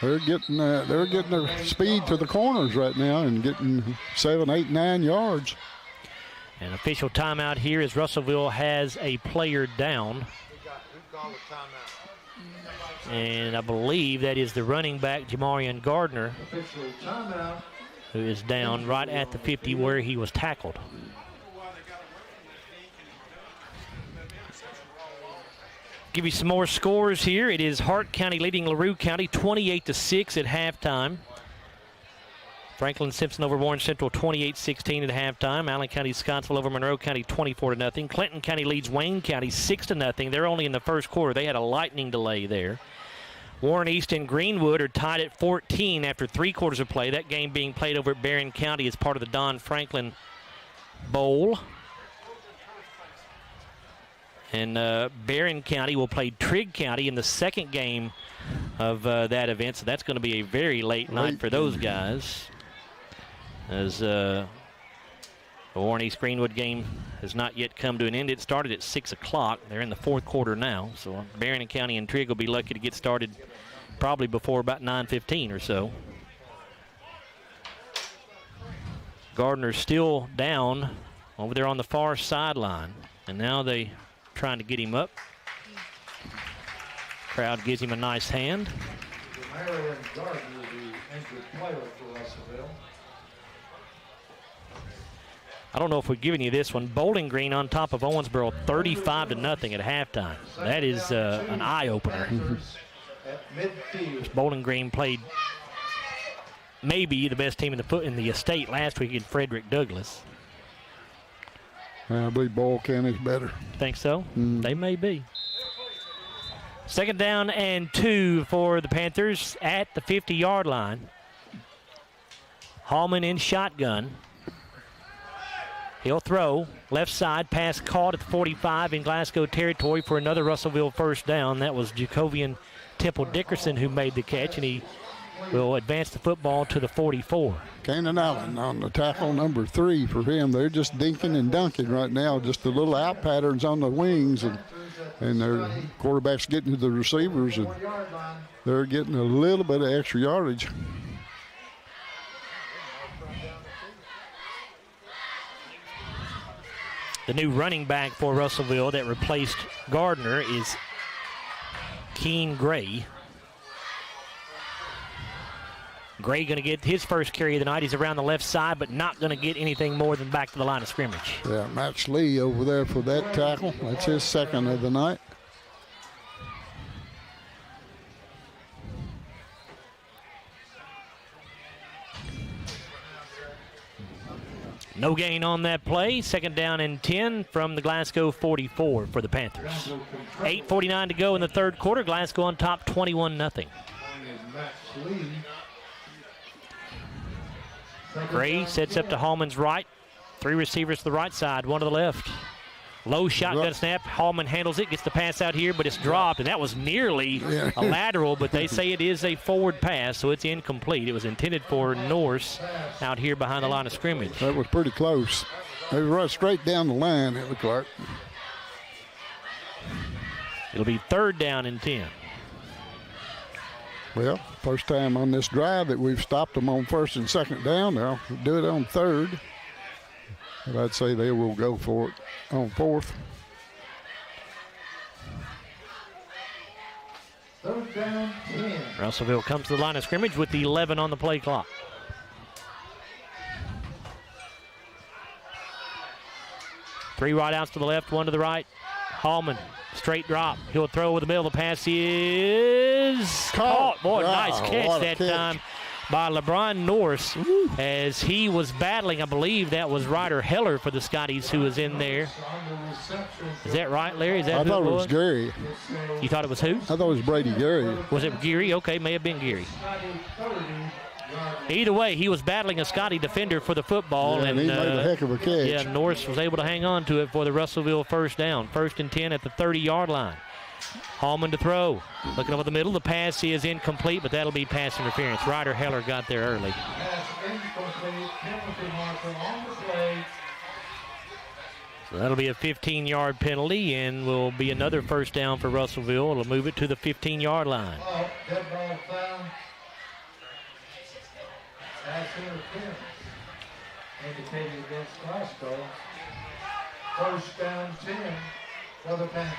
They're getting their speed to the corners right now and getting 7, 8, 9 yards. An official timeout here as Russellville has a player down. And I believe that is the running back, Jamarian Gardner, who is down right at the 50 where he was tackled. Give you some more scores here. It is Hart County leading LaRue County 28-6 at halftime. Franklin Simpson over Warren Central 28-16 at halftime. Allen County Scottsville over Monroe County 24-0. Clinton County leads Wayne County 6-0. They're only in the first quarter. They had a lightning delay there. Warren East and Greenwood are tied at 14 after 3 quarters of play. That game being played over at Barron County as part of the Don Franklin Bowl. And Barron County will play Trigg County in the second game of that event. So that's going to be a very late night for those guys. As the Warren East Greenwood game has not yet come to an end. It started at 6 o'clock. They're in the 4th quarter now. So Barron County and Trigg will be lucky to get started probably before about 9:15 or so. Gardner's still down over there on the far sideline. And now they trying to get him up. Crowd gives him a nice hand. Marion Gardner, the injured player for Russellville. I don't know if we've given you this one. Bowling Green on top of Owensboro 35-0 at halftime. That is an eye-opener. Bowling Green played maybe the best team in the estate last week in Frederick Douglass. I believe Boyle County's better. Think so? They may be. 2nd down and 2 for the Panthers at the 50-yard line. Hallman in shotgun. He'll throw left side, pass caught at the 45 in Glasgow territory for another Russellville first down. That was Jacobian Temple Dickerson who made the catch, and he will advance the football to the 44. Cannon Allen on the tackle, number 3 for him. They're just dinking and dunking right now, just the little out patterns on the wings, and their quarterback's getting to the receivers, and they're getting a little bit of extra yardage. The new running back for Russellville that replaced Gardner is Keen Gray. Gray going to get his first carry of the night. He's around the left side, but not going to get anything more than back to the line of scrimmage. Yeah, Max Lee over there for that tackle. That's his second of the night. No gain on that play. Second down and 10 from the Glasgow 44 for the Panthers. 8:49 to go in the third quarter. Glasgow on top 21-0. Gray sets up to Hallman's right. 3 receivers to the right side, 1 to the left. Low shotgun snap. Hallman handles it, gets the pass out here, but it's dropped, and that was nearly a lateral, but they say it is a forward pass, so it's incomplete. It was intended for Norse out here behind the line of scrimmage. That was pretty close. They run straight down the line, it looked like. It'll be third down and 10. Well, first time on this drive that we've stopped them on first and second down. They'll do it on third. But I'd say they will go for it on fourth. Third down, 10. Russellville comes to the line of scrimmage with the 11 on the play clock. Three wide outs to the left, 1 to the right. Hallman, straight drop. He'll throw with the middle. The pass is caught. Boy, nice catch that time by LeBron Norse as he was battling. I believe that was Ryder Heller for the Scotties who was in there. Is that right, Larry? Is that I thought it was Gary. You thought it was who? I thought it was Brady Gary. Was it Geary? Okay, may have been Geary. Either way, he was battling a Scottie defender for the football. Yeah, and he made a heck of a catch. Yeah, Norse was able to hang on to it for the Russellville first down. First and 10 at the 30-yard line. Hallman to throw. Looking over the middle. The pass is incomplete, but that'll be pass interference. Ryder Heller got there early. So that'll be a 15-yard penalty and will be another first down for Russellville. It'll move it to the 15-yard line. Dead ball foul. Pass interference indicated against Glasgow. First down 10 for the Panthers.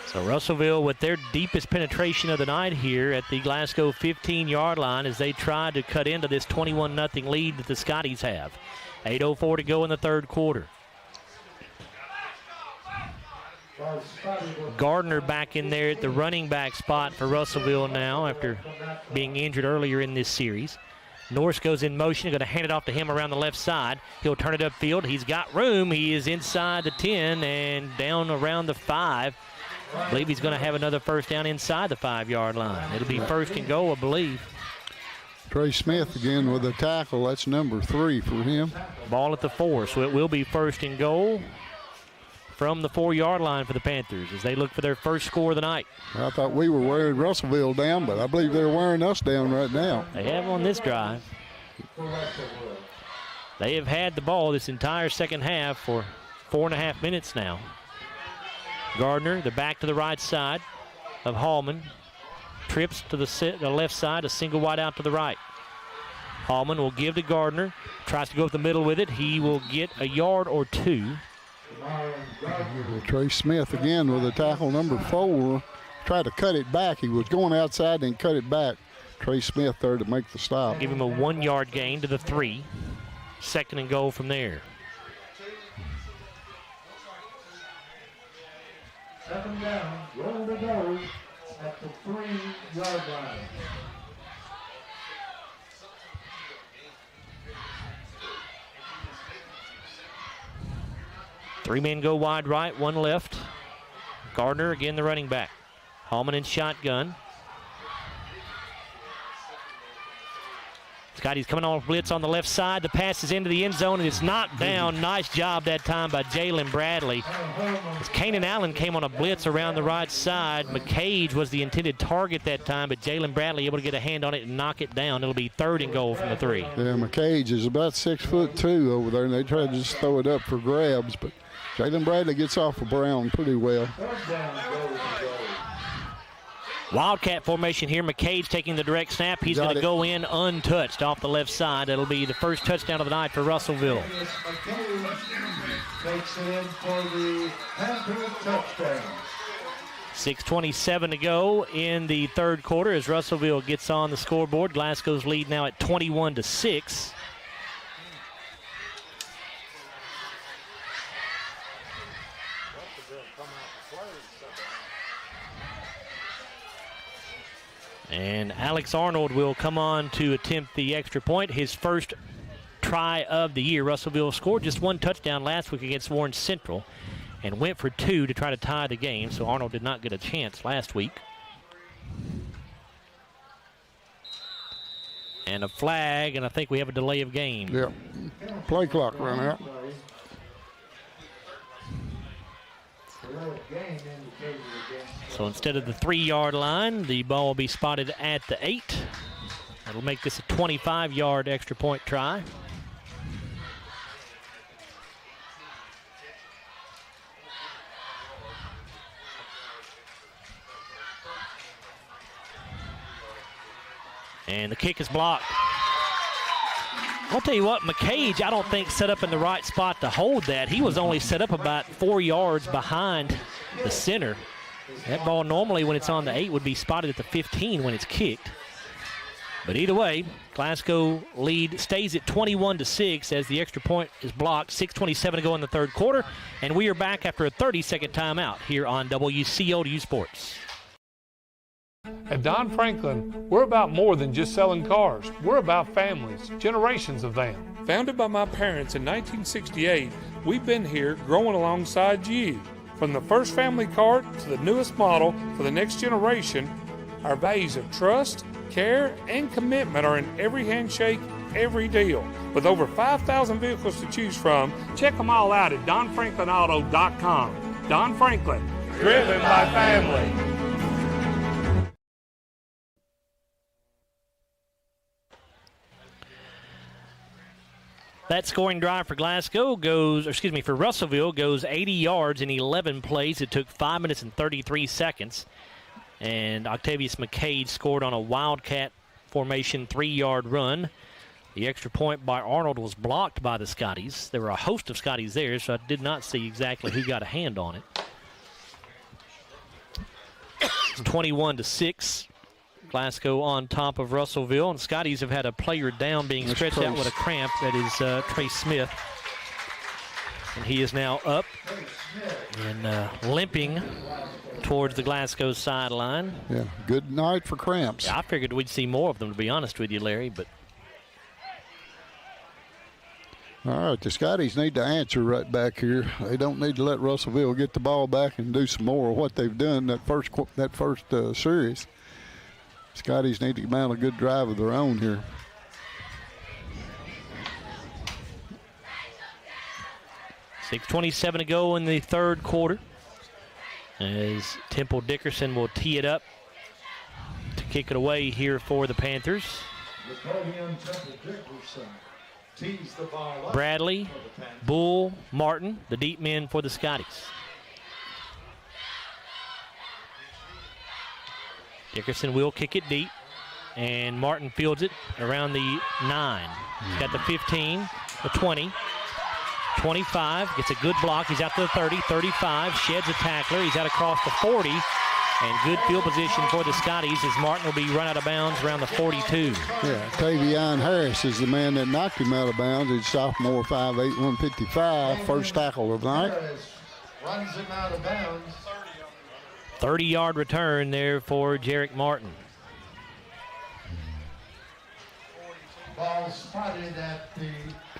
So Russellville with their deepest penetration of the night here at the Glasgow 15-yard line as they try to cut into this 21-0 lead that the Scotties have. 8:04 to go in the third quarter. Gardner back in there at the running back spot for Russellville now after being injured earlier in this series. Norse goes in motion, going to hand it off to him around the left side. He'll turn it upfield. He's got room. He is inside the 10 and down around the 5. I believe he's going to have another first down inside the 5-yard line. It'll be first and goal, I believe. Trey Smith again with a tackle. That's number 3 for him. Ball at the 4, so it will be first and goal from the 4-yard line for the Panthers as they look for their first score of the night. I thought we were wearing Russellville down, but I believe they're wearing us down right now. They have on this drive. They have had the ball this entire second half for 4.5 minutes now. Gardner, the back to the right side of Hallman. Trips to the left side, a single wide out to the right. Hallman will give to Gardner. Tries to go up the middle with it. He will get a yard or 2. Trey Smith again with a tackle number 4. Tried to cut it back. He was going outside and cut it back. Trey Smith there to make the stop. Give him a 1-yard gain to the 3. Second and goal from there. Second down, roll to go at the 3-yard line. Three men go wide right, 1 left. Gardner again the running back. Hallman in shotgun. Scotty's coming on blitz on the left side. The pass is into the end zone and it's knocked down. Nice job that time by Jalen Bradley. As Kanan Allen came on a blitz around the right side. McCage was the intended target that time, but Jalen Bradley able to get a hand on it and knock it down. It'll be third and goal from the 3. Yeah, McCage is about 6'2" over there, and they try to just throw it up for grabs, but Jalen Bradley gets off of Brown pretty well. Wildcat formation here. McCage taking the direct snap. He's going to go in untouched off the left side. It'll be the first touchdown of the night for Russellville. McCage takes it in for the Panthers touchdown. 6:27 to go in the third quarter as Russellville gets on the scoreboard. Glasgow's lead now at 21-6. And Alex Arnold will come on to attempt the extra point. His first try of the year. Russellville scored just one touchdown last week against Warren Central and went for two to try to tie the game, so Arnold did not get a chance last week. And a flag, and I think we have a delay of game. Yep. Play clock run out. So instead of the 3-yard line, the ball will be spotted at the 8. That'll make this a 25-yard extra point try. And the kick is blocked. I'll tell you what, McCage, I don't think set up in the right spot to hold that. He was only set up about 4 yards behind the center. That ball normally when it's on the 8 would be spotted at the 15 when it's kicked. But either way, Glasgow lead stays at 21-6 as the extra point is blocked. 6:27 to go in the third quarter, and we are back after a 30-second timeout here on WCLU Sports. At Don Franklin, we're about more than just selling cars. We're about families, generations of them. Founded by my parents in 1968, we've been here growing alongside you. From the first family car to the newest model for the next generation, our values of trust, care, and commitment are in every handshake, every deal. With over 5,000 vehicles to choose from, check them all out at DonFranklinAuto.com. Don Franklin, driven by family. That scoring drive for Glasgow for Russellville goes 80 yards in 11 plays. It took 5 minutes and 33 seconds. And Octavius McCade scored on a Wildcat formation 3-yard run. The extra point by Arnold was blocked by the Scotties. There were a host of Scotties there, so I did not see exactly who got a hand on it. It's 21-6. Glasgow on top of Russellville, and Scotties have had a player down being stretched out with a cramp. That is Trey Smith. And he is now up and limping towards the Glasgow sideline. Yeah, good night for cramps. Yeah, I figured we'd see more of them, to be honest with you, Larry. But all right, the Scotties need to answer right back here. They don't need to let Russellville get the ball back and do some more of what they've done that first series. Scotties need to mount a good drive of their own here. .6:27 to go in the third quarter as Temple Dickerson will tee it up to kick it away here for the Panthers. Bradley, Bull, Martin, the deep men for the Scotties. Dickerson will kick it deep, and Martin fields it around the 9. He's got the 15, the 20, 25, gets a good block. He's out to the 30, 35, sheds a tackler. He's out across the 40, and good field position for the Scotties as Martin will be run out of bounds around the 42. Yeah, Tavion Harris is the man that knocked him out of bounds. He's sophomore, 5'8", 155, first tackle of the night. Runs him out of bounds. 30-yard return there for Jarek Martin. Ball spotted at the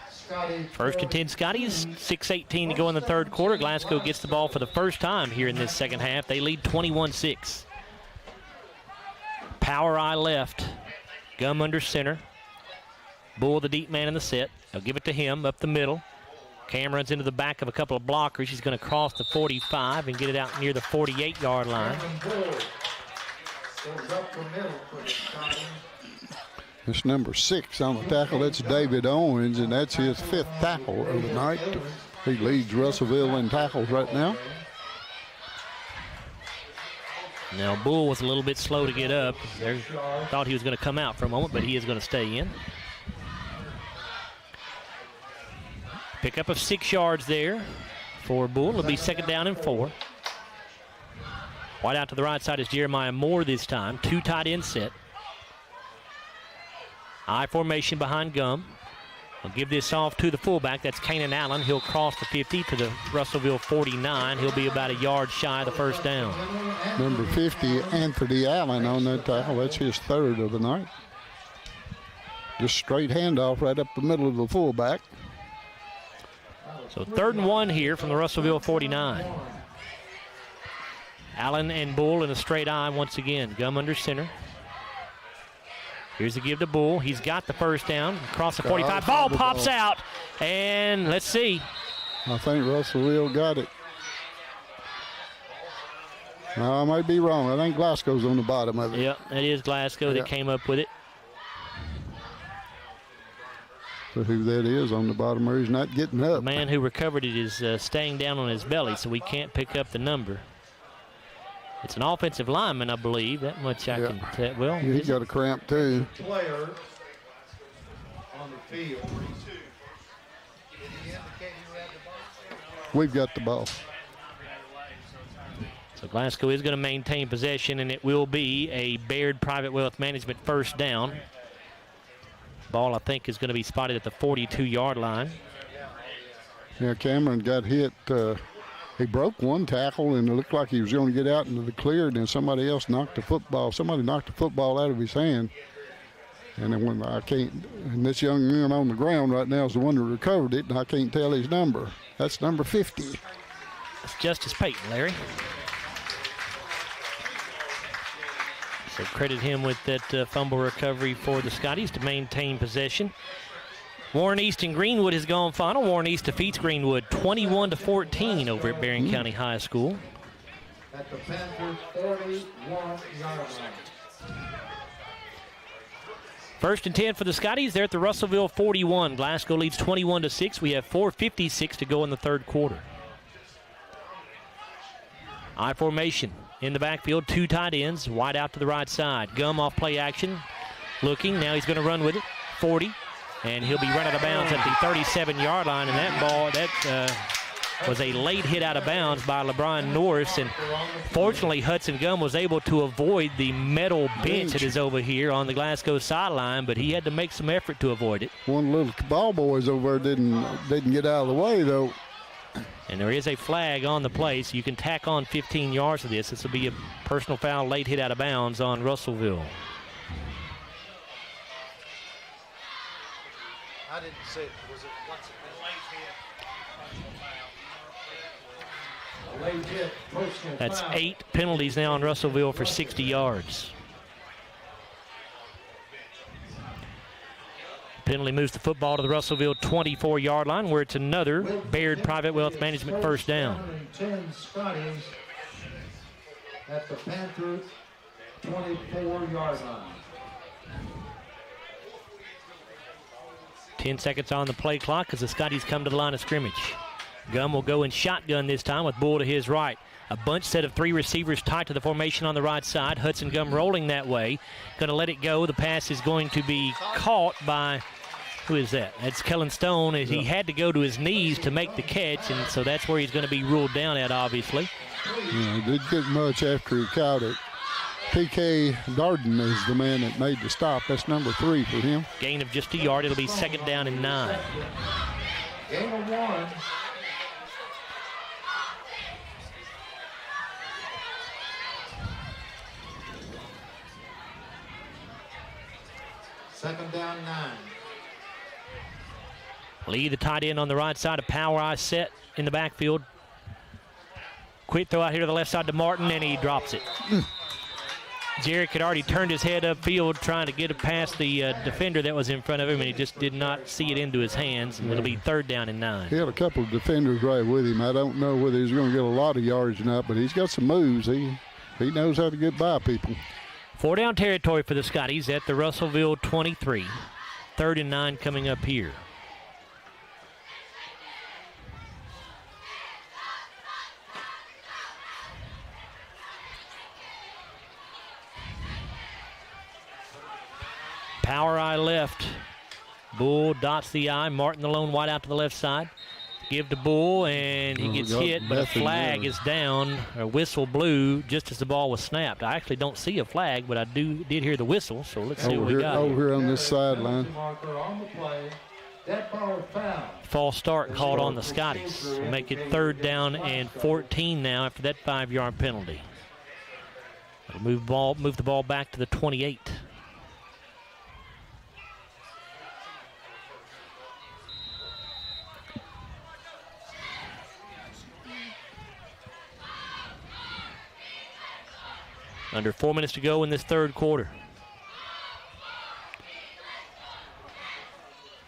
Scottie. First and 10 Scotties, 6:18 to go in the third quarter. Glasgow gets the ball for the first time here in this second half. They lead 21-6. Power eye left, Gum under center. Bull, the deep man in the set. They'll give it to him up the middle. Cam runs into the back of a couple of blockers. He's going to cross the 45 and get it out near the 48-yard line. It's number 6 on the tackle. That's David Owens, and that's his 5th tackle of the night. He leads Russellville in tackles right now. Now, Bull was a little bit slow to get up. Thought he was going to come out for a moment, but he is going to stay in. Pickup of 6 yards there for Bull. It'll be second down and 4. Wide out to the right side is Jeremiah Moore this time. 2 tight end set. I formation behind Gum. We'll give this off to the fullback. That's Kanan Allen. He'll cross the 50 to the Russellville 49. He'll be about a yard shy of the first down. Number 50, Anthony Allen on that tackle. That's his 3rd of the night. Just straight handoff right up the middle of the fullback. So 3rd and 1 here from the Russellville 49. Allen and Bull in a straight I once again. Gum under center. Here's the give to Bull. He's got the first down. Across the 45. Ball pops out. And let's see. I think Russellville got it. No, I might be wrong. I think Glasgow's on the bottom of it. Yep, it is Glasgow that came up with it. So who that is on the bottom there, he's not getting up. The man who recovered it is staying down on his belly, so we can't pick up the number. It's an offensive lineman, I believe. That much I can tell. Well, yeah, he's got a cramp too. Player on the field. We've got the ball. So Glasgow is going to maintain possession, and it will be a Baird Private Wealth Management first down. Ball, I think, is going to be spotted at the 42-yard line. Yeah, Cameron got hit. He broke one tackle, and it looked like he was going to get out into the clear, and then somebody else knocked the football. Somebody knocked the football out of his hand. And then when and this young man on the ground right now is the one who recovered it, and I can't tell his number. That's number 50. It's Justice Payton, Larry. So credit him with that fumble recovery for the Scotties to maintain possession. Warren East and Greenwood has gone final. Warren East defeats Greenwood 21-14 over at Berrien County High School. At the Panthers 41-yard line. 1st and 10 for the Scotties. They're at the Russellville 41. Glasgow leads 21-6. We have 4:56 to go in the 3rd quarter. I formation in the backfield. 2 tight ends. Wide out to the right side. Gum off play action. Looking. Now he's going to run with it. 40. And he'll be run out of bounds at the 37-yard line. And that ball, was a late hit out of bounds by LeBron Norris. And fortunately, Hudson Gum was able to avoid the metal bench that is over here on the Glasgow sideline, but he had to make some effort to avoid it. One little ball boys over there didn't get out of the way, though. And there is a flag on the play, so you can tack on 15 yards of this. This will be a personal foul, late hit out of bounds on Russellville. I didn't see it. Was it what's it? A late hit. Personal That's foul. 8 penalties now on Russellville for 60 yards. Penalty moves the football to the Russellville 24-yard line, where it's another Baird Private Wealth Management first down. 10 Scotties at the Panthers 24-yard line. 10 seconds on the play clock as the Scotties come to the line of scrimmage. Gum will go in shotgun this time with Bull to his right. A bunch set of 3 receivers tied to the formation on the right side. Hudson Gum rolling that way. Going to let it go. The pass is going to be caught by, who is that? That's Kellen Stone. As he had to go to his knees to make the catch, and so that's where he's going to be ruled down at, obviously. Yeah, he didn't get much after he caught it. P.K. Darden is the man that made the stop. That's number 3 for him. Gain of just a yard. It'll be 2nd down and 9. Gain of 1. Second down 9. Lee, the tight end on the right side, a power eye set in the backfield. Quick throw out here to the left side to Martin, and he drops it. Jarek had already turned his head upfield trying to get it past the defender that was in front of him, and he just did not see it into his hands. And it'll be 3rd down and 9. He had a couple of defenders right with him. I don't know whether he's going to get a lot of yards or not, but he's got some moves. He knows how to get by people. 4 down territory for the Scotties at the Russellville 23. 3rd and 9 coming up here. Power eye left. Bull dots the eye. Martin the lone wide out to the left side. Give to Bull, and he gets hit, but a flag is down. A whistle blew just as the ball was snapped. I actually don't see a flag, but I did hear the whistle, so let's see what we got. Over here on this sideline. False start called on the Scotties. We'll make it 3rd down and 14 now after that 5-yard penalty. It'll move the ball back to the 28. Under 4 minutes to go in this 3rd quarter.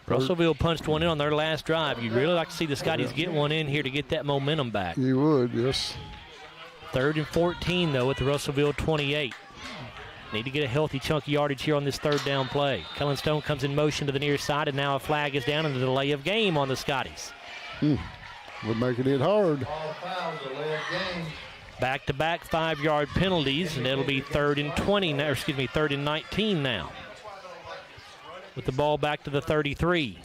Russellville punched one in on their last drive. You'd really like to see the Scotties get one in here to get that momentum back. You would, yes. 3rd and 14, though, at the Russellville 28. Need to get a healthy chunk of yardage here on this 3rd down play. Kellen Stone comes in motion to the near side, and now a flag is down and a delay of game on the Scotties. We're making it hard. Back-to-back 5-yard penalties, and it'll be 3rd and 20 now, 3rd and 19 now. With the ball back to the 33.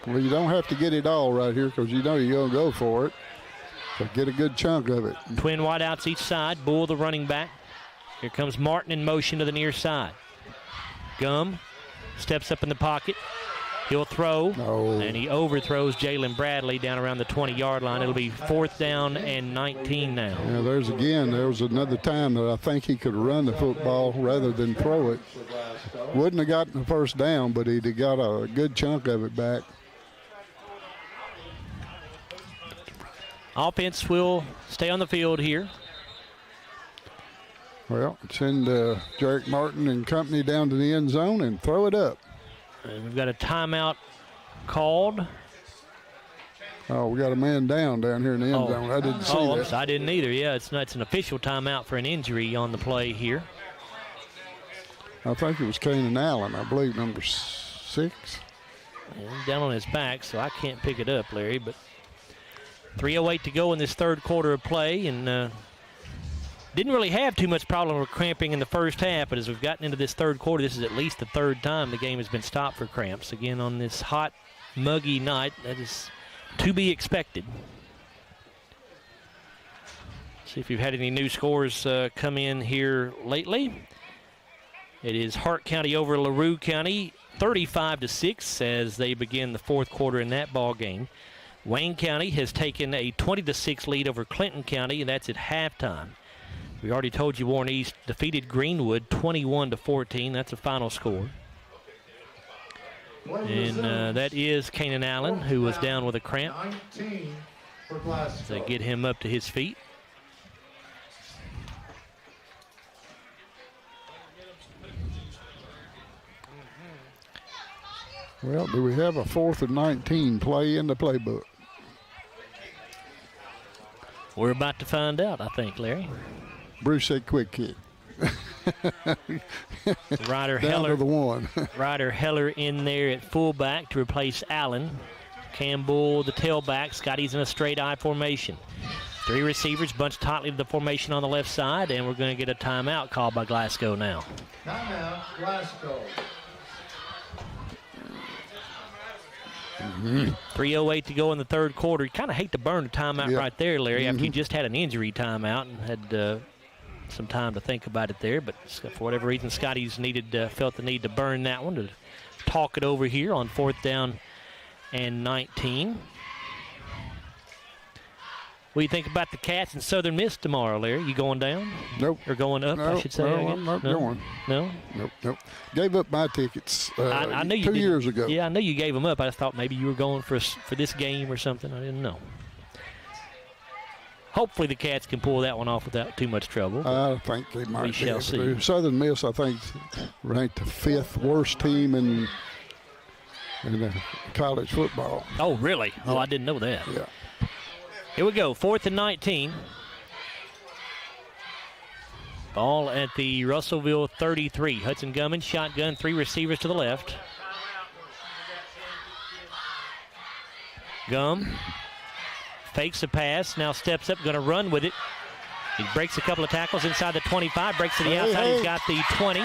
Well, you don't have to get it all right here because you know you're going to go for it. So get a good chunk of it. Twin wideouts each side. Bull, the running back. Here comes Martin in motion to the near side. Gum steps up in the pocket. He'll throw, and he overthrows Jalen Bradley down around the 20-yard line. It'll be 4th down and 19 now. Yeah, there was another time that I think he could run the football rather than throw it. Wouldn't have gotten the 1st down, but he'd have got a good chunk of it back. Offense will stay on the field here. Well, send Jarek Martin and company down to the end zone and throw it up. And we've got a timeout called. Oh, we got a man down here in the end zone. I didn't see that. I didn't either. Yeah, it's an official timeout for an injury on the play here. I think it was Kanan Allen, I believe, number 6. And down on his back, so I can't pick it up, Larry. But 3:08 to go in this 3rd quarter of play, and didn't really have too much problem with cramping in the first half, but as we've gotten into this 3rd quarter, this is at least the 3rd time the game has been stopped for cramps. Again, on this hot, muggy night, that is to be expected. See if you've had any new scores come in here lately. It is Hart County over LaRue County, 35-6 as they begin the 4th quarter in that ball game. Wayne County has taken a 20-6 lead over Clinton County, and that's at halftime. We already told you Warren East defeated Greenwood 21-14. That's a final score. And that is Kanan Allen, who was down with a cramp. As they get him up to his feet. Well, do we have a 4th and 19 play in the playbook? We're about to find out, I think, Larry. Bruce said quick kick. Ryder Down Heller, to the 1. Ryder Heller in there at fullback to replace Allen. Campbell, the tailback. Scotty's in a straight I formation. 3 receivers bunched tightly to the formation on the left side, and we're going to get a timeout called by Glasgow now. Timeout, Glasgow. 3:08 to go in the 3rd quarter. You kind of hate to burn a timeout right there, Larry, after you just had an injury timeout and had some time to think about it there. But for whatever reason, Scotties felt the need to burn that one to talk it over here on 4th down and 19. What do you think about the Cats in Southern Miss tomorrow, Larry? You going down? Nope. Or going up, I should say? No, I'm not going. No? Nope. Gave up my tickets I knew you 2 years ago. Yeah, I knew you gave them up. I just thought maybe you were going for this game or something. I didn't know. Hopefully the Cats can pull that one off without too much trouble. I think they might. We shall see. Southern Miss, I think, ranked the 5th worst team in college football. Oh, really? Oh, I didn't know that. Yeah. Here we go, 4th and 19. Ball at the Russellville 33. Hudson Gummins, shotgun, 3 receivers to the left. Fakes a pass, now steps up, going to run with it. He breaks a couple of tackles inside the 25, breaks to the outside. He's got the 20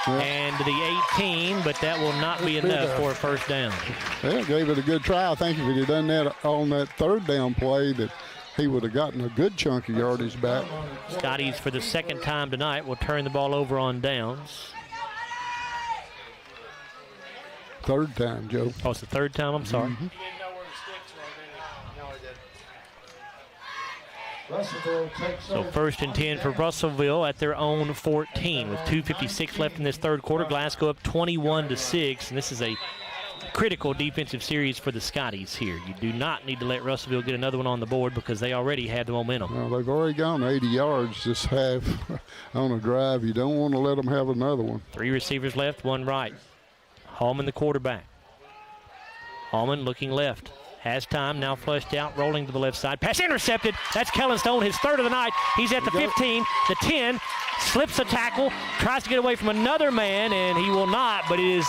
and the 18, but that will not be enough for a first down. Yeah, gave it a good try. I think if he'd have done that on that third down play, that he would have gotten a good chunk of yardage back. Scotties, for the second time tonight, will turn the ball over on downs. Third time, Joe. Oh, it's the third time? I'm sorry. So first and 10 for Russellville at their own 14 with 2:56 left in this third quarter. Glasgow up 21-6, and this is a critical defensive series for the Scotties here. You do not need to let Russellville get another one on the board because they already had the momentum. Well, they've already gone 80 yards this half on a drive. You don't want to let them have another one. 3 receivers left, 1 right. Hallman, the quarterback. Hallman looking left. Has time, now flushed out, rolling to the left side. Pass intercepted. That's Kellen Stone, his third of the night. He's at the 15, the 10, slips a tackle, tries to get away from another man, and he will not, but it is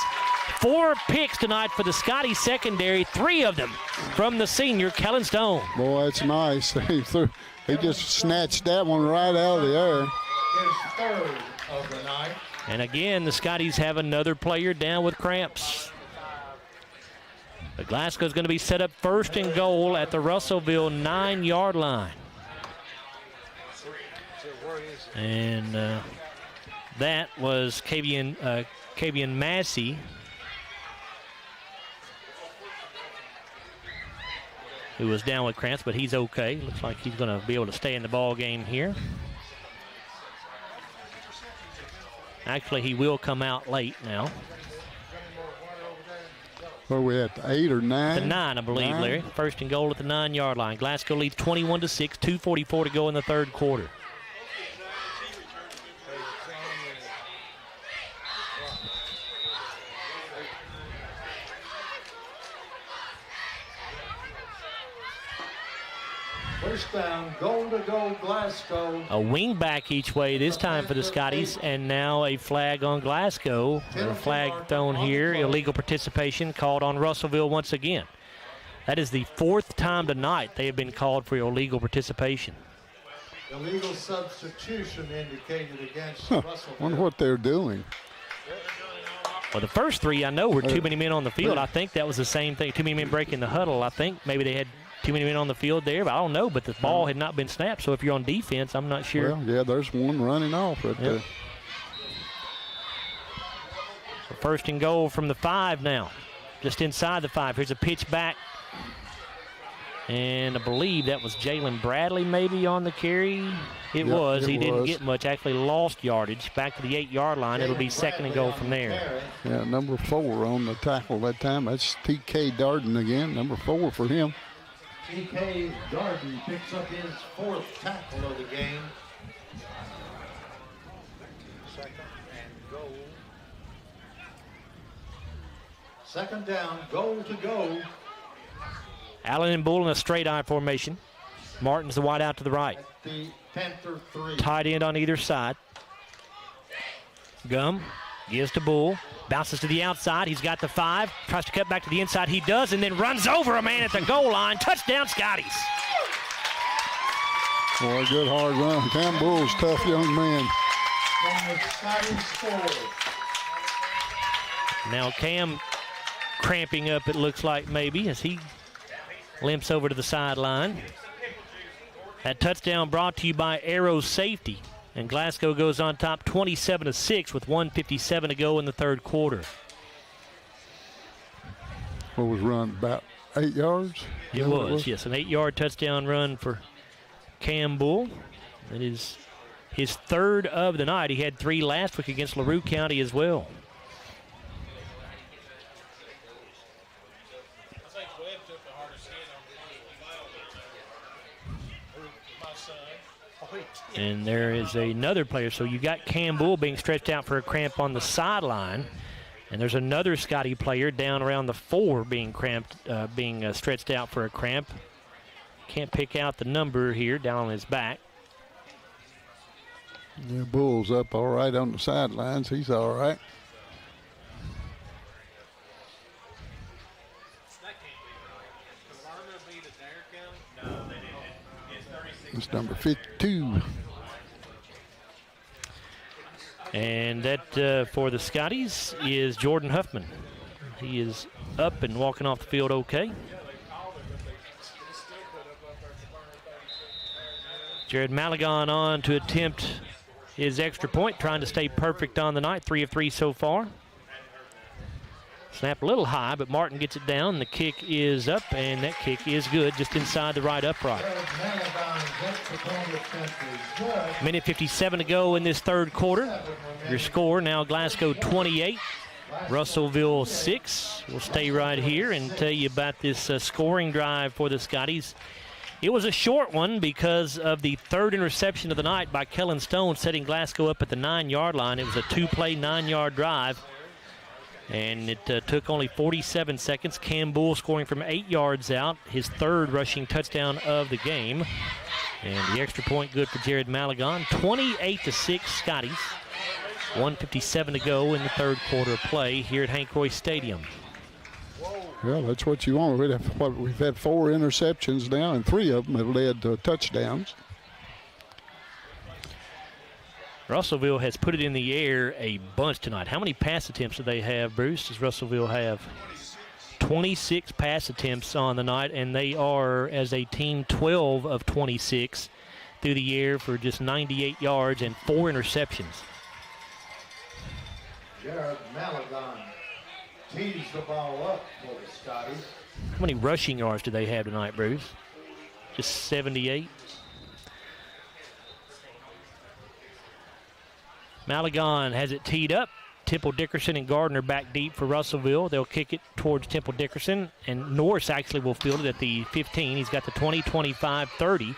4 picks tonight for the Scottie secondary, 3 of them from the senior, Kellen Stone. Boy, that's nice. He just snatched that one right out of the air. His third of the night. And again, the Scotties have another player down with cramps. But Glasgow's going to be set up first and goal at the Russellville 9-yard line. And that was Kavian Massey. Who was down with cramps, but he's okay. Looks like he's going to be able to stay in the ball game here. Actually, he will come out late now. Where are we at, 8 or 9? The 9, I believe, 9. Larry. First and goal at the 9-yard line. Glasgow leads 21-6, 2:44 to go in the third quarter. First down, goal to go, Glasgow. A wing back each way this time for the Scotties, and now a flag on Glasgow. A flag thrown here, illegal participation called on Russellville once again. That is the 4th time tonight they have been called for illegal participation. Illegal substitution indicated against Russellville. I wonder what they're doing. Well, the first 3 I know were too many men on the field. I think that was the same thing. Too many men breaking the huddle. I think maybe they had too many men on the field there, but I don't know. But the ball had not been snapped, so if you're on defense, I'm not sure. Well, yeah, there's one running off right there. So first and goal from the 5 now, just inside the 5. Here's a pitch back, and I believe that was Jalen Bradley maybe on the carry. It was. He didn't get much, actually lost yardage. Back to the 8-yard line. It'll be second and goal from there. Yeah, number 4 on the tackle that time. That's T.K. Darden again, number 4 for him. T.K. Darden picks up his 4th tackle of the game. Second and goal. Second down, goal to go. Allen and Bull in a straight eye formation. Martin's the wide out to the right. The Panther 3. Tight end on either side. Gum gives to Bull. Bounces to the outside. He's got the 5. Tries to cut back to the inside. He does, and then runs over a man at the goal line. Touchdown, Scotties. Boy, good hard run. Cam Bull's tough young man. Now Cam cramping up, it looks like maybe, as he limps over to the sideline. That touchdown brought to you by Arrow Safety. And Glasgow goes on top 27-6 with 1:57 to go in the third quarter. What was run, about 8 yards? It was, yes, an 8-yard touchdown run for Cam Bull. That is his 3rd of the night. He had 3 last week against LaRue County as well. And there is another player. So you got Cam Bull being stretched out for a cramp on the sideline. And there's another Scottie player down around the 4 being stretched out for a cramp. Can't pick out the number here down on his back. Yeah, Bull's up all right on the sidelines. He's all right. It's number 52. And that for the Scotties is Jordan Huffman. He is up and walking off the field okay. Jared Malagon on to attempt his extra point, trying to stay perfect on the night. 3 of 3 so far. Snap a little high, but Martin gets it down. The kick is up, and that kick is good, just inside the right upright. Minute 57 to go in this third quarter. Your score now Glasgow 28, Russellville 6. We'll stay right here and tell you about this scoring drive for the Scotties. It was a short one because of the third interception of the night by Kellen Stone, setting Glasgow up at the 9-yard line. It was a 2-play, 9-yard drive, and it took only 47 seconds. Cam Bull scoring from 8 yards out, his third rushing touchdown of the game. And the extra point good for Jared Malagon. 28-6 Scotties. 1:57 to go in the third quarter of play here at Hank Royse Stadium. Well, that's what you want. We've had 4 interceptions now, and 3 of them have led to touchdowns. Russellville has put it in the air a bunch tonight. How many pass attempts do they have, Bruce? Does Russellville have 26 pass attempts on the night, and they are, as a team, 12 of 26 through the air for just 98 yards and 4 interceptions. Jared Malagon tees the ball up for the Scotties. How many rushing yards do they have tonight, Bruce? Just 78. Malagon has it teed up. Temple Dickerson and Gardner back deep for Russellville. They'll kick it towards Temple Dickerson, and Norris actually will field it at the 15. He's got the 20, 25, 30,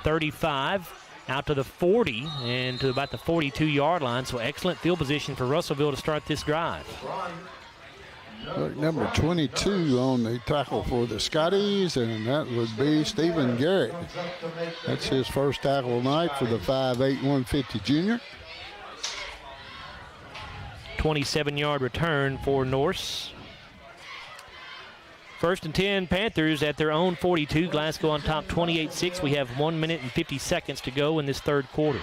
35, out to the 40, and to about the 42-yard line. So excellent field position for Russellville to start this drive. Look, number 22 on the tackle for the Scotties, and that would be Stephen Garrett. That's his first tackle tonight for the 5'8", 150 junior. 27-yard return for Norse. First and 10, Panthers at their own 42. Glasgow on top 28-6. We have 1 minute and 50 seconds to go in this third quarter.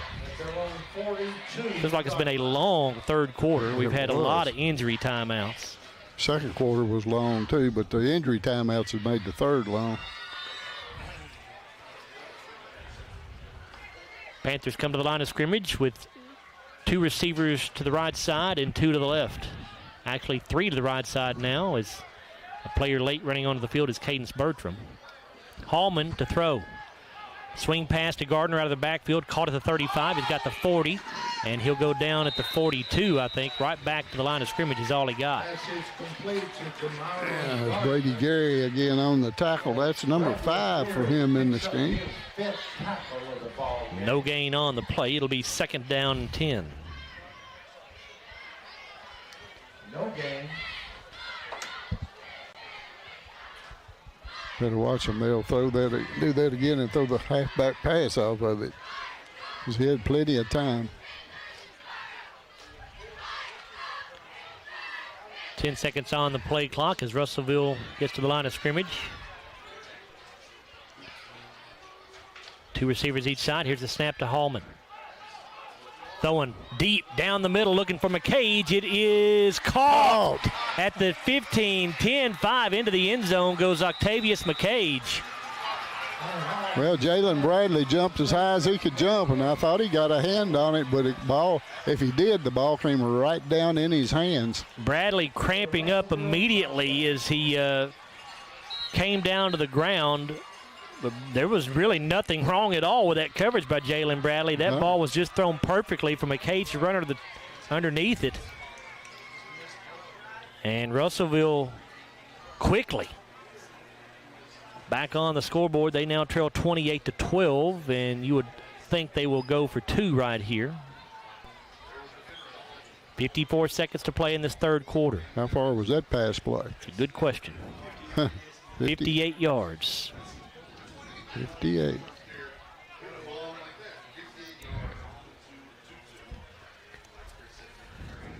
Feels like it's been a long third quarter. We've had a lot of injury timeouts. Second quarter was long too, but the injury timeouts have made the third long. Panthers come to the line of scrimmage with 2 receivers to the right side and 2 to the left. Actually 3 to the right side now, as a player late running onto the field is Cadence Bertram. Hallman to throw. Swing pass to Gardner out of the backfield, caught at the 35. He's got the 40, and he'll go down at the 42, I think. Right back to the line of scrimmage is all he got. There's Brady Gary again on the tackle. That's number 5 for him in this game. No gain on the play. It'll be second down and 10. No gain. Better watch them. They'll throw that, do that again and throw the halfback pass off of it. Because he had plenty of time. 10 seconds on the play clock as Russellville gets to the line of scrimmage. 2 receivers each side. Here's the snap to Hallman. Throwing deep down the middle, looking for McCage. It is caught at the 15, 10-5 into the end zone goes Octavius McCage. Well, Jalen Bradley jumped as high as he could jump, and I thought he got a hand on it, but if he did, the ball came right down in his hands. Bradley cramping up immediately as he came down to the ground. But there was really nothing wrong at all with that coverage by Jalen Bradley. That ball was just thrown perfectly from McCage to run underneath it. And Russellville quickly back on the scoreboard. They now trail 28-12, and you would think they will go for 2 right here. 54 seconds to play in this third quarter. How far was that pass play? It's a good question. 58 yards. 58.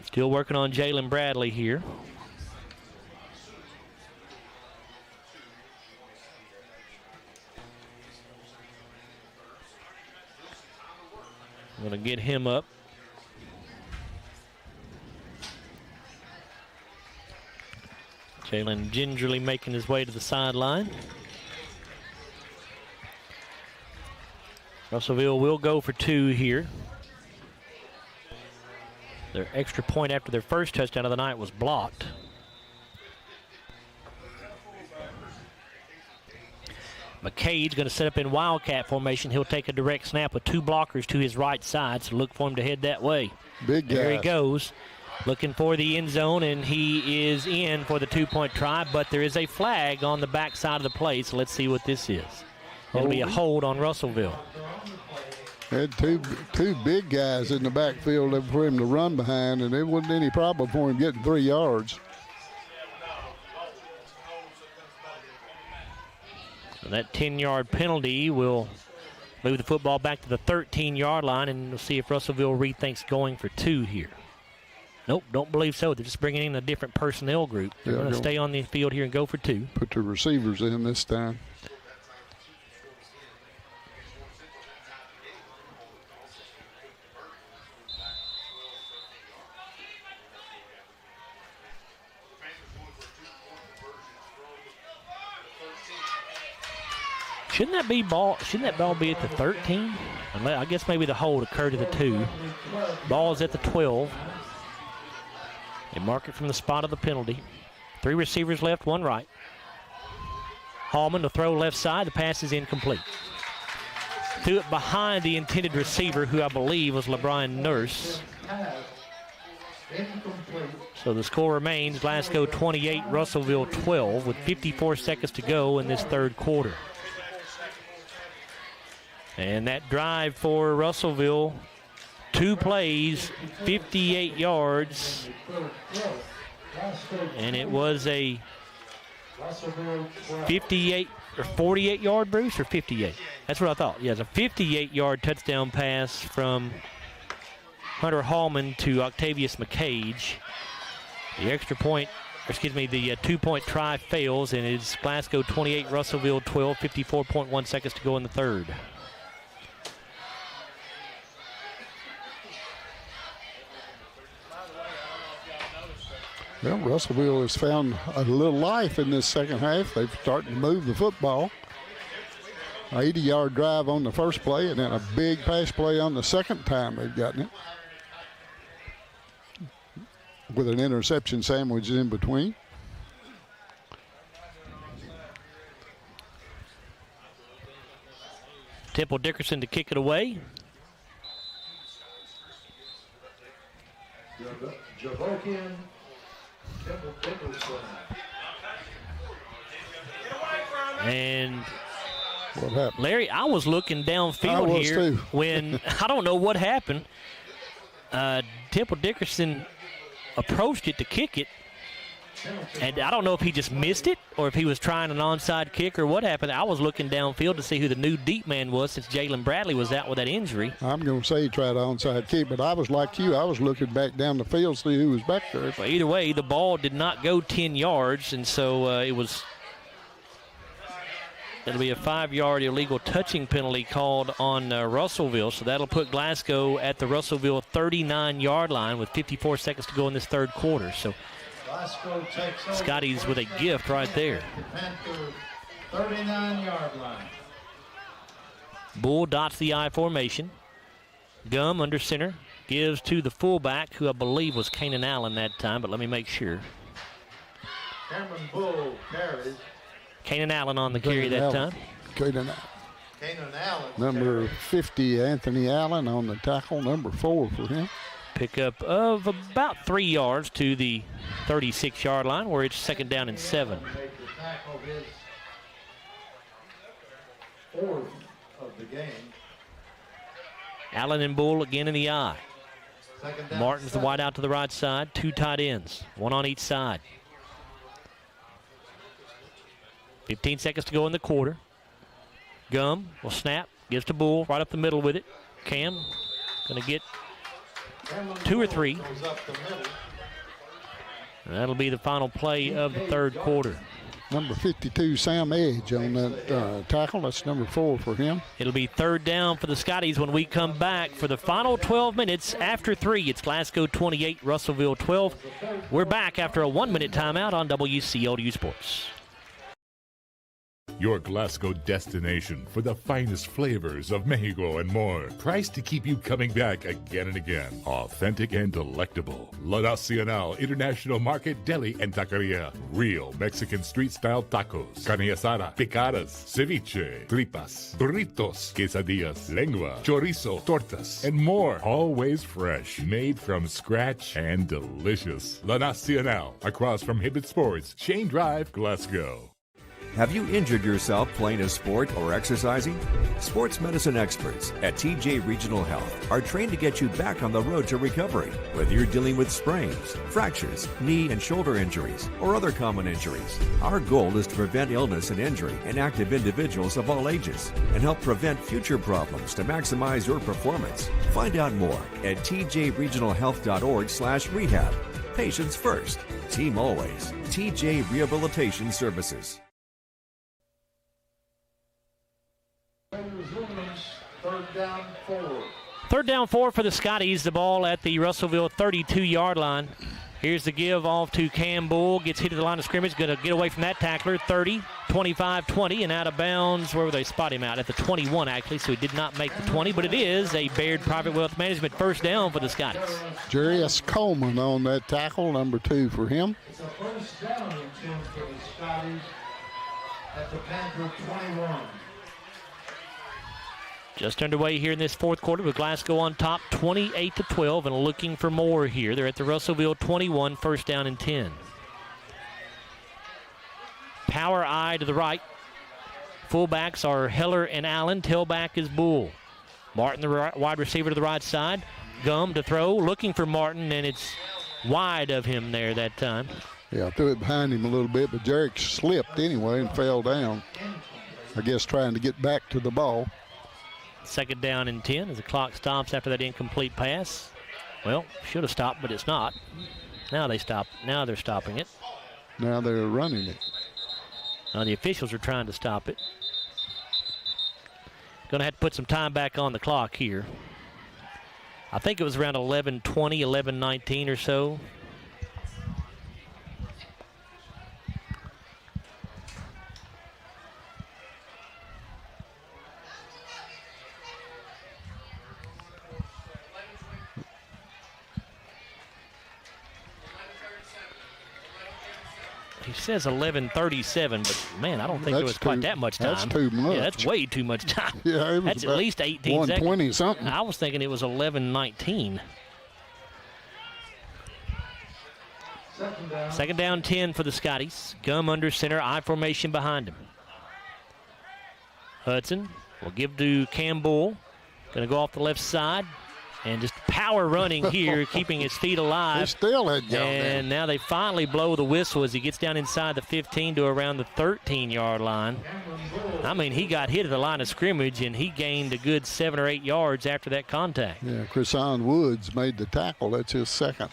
Still working on Jalen Bradley here. Going to get him up. Jalen gingerly making his way to the sideline. Russellville will go for 2 here. Their extra point after their first touchdown of the night was blocked. McCade's going to set up in Wildcat formation. He'll take a direct snap with 2 blockers to his right side, so look for him to head that way. Big guy. There he goes, looking for the end zone, and he is in for the 2-point try, but there is a flag on the back side of the play, so let's see what this is. It'll be a hold on Russellville. Had two big guys in the backfield for him to run behind, and there wasn't any problem for him getting 3 yards. So that 10-yard penalty will move the football back to the 13-yard line, and we'll see if Russellville rethinks going for 2 here. Nope, don't believe so. They're just bringing in a different personnel group. They're going to stay on the field here and go for 2. Put the receivers in this time. Shouldn't that ball be at the 13? I guess maybe the hold occurred at the 2. Ball is at the 12. They mark it from the spot of the penalty. 3 receivers left, 1 right. Hallman to throw left side. The pass is incomplete. Threw it behind the intended receiver, who I believe was LeBron Nurse. So the score remains Glasgow 28, Russellville 12, with 54 seconds to go in this 3rd quarter. And that drive for Russellville, 2 plays, 58 yards. And it was a 58 or 48 yard, Bruce, or 58? That's what I thought. Yeah, it's a 58-yard touchdown pass from Hunter Hallman to Octavius McCage. The extra point, the 2-point try fails, and it's Glasgow 28, Russellville 12, 54.1 seconds to go in the 3rd. Well, Russellville has found a little life in this second half. They've started to move the football. An 80-yard drive on the first play, and then a big pass play on the second time they've gotten it, with an interception sandwich in between. Temple Dickerson to kick it away. Javokian Temple Dickerson. And what happened? Larry, I was looking downfield here too. when I don't know what happened. Temple Dickerson approached it to kick it, and I don't know if he just missed it or if he was trying an onside kick or what happened. I was looking downfield to see who the new deep man was since Jalen Bradley was out with that injury. I'm going to say he tried an onside kick, but I was like you. I was looking back down the field to see who was back there. But either way, the ball did not go 10 yards, and so it'll be a 5-yard illegal touching penalty called on Russellville. So that'll put Glasgow at the Russellville 39-yard line with 54 seconds to go in this 3rd quarter. So Scotties with a gift right there. Panther 39-yard line. Bull dots the I formation. Gum under center. Gives to the fullback, who I believe was Kanan Allen that time, but let me make sure. Cameron Bull carries. Kanan Allen on the carry that time. Kanan Allen. Number 50, Anthony Allen on the tackle, number 4 for him. Pickup of about 3 yards to the 36-yard line, where it's 2nd down and 7. Fourth of the game. Allen and Bull again in the eye. Martin's the wide out to the right side. 2 tight ends, 1 on each side. 15 seconds to go in the quarter. Gum will snap, gives to Bull, right up the middle with it. Cam going to get 2 or 3. And that'll be the final play of the 3rd quarter. number 52, Sam Edge, on that tackle. That's number 4 for him. It'll be third down for the Scotties when we come back for the final 12 minutes. After 3, it's Glasgow 28, Russellville 12. We're back after a 1-minute timeout on WCLU Sports. Your Glasgow destination for the finest flavors of Mexico and more. Priced to keep you coming back again and again. Authentic and delectable. La Nacional International Market Deli and Taqueria. Real Mexican street-style tacos. Carne asada, picadas, ceviche, tripas, burritos, quesadillas, lengua, chorizo, tortas, and more. Always fresh. Made from scratch and delicious. La Nacional. Across from Hibbett Sports, Shane Drive, Glasgow. Have you injured yourself playing a sport or exercising? Sports medicine experts at TJ Regional Health are trained to get you back on the road to recovery, whether you're dealing with sprains, fractures, knee and shoulder injuries, or other common injuries. Our goal is to prevent illness and injury in active individuals of all ages and help prevent future problems to maximize your performance. Find out more at tjregionalhealth.org/rehab. Patients first, team always. TJ Rehabilitation Services. Third down 4 for the Scotties. The ball at the Russellville 32-yard line. Here's the give off to Campbell. Gets hit at the line of scrimmage. Going to get away from that tackler. 30, 25, 20, and out of bounds. Where would they spot him out? At the 21, actually, so he did not make the 20. But it is a Baird Private Wealth Management first down for the Scotties. Jarius Coleman on that tackle, number 2 for him. It's a first down and 10 for the Scotties at the Panther 21. Just underway here in this fourth quarter with Glasgow on top 28-12 and looking for more here. They're at the Russellville 21, first down and 10. Power eye to the right. Fullbacks are Heller and Allen. Tailback is Bull. Martin, the wide receiver, to the right side. Gum to throw, looking for Martin, and it's wide of him there that time. Yeah, I threw it behind him a little bit, but Jarek slipped anyway and fell down. I guess trying to get back to the ball. Second down and 10 as the clock stops after that incomplete pass. Well, should have stopped, but it's not. Now they stop. Now they're stopping it. Now they're running it. Now the officials are trying to stop it. Going to have to put some time back on the clock here. I think it was around 11:20, 11:19 or so. He says 11:37, but man, I don't think there was quite that much time. That's too much. Yeah, that's way too much time. Yeah, it was that's at least 18 120 seconds. something. I was thinking it was 11:19. Second down 10 for the Scotties. Gum under center, I formation behind him. Hudson will give to Campbell. Going to go off the left side. And just power running here, keeping his feet alive. He still had gone And now they finally blow the whistle as he gets down inside the 15 to around the 13-yard line. I mean, he got hit at the line of scrimmage, and he gained a good 7 or 8 yards after that contact. Yeah, Chrison Woods made the tackle. That's his second.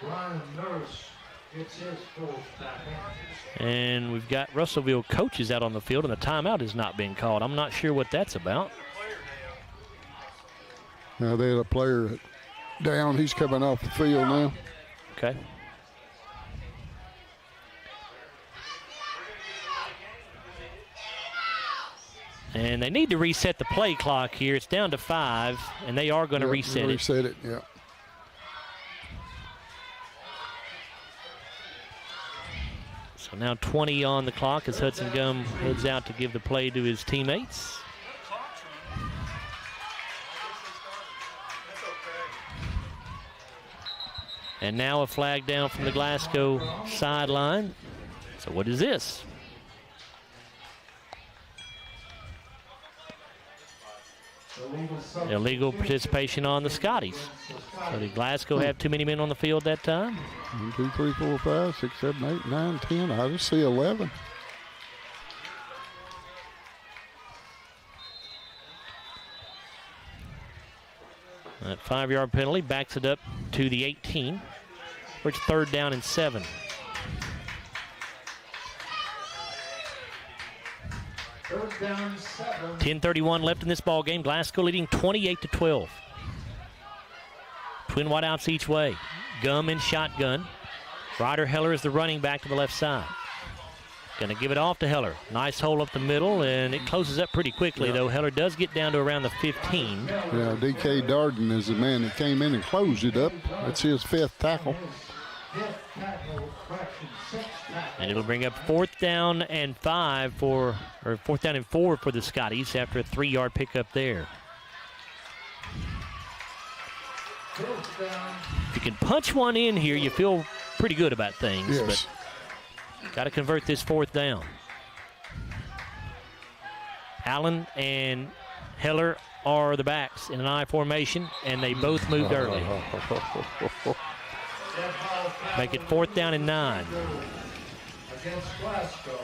Brian Nurse gets his fourth tackle. And we've got Russellville coaches out on the field, and a timeout is not being called. I'm not sure what that's about. Now they had a player down. He's coming off the field now. Okay. And they need to reset the play clock here. It's down to 5, and they are going to reset it. Reset it, yeah. So now 20 on the clock as Hudson Gum heads out to give the play to his teammates. And now a flag down from the Glasgow sideline. So what is this? Illegal participation on the Scotties. So did Glasgow have too many men on the field that time? 1, 2, 3, 4, 5, 6, 7, 8, 9, 10. I just see 11. That 5-yard penalty backs it up to the 18. where it's 3rd down and 7. Third down, 7. 10:31 left in this ball game. Glasgow leading 28-12. Twin wideouts each way. Gum in shotgun. Ryder Heller is the running back to the left side. Going to give it off to Heller. Nice hole up the middle, and it closes up pretty quickly, though. Heller does get down to around the 15. Yeah, D.K. Darden is the man that came in and closed it up. That's his 5th tackle. And it'll bring up 4th down and 4 for the Scotties after a 3-yard pickup there. If you can punch one in here, you feel pretty good about things. Yes. But got to convert this 4th down. Allen and Heller are the backs in an I formation, and they both moved early. Make it 4th down and 9. Against Glasgow.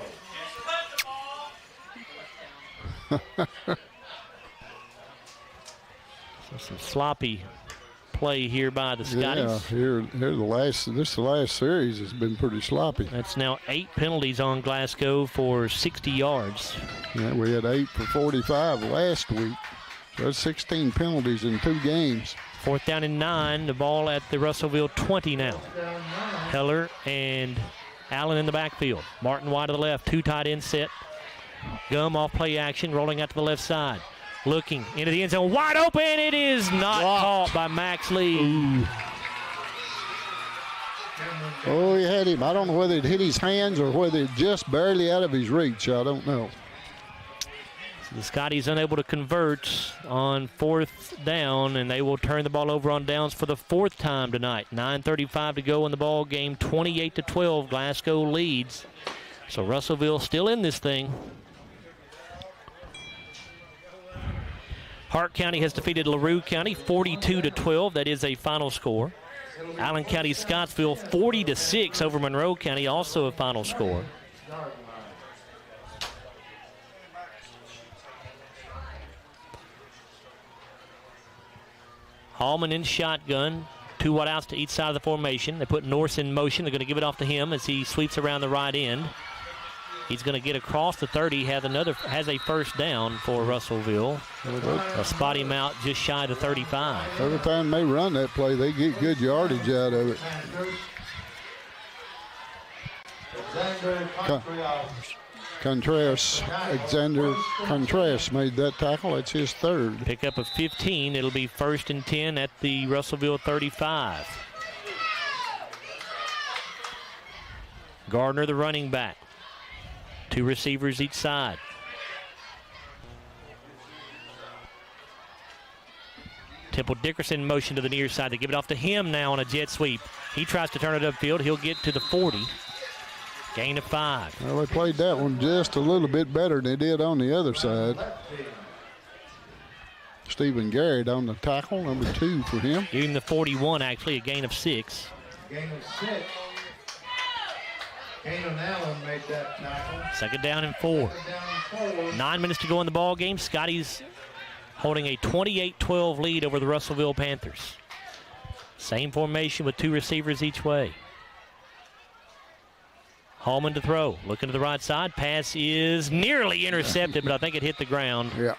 So some sloppy play here by the Scotties. Yeah, the last series has been pretty sloppy. That's now 8 penalties on Glasgow for 60 yards. Yeah, we had 8 for 45 last week. So that's 16 penalties in 2 games. 4th down and 9. The ball at the Russellville 20 now. Heller and Allen in the backfield. Martin wide to the left. 2 tight end set. Gum off play action, rolling out to the left side. Looking into the end zone, wide open. It is not caught by Max Lee. Ooh. Oh, he had him. I don't know whether it hit his hands or whether it just barely out of his reach. I don't know. So the Scotties unable to convert on 4th down, and they will turn the ball over on downs for the 4th time tonight. 9:35 to go in the ball game. 28-12. Glasgow leads. So Russellville still in this thing. Hart County has defeated LaRue County 42-12. That is a final score. Allen County Scottsville 40-6 over Monroe County, also a final score. Hallman in shotgun. 2 wideouts to each side of the formation. They put Norse in motion. They're going to give it off to him as he sweeps around the right end. He's going to get across the 30. Has a 1st down for Russellville. A spot him out just shy of the 35. Every time they run that play, they get good yardage out of it. Alexander Contreras made that tackle. That's his 3rd. Pickup of 15. It'll be 1st and 10 at the Russellville 35. Gardner, the running back. 2 receivers each side. Temple Dickerson motion to the near side. They give it off to him now on a jet sweep. He tries to turn it upfield. He'll get to the 40. Gain of 5. Well, they played that one just a little bit better than they did on the other side. Stephen Garrett on the tackle, number 2 for him. Even the 41, actually, a gain of 6. Gain of 6. Kanan Allen made that tackle. 2nd down and 4. 9 minutes to go in the ball game. Scotties holding a 28-12 lead over the Russellville Panthers. Same formation with 2 receivers each way. Hallman to throw. Looking to the right side. Pass is nearly intercepted, but I think it hit the ground. Yeah.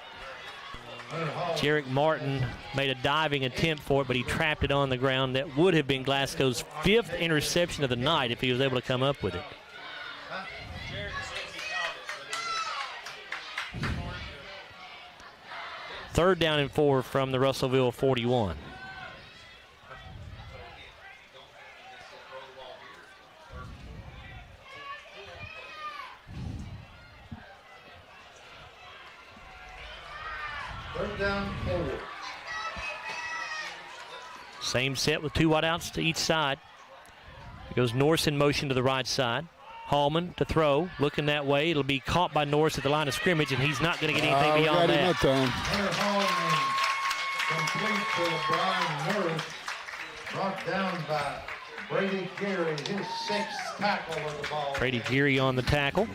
Jarek Martin made a diving attempt for it, but he trapped it on the ground. That would have been Glasgow's 5th interception of the night if he was able to come up with it. Third down and 4 from the Russellville 41. Third down, 4. Same set with 2 wideouts to each side. It goes Norse in motion to the right side. Hallman to throw, looking that way. It'll be caught by Norse at the line of scrimmage, and he's not going to get anything beyond that. Hallman complete to Brian Norris. Brought down by Brady Geary, his 6th tackle of the ball. Brady Geary on the tackle.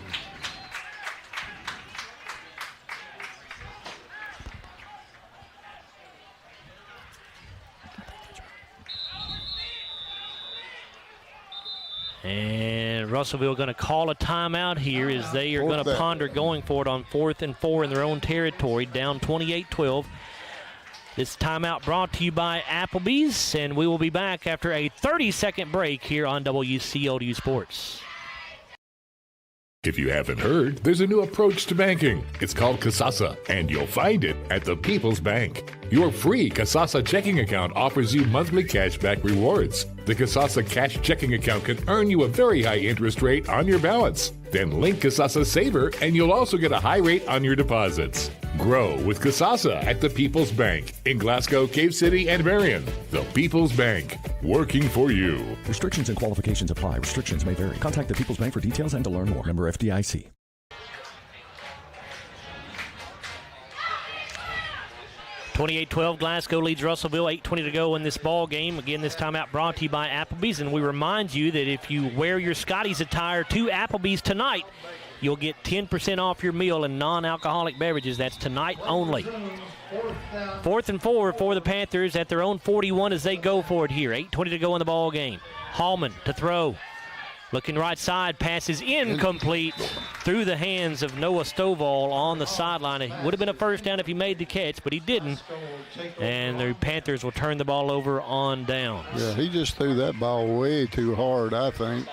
And Russellville going to call a timeout here as they are going to ponder going for it on 4th and 4 in their own territory, down 28-12. This timeout brought to you by Applebee's, and we will be back after a 30-second break here on WCLU Sports. If you haven't heard, there's a new approach to banking. It's called Kasasa, and you'll find it at the People's Bank. Your free Kasasa checking account offers you monthly cashback rewards. The Kasasa cash checking account can earn you a very high interest rate on your balance. Then link Kasasa Saver, and you'll also get a high rate on your deposits. Grow with Kasasa at the People's Bank in Glasgow, Cave City, and Marion. The People's Bank, working for you. Restrictions and qualifications apply. Restrictions may vary. Contact the People's Bank for details and to learn more. Member FDIC. (28-12), Glasgow leads Russellville, 8:20 to go in this ball game. Again, this timeout brought to you by Applebee's, and we remind you that if you wear your Scotties attire to Applebee's tonight, you'll get 10% off your meal and non-alcoholic beverages. That's tonight only. 4th and 4 for the Panthers at their own 41 as they go for it here. 8:20 to go in the ball game. Hallman to throw. Looking right side, passes incomplete through the hands of Noah Stovall on the sideline. It would have been a first down if he made the catch, but he didn't. And the Panthers will turn the ball over on downs. Yeah, he just threw that ball way too hard, I think.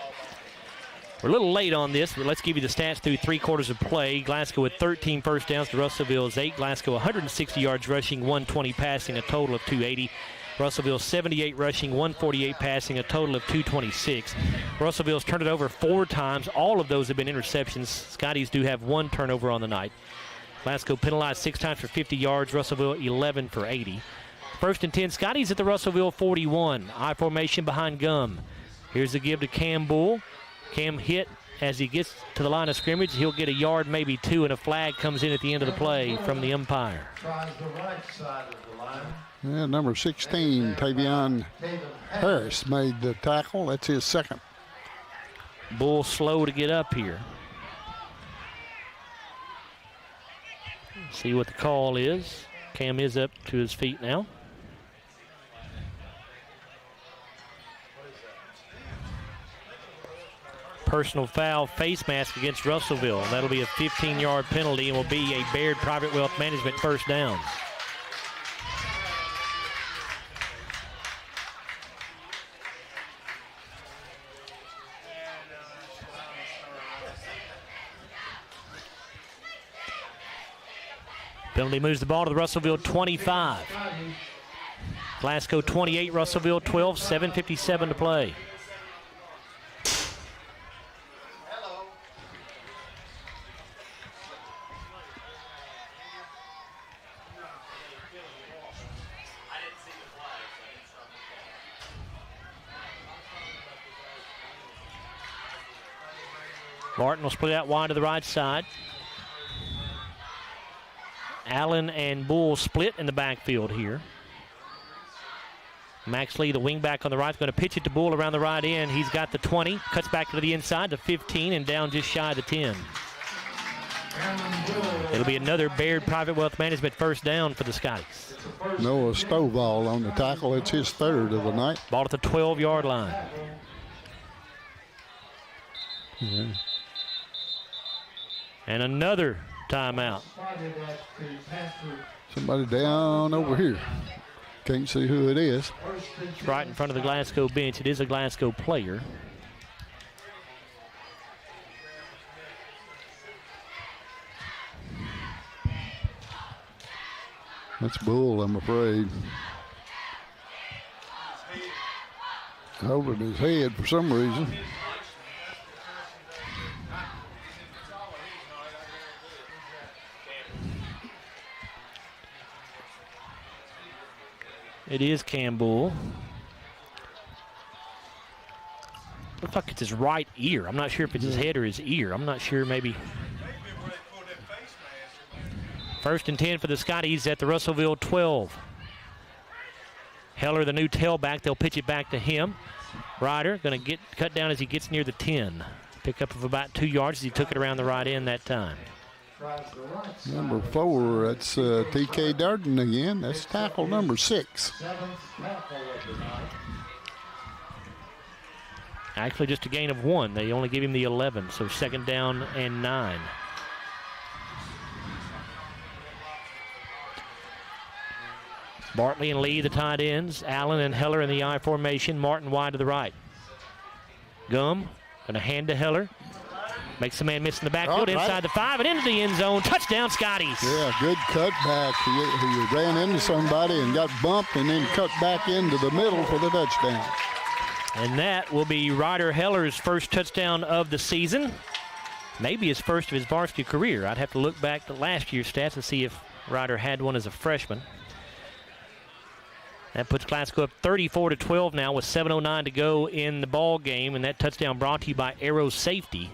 We're a little late on this, but let's give you the stats through 3 quarters of play. Glasgow with 13 first downs to Russellville's 8. Glasgow 160 yards rushing, 120 passing, a total of 280. Russellville 78 rushing, 148 passing, a total of 226. Russellville's turned it over 4 times. All of those have been interceptions. Scotties do have 1 turnover on the night. Glasgow penalized 6 times for 50 yards. Russellville 11 for 80. 1st and 10, Scotties at the Russellville 41. I formation behind Gum. Here's the give to Cam Bull. Cam hit as he gets to the line of scrimmage. He'll get a yard, maybe 2, and a flag comes in at the end of the play from the umpire. Tries the right side of the line. Yeah, number 16, Tavion Harris made the tackle. That's his second. Bull slow to get up here. See what the call is. Cam is up to his feet now. Personal foul face mask against Russellville. That'll be a 15-yard penalty and will be a Baird Private Wealth Management first down. Penalty moves the ball to the Russellville 25. Glasgow 28, Russellville 12, 7:57 to play. Martin will split out wide to the right side. Allen and Bull split in the backfield here. Max Lee, the wingback on the right, is going to pitch it to Bull around the right end. He's got the 20, cuts back to the inside to 15 and down just shy of the 10. It'll be another Baird Private Wealth Management first down for the Scotties. Noah Stovall on the tackle. It's his 3rd of the night. Ball at the 12-yard line. Yeah. And another timeout. Somebody down over here. Can't see who it is. It's right in front of the Glasgow bench. It is a Glasgow player. That's Bull, I'm afraid. Holding his head for some reason. It is Cam Bull. Looks like it's his right ear. I'm not sure if it's his head or his ear. I'm not sure, maybe. 1st and 10 for the Scotties at the Russellville 12. Heller, the new tailback, they'll pitch it back to him. Ryder going to get cut down as he gets near the 10. Pickup of about 2 yards as he took it around the right end that time. Number 4, that's T.K. Darden again. That's tackle number 6. Actually, just a gain of 1. They only give him the 11, so 2nd down and 9. Bartley and Lee, the tight ends. Allen and Heller in the I formation. Martin wide to the right. Gum going to hand to Heller. Makes the man miss in the backfield, inside the 5 and into the end zone. Touchdown, Scotties. Yeah, good cutback. He ran into somebody and got bumped and then cut back into the middle for the touchdown. And that will be Ryder Heller's first touchdown of the season. Maybe his first of his varsity career. I'd have to look back to last year's stats and see if Ryder had one as a freshman. That puts Glasgow up 34-12 now with 7:09 to go in the ball game, and that touchdown brought to you by Arrow Safety.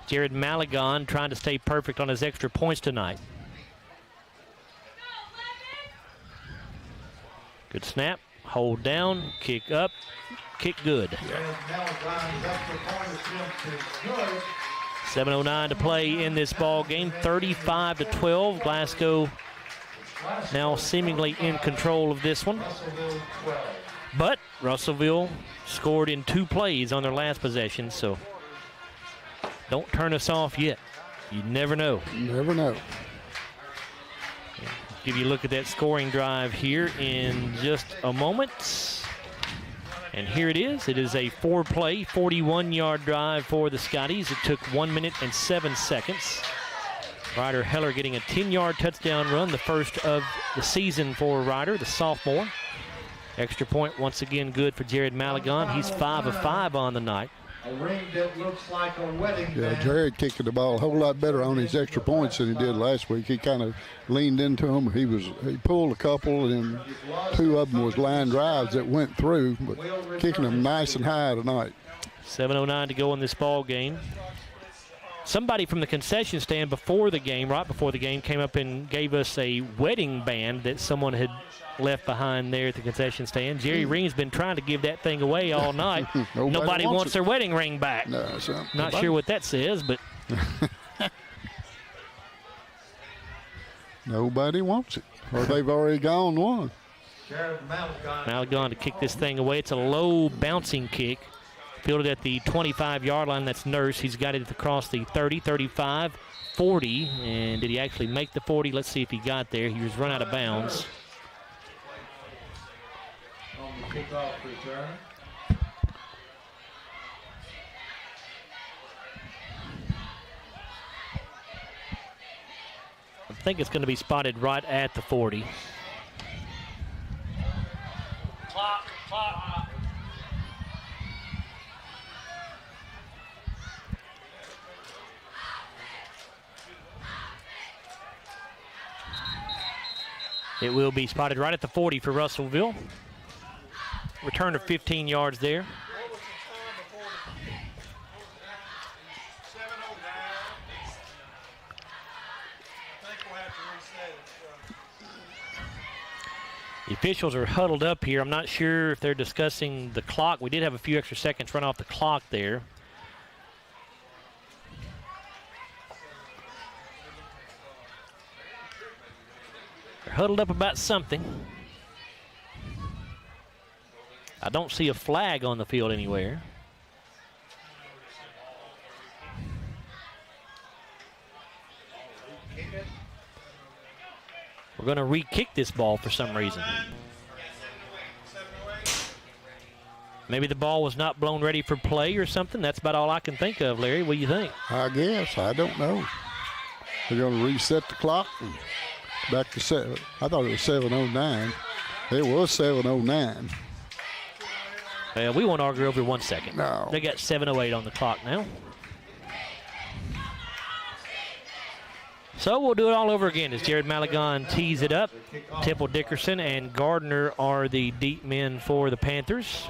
Jared Malagon trying to stay perfect on his extra points tonight. Good snap, hold down, kick up, kick good. 7:09 to play in this ball game, 35-12. Glasgow now seemingly in control of this one. But Russellville scored in 2 plays on their last possession, so don't turn us off yet. You never know. Never know. Give you a look at that scoring drive here in just a moment. And here it is. It is a 4-play, 41-yard drive for the Scotties. It took 1 minute and 7 seconds. Ryder Heller getting a 10-yard touchdown run, the first of the season for Ryder, the sophomore. Extra point once again good for Jared Malagon. He's 5 of 5 on the night. A ring that looks like a wedding Yeah, band. Jared kicking the ball a whole lot better on his extra points than he did last week. He kind of leaned into them. He pulled a couple, and 2 of them was line drives that went through, but kicking them nice and high tonight. 7:09 to go in this ball game. Somebody from the concession stand before the game, right before the game, came up and gave us a wedding band that someone had left behind there at the concession stand. Jerry Ring's been trying to give that thing away all night. Nobody wants their wedding ring back. No, not sure what that says, but nobody wants it, or they've already gone one. Malagon to kick this thing away. It's a low bouncing kick. Fielded at the 25-yard line. That's Nurse. He's got it across the 30, 35, 40. And did he actually make the 40? Let's see if he got there. He was run out of bounds. On the kickoff return. I think it's going to be spotted right at the 40. Clock. It will be spotted right at the 40 for Russellville. Return of 15 yards there. The officials are huddled up here. I'm not sure if they're discussing the clock. We did have a few extra seconds run off the clock there. They're huddled up about something. I don't see a flag on the field anywhere. We're going to re-kick this ball for some reason. Maybe the ball was not blown ready for play or something. That's about all I can think of, Larry. What do you think? I guess. I don't know. They're going to reset the clock and back to 7. I thought it was 7:09. It was 7:09. Well, we won't argue over 1 second. No. They got 7:08 on the clock now. So we'll do it all over again as Jared Malagon tees it up. Temple Dickerson and Gardner are the deep men for the Panthers.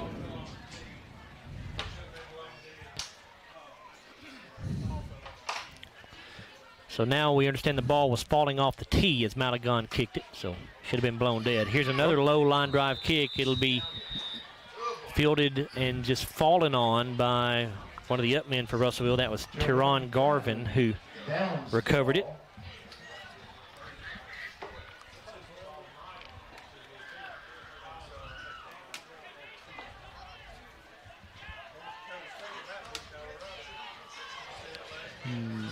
So now we understand the ball was falling off the tee as Malagon kicked it, so should have been blown dead. Here's another low line drive kick. It'll be fielded and just fallen on by one of the up men for Russellville. That was Teron Garvin who recovered it.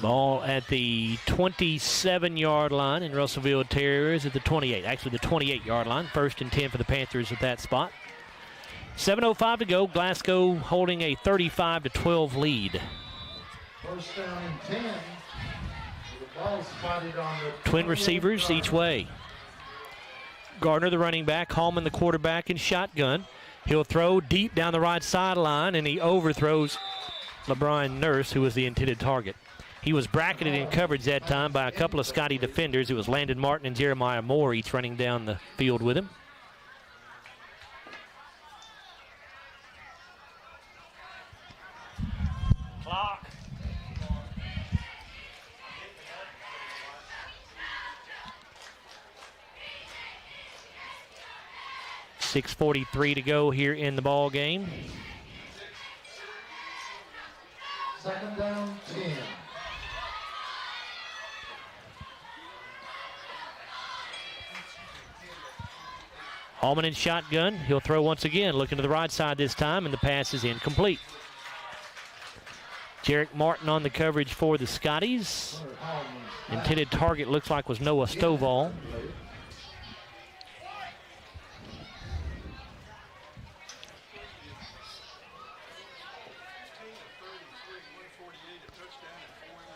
Ball at the 27-yard line, and Russellville Terriers at the 28. Actually, the 28-yard line. 1st and 10 for the Panthers at that spot. 7:05 to go. Glasgow holding a 35-12 lead. First down and 10. The ball spotted on the Twin receivers each way. Gardner, the running back. Hallman, the quarterback, in shotgun. He'll throw deep down the right sideline, and he overthrows LeBron Nurse, who was the intended target. He was bracketed in coverage that time by a couple of Scottie defenders. It was Landon Martin and Jeremiah Moore, each running down the field with him. Clock. .6:43 to go here in the ball game. Second down, 10. Hallman in shotgun. He'll throw once again, looking to the right side this time, and the pass is incomplete. Jarek Martin on the coverage for the Scotties. Intended target looks like was Noah Stovall.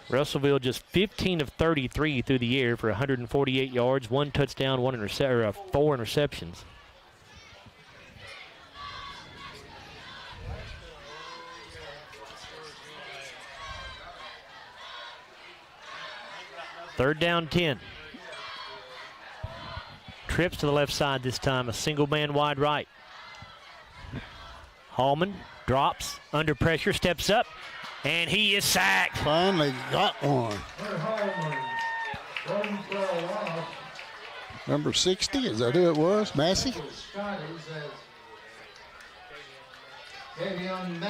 Russellville just 15 of 33 through the air for 148 yards, 1 touchdown, 4 interceptions. Third down 10. Trips to the left side this time, a single man wide right. Hallman drops under pressure, steps up, and he is sacked. Finally got one. Number 60, is that who it was? Massey? And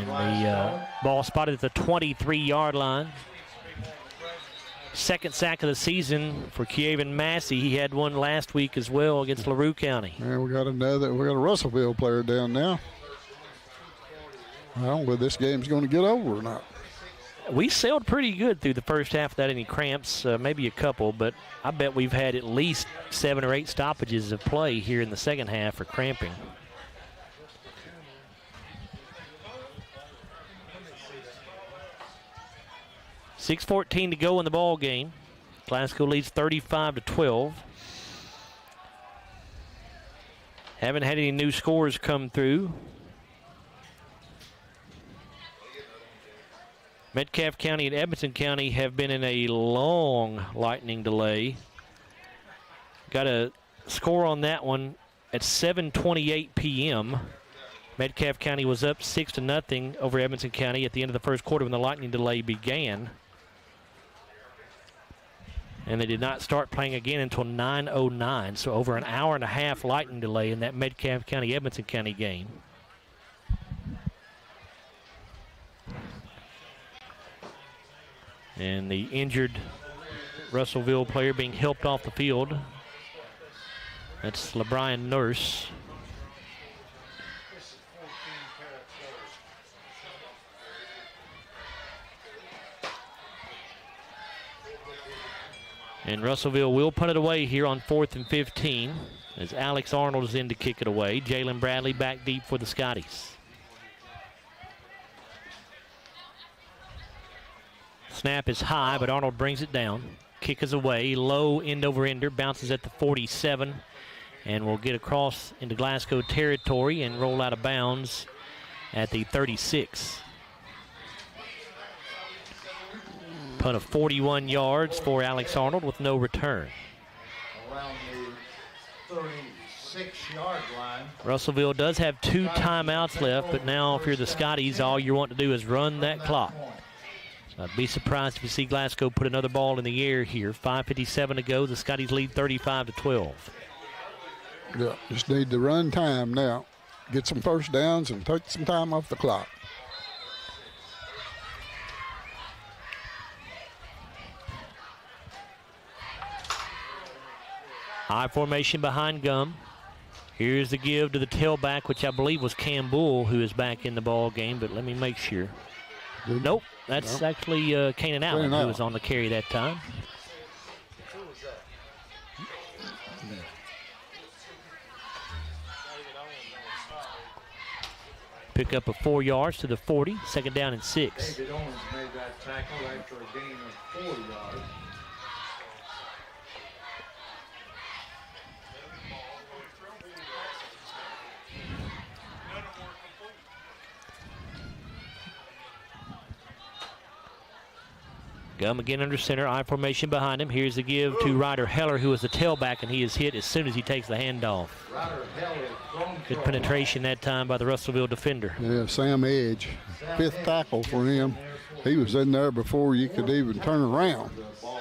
the ball spotted at the 23-yard line. Second sack of the season for Kievan Massey. He had one last week as well against LaRue County. And we got a Russellville player down now. I don't know whether this game's going to get over or not. We sailed pretty good through the first half without any cramps, maybe a couple, but I bet we've had at least 7 or 8 stoppages of play here in the second half for cramping. .6:14 to go in the ball game. Glasgow leads 35-12. Haven't had any new scores come through. Metcalfe County and Edmonson County have been in a long lightning delay. Got a score on that one at 7:28 p.m. Metcalfe County was up 6-0 over Edmonson County at the end of the first quarter when the lightning delay began. And they did not start playing again until 9:09, so over an hour and a half lightning delay in that Metcalfe County-Edmonson County game. And the injured Russellville player being helped off the field. That's LeBron Nurse. And Russellville will punt it away here on 4th and 15 as Alex Arnold is in to kick it away. Jalen Bradley back deep for the Scotties. Snap is high, but Arnold brings it down. Kick is away, low end over ender, bounces at the 47, and will get across into Glasgow territory and roll out of bounds at the 36. Punt of 41 yards for Alex Arnold with no return. Around the 36-yard line. Russellville does have 2 timeouts left, but now if you're the Scotties, all you want to do is run that clock. I'd be surprised if you see Glasgow put another ball in the air here. 5:57 to go. The Scotties lead 35-12. Yeah, just need to run time now. Get some first downs and take some time off the clock. High formation behind Gum. Here's the give to the tailback, which I believe was Cam Bull, who is back in the ball game, but let me make sure. Nope, that's actually Canaan Allen who was on the carry that time. Pick up of 4 yards to the 40, second down and 6. David Owens made that tackle after a gain of 4 yards. Gum again under center, I formation behind him. Here's the give to Ryder Heller, who is the tailback, and he is hit as soon as he takes the handoff. Good penetration that time by the Russellville defender. Yeah, Sam Edge, 5th tackle for him. He was in there before you could even turn around. So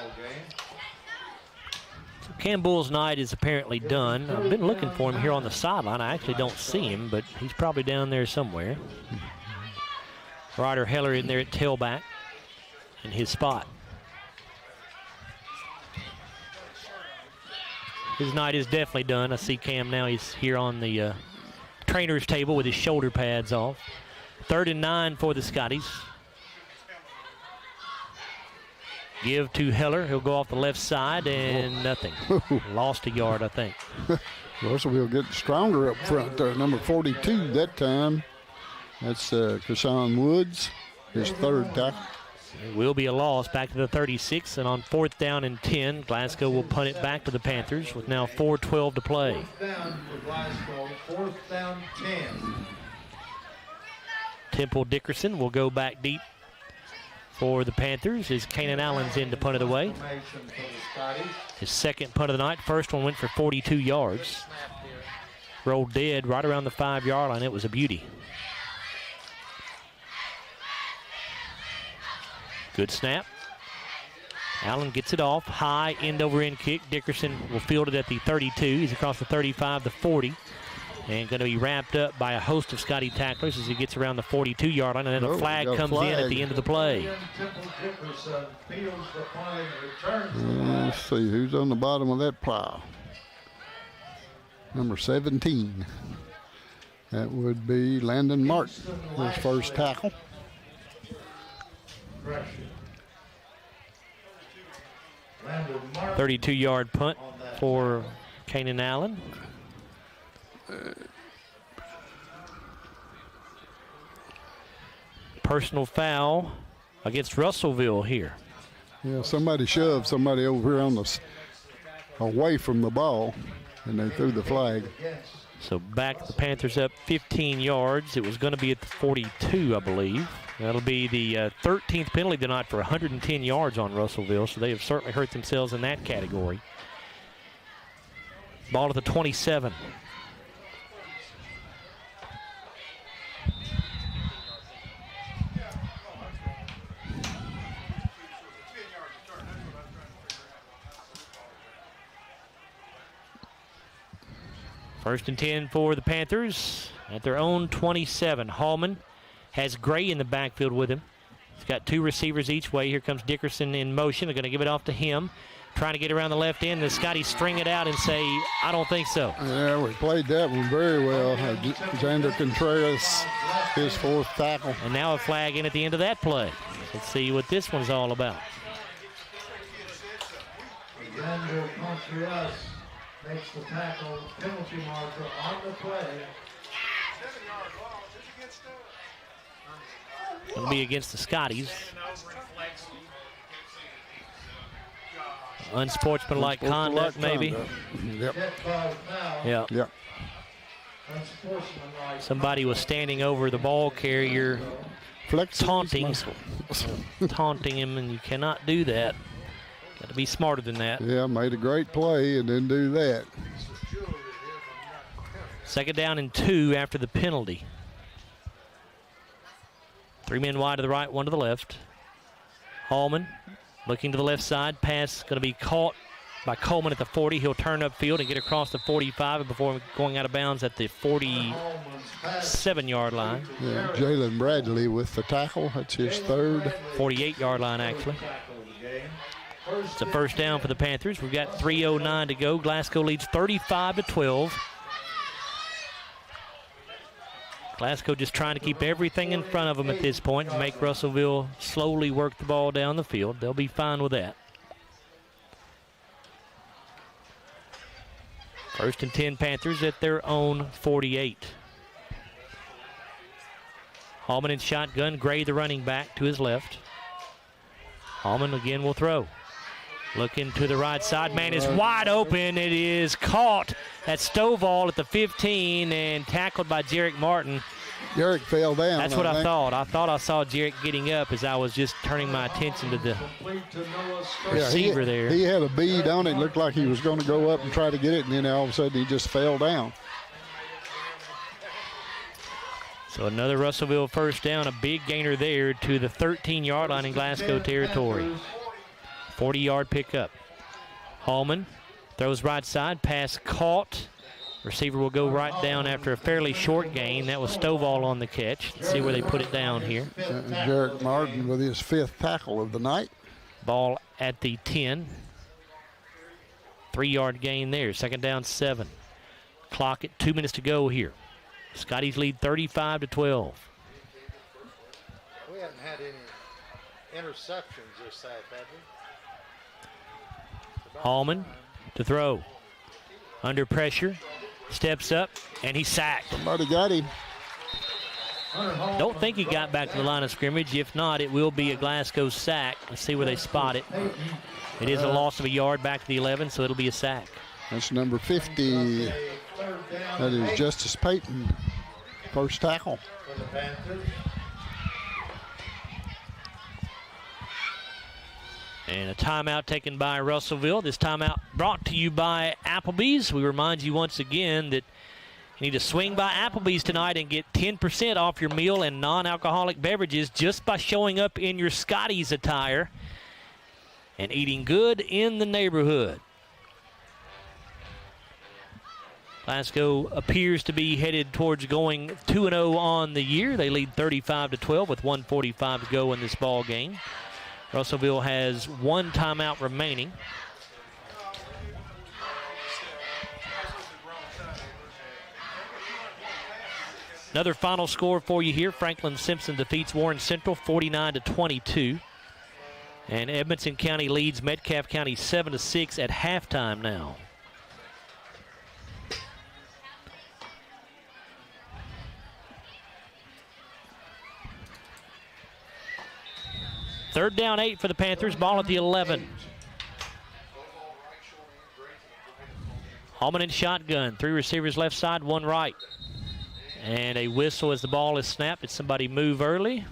Cam Bull's night is apparently done. I've been looking for him here on the sideline. I actually don't see him, but he's probably down there somewhere. Ryder Heller in there at tailback in his spot. His night is definitely done. I see Cam now. He's here on the trainer's table with his shoulder pads off. 3rd and 9 for the Scotties. Give to Heller. He'll go off the left side and nothing. Lost a yard, I think. Russellville getting stronger up front there. Number 42 that time. That's Kashawn Woods, his 3rd tackle. It will be a loss back to the 36, and on 4th down and 10, Glasgow will punt it back to the Panthers with now 4:12 to play. 4th down for Glasgow, 4th down 10. Temple Dickerson will go back deep for the Panthers as Canaan Allen's in to punt it away. His 2nd punt of the night. First one went for 42 yards. Rolled dead right around the 5-yard line. It was a beauty. Good snap. Allen gets it off. High end-over-end kick. Dickerson will field it at the 32. He's across the 35, the 40. And going to be wrapped up by a host of Scottie tacklers as he gets around the 42-yard line. And then a flag comes in at the end of the play. Let's see who's on the bottom of that pile. Number 17. That would be Landon Martin, his first tackle. 32-yard punt for Canaan Allen. Personal foul against Russellville here. Yeah, somebody shoved somebody over here on the away from the ball, and they threw the flag. So back the Panthers up 15 yards. It was going to be at the 42, I believe. That'll be the 13th penalty tonight for 110 yards on Russellville, so they have certainly hurt themselves in that category. Ball to the 27. First and 10 for the Panthers at their own 27. Hallman has Gray in the backfield with him. He's got 2 receivers each way. Here comes Dickerson in motion. They're going to give it off to him. Trying to get around the left end. The Scotties string it out and say, I don't think so. Yeah, we played that one very well. Xander Contreras, his 4th tackle. And now a flag in at the end of that play. Let's see what this one's all about. Xander Contreras makes the tackle, penalty marker on the play. It'll be against the Scotties. Unsportsmanlike conduct, maybe. Yep. Yeah. Yep. Somebody was standing over the ball carrier, taunting him, and you cannot do that. Got to be smarter than that. Yeah, made a great play and didn't do that. 2nd down and 2 after the penalty. 3 men wide to the right, 1 to the left. Hallman looking to the left side. Pass going to be caught by Coleman at the 40. He'll turn upfield and get across the 45 before going out of bounds at the 47-yard line. Yeah, Jalen Bradley with the tackle. That's his 3rd. 48-yard line, actually. It's a first down for the Panthers. We've got 3:09 to go. Glasgow leads 35-12. Glasgow just trying to keep everything in front of them at this point and make Russellville slowly work the ball down the field. They'll be fine with that. 1st and 10 Panthers at their own 48. Hallman in shotgun. Gray, the running back, to his left. Hallman again will throw. Looking to the right side. Man is wide open. It is caught at Stovall at the 15 and tackled by Jarek Martin. Jarek fell down. That's what I thought. I thought I saw Jarek getting up as I was just turning my attention to the receiver there. He had a bead on it. Looked like he was going to go up and try to get it, and then all of a sudden he just fell down. So another Russellville first down, a big gainer there to the 13-yard line in Glasgow territory. 40-yard pickup. Hallman throws right side, pass caught. Receiver will go right down after a fairly short gain. That was Stovall on the catch. Let's see where they put it down here. Jarek Martin with his 5th tackle of the night. Ball at the 10. 3-yard gain there. 2nd down, 7. Clock at 2 minutes to go here. Scotties lead 35-12. We haven't had any interceptions this half, have we? Hallman to throw. Under pressure. Steps up, and he's sacked. Somebody got him. Don't think he got back to the line of scrimmage. If not, it will be a Glasgow sack. Let's see where they spot it. It is a loss of a yard back to the 11, so it'll be a sack. That's number 50. That is Justice Payton. First tackle. And a timeout taken by Russellville. This timeout brought to you by Applebee's. We remind you once again that you need to swing by Applebee's tonight and get 10% off your meal and non-alcoholic beverages just by showing up in your Scotties attire and eating good in the neighborhood. Glasgow appears to be headed towards going 2-0 on the year. They lead 35-12 with 1:45 to go in this ball game. Russellville has 1 timeout remaining. Another final score for you here. Franklin Simpson defeats Warren Central 49-22. And Edmonson County leads Metcalfe County 7-6 at halftime now. Third down 8 for the Panthers. Ball at the 11. Hallman in shotgun. 3 receivers left side, 1 right. And a whistle as the ball is snapped. Did somebody move early?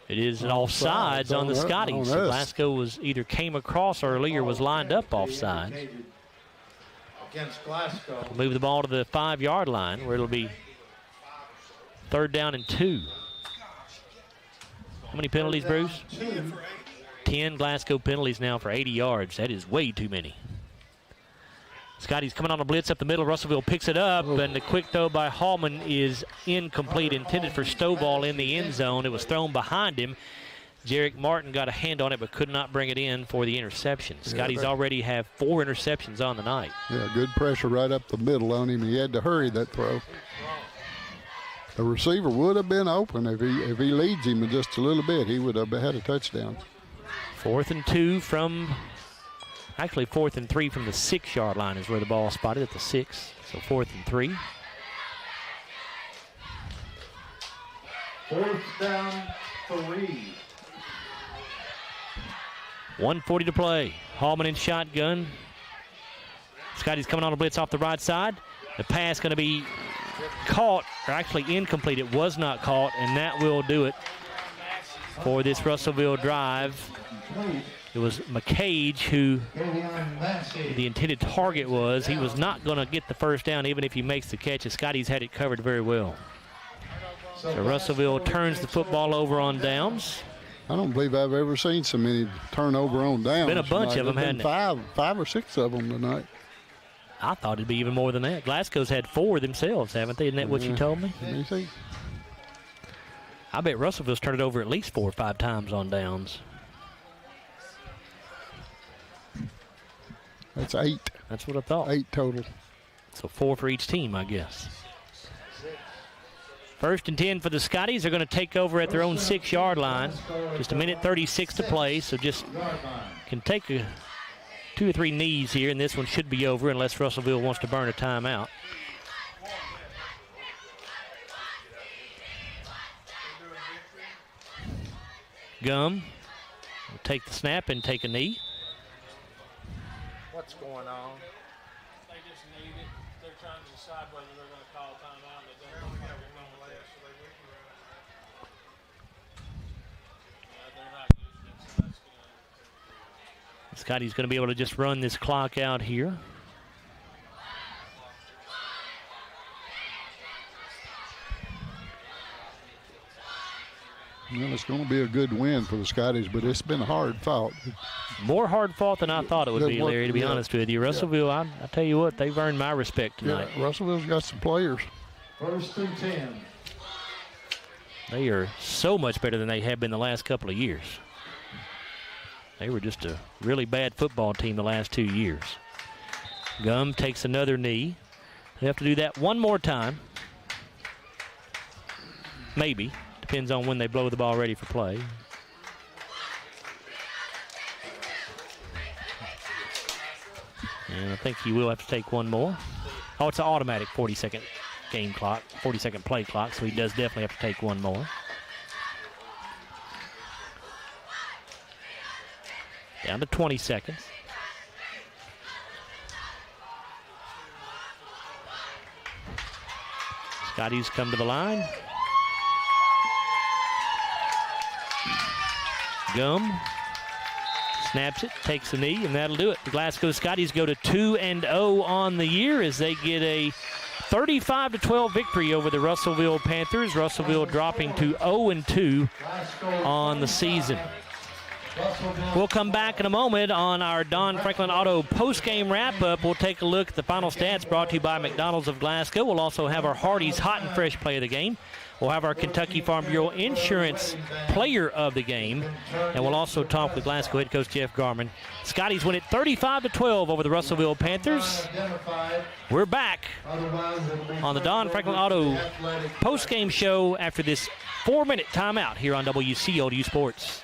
It is an offsides on the Scotties. So Glasgow was either came across early or was lined up offside. Against Glasgow. Move the ball to the 5-yard line where it'll be 3rd down and 2. How many penalties, Bruce? 10 Glasgow penalties now for 80 yards. That is way too many. Scotty's coming on a blitz up the middle. Russellville picks it up, and the quick throw by Hallman is incomplete. Intended for Stovall in the end zone. It was thrown behind him. Jarek Martin got a hand on it but could not bring it in for the interception. Scotty's already have 4 interceptions on the night. Yeah, good pressure right up the middle on him. He had to hurry that throw. The receiver would have been open if he leads him just a little bit. He would have had a touchdown. 4th and 2 from, actually 4th and 3 from the 6-yard line is where the ball spotted at the 6. So 4th and 3. 4th down 3. 1:40 to play. Hallman in shotgun. Scotty's coming on a blitz off the right side. The pass going to be caught, or actually incomplete. It was not caught, and that will do it for this Russellville drive. It was McCage who the intended target was. He was not going to get the first down even if he makes the catch, and Scotty's had it covered very well. So Russellville turns the football over on downs. I don't believe I've ever seen so many turnover on downs. Been a bunch of them, hasn't it? 5 or 6 of them tonight. I thought it'd be even more than that. Glasgow's had 4 themselves, haven't they? Isn't that what you told me? Let me see. I bet Russellville's turned it over at least 4 or 5 times on downs. That's 8. That's what I thought. 8 total. So 4 for each team, I guess. 1st and 10 for the Scotties. They're going to take over at their own 6-yard line. Just a minute 36 to play, so just can take 2 or 3 knees here, and this one should be over unless Russellville wants to burn a timeout. Gum will take the snap and take a knee. What's going on? They just need it. They're trying to decide whether they're going to call timeout. They don't have it on the last, so they wouldn't run it. They're not using it, so that's good. Scotty's going to be able to just run this clock out here. Well, it's going to be a good win for the Scotties, but it's been hard fought. More hard fought than I thought it would be, Larry, to be honest with you. Russellville, I tell you what, they've earned my respect tonight. Yeah, Russellville's got some players. 1st and 10. They are so much better than they have been the last couple of years. They were just a really bad football team the last 2 years. Gum takes another knee. They have to do that one more time. Maybe. Depends on when they blow the ball ready for play. And I think he will have to take one more. Oh, it's an automatic 40-second game clock, 40-second play clock, so he does definitely have to take one more. Down to 20 seconds. Scotties come to the line. Gum snaps it, takes a knee, and that'll do it. The Glasgow Scotties go to 2-0 on the year as they get a 35-12 victory over the Russellville Panthers. Russellville dropping to 0-2 on the season. We'll come back in a moment on our Don Franklin Auto post-game wrap-up. We'll take a look at the final stats brought to you by McDonald's of Glasgow. We'll also have our Hardee's Hot and Fresh play of the game. We'll have our Kentucky Farm Bureau Insurance player of the game. And we'll also talk with Glasgow head coach Jeff Garman. Scotties win it 35-12 over the Russellville Panthers. We're back on the Don Franklin Auto post-game show after this 4-minute timeout here on WCLU Sports.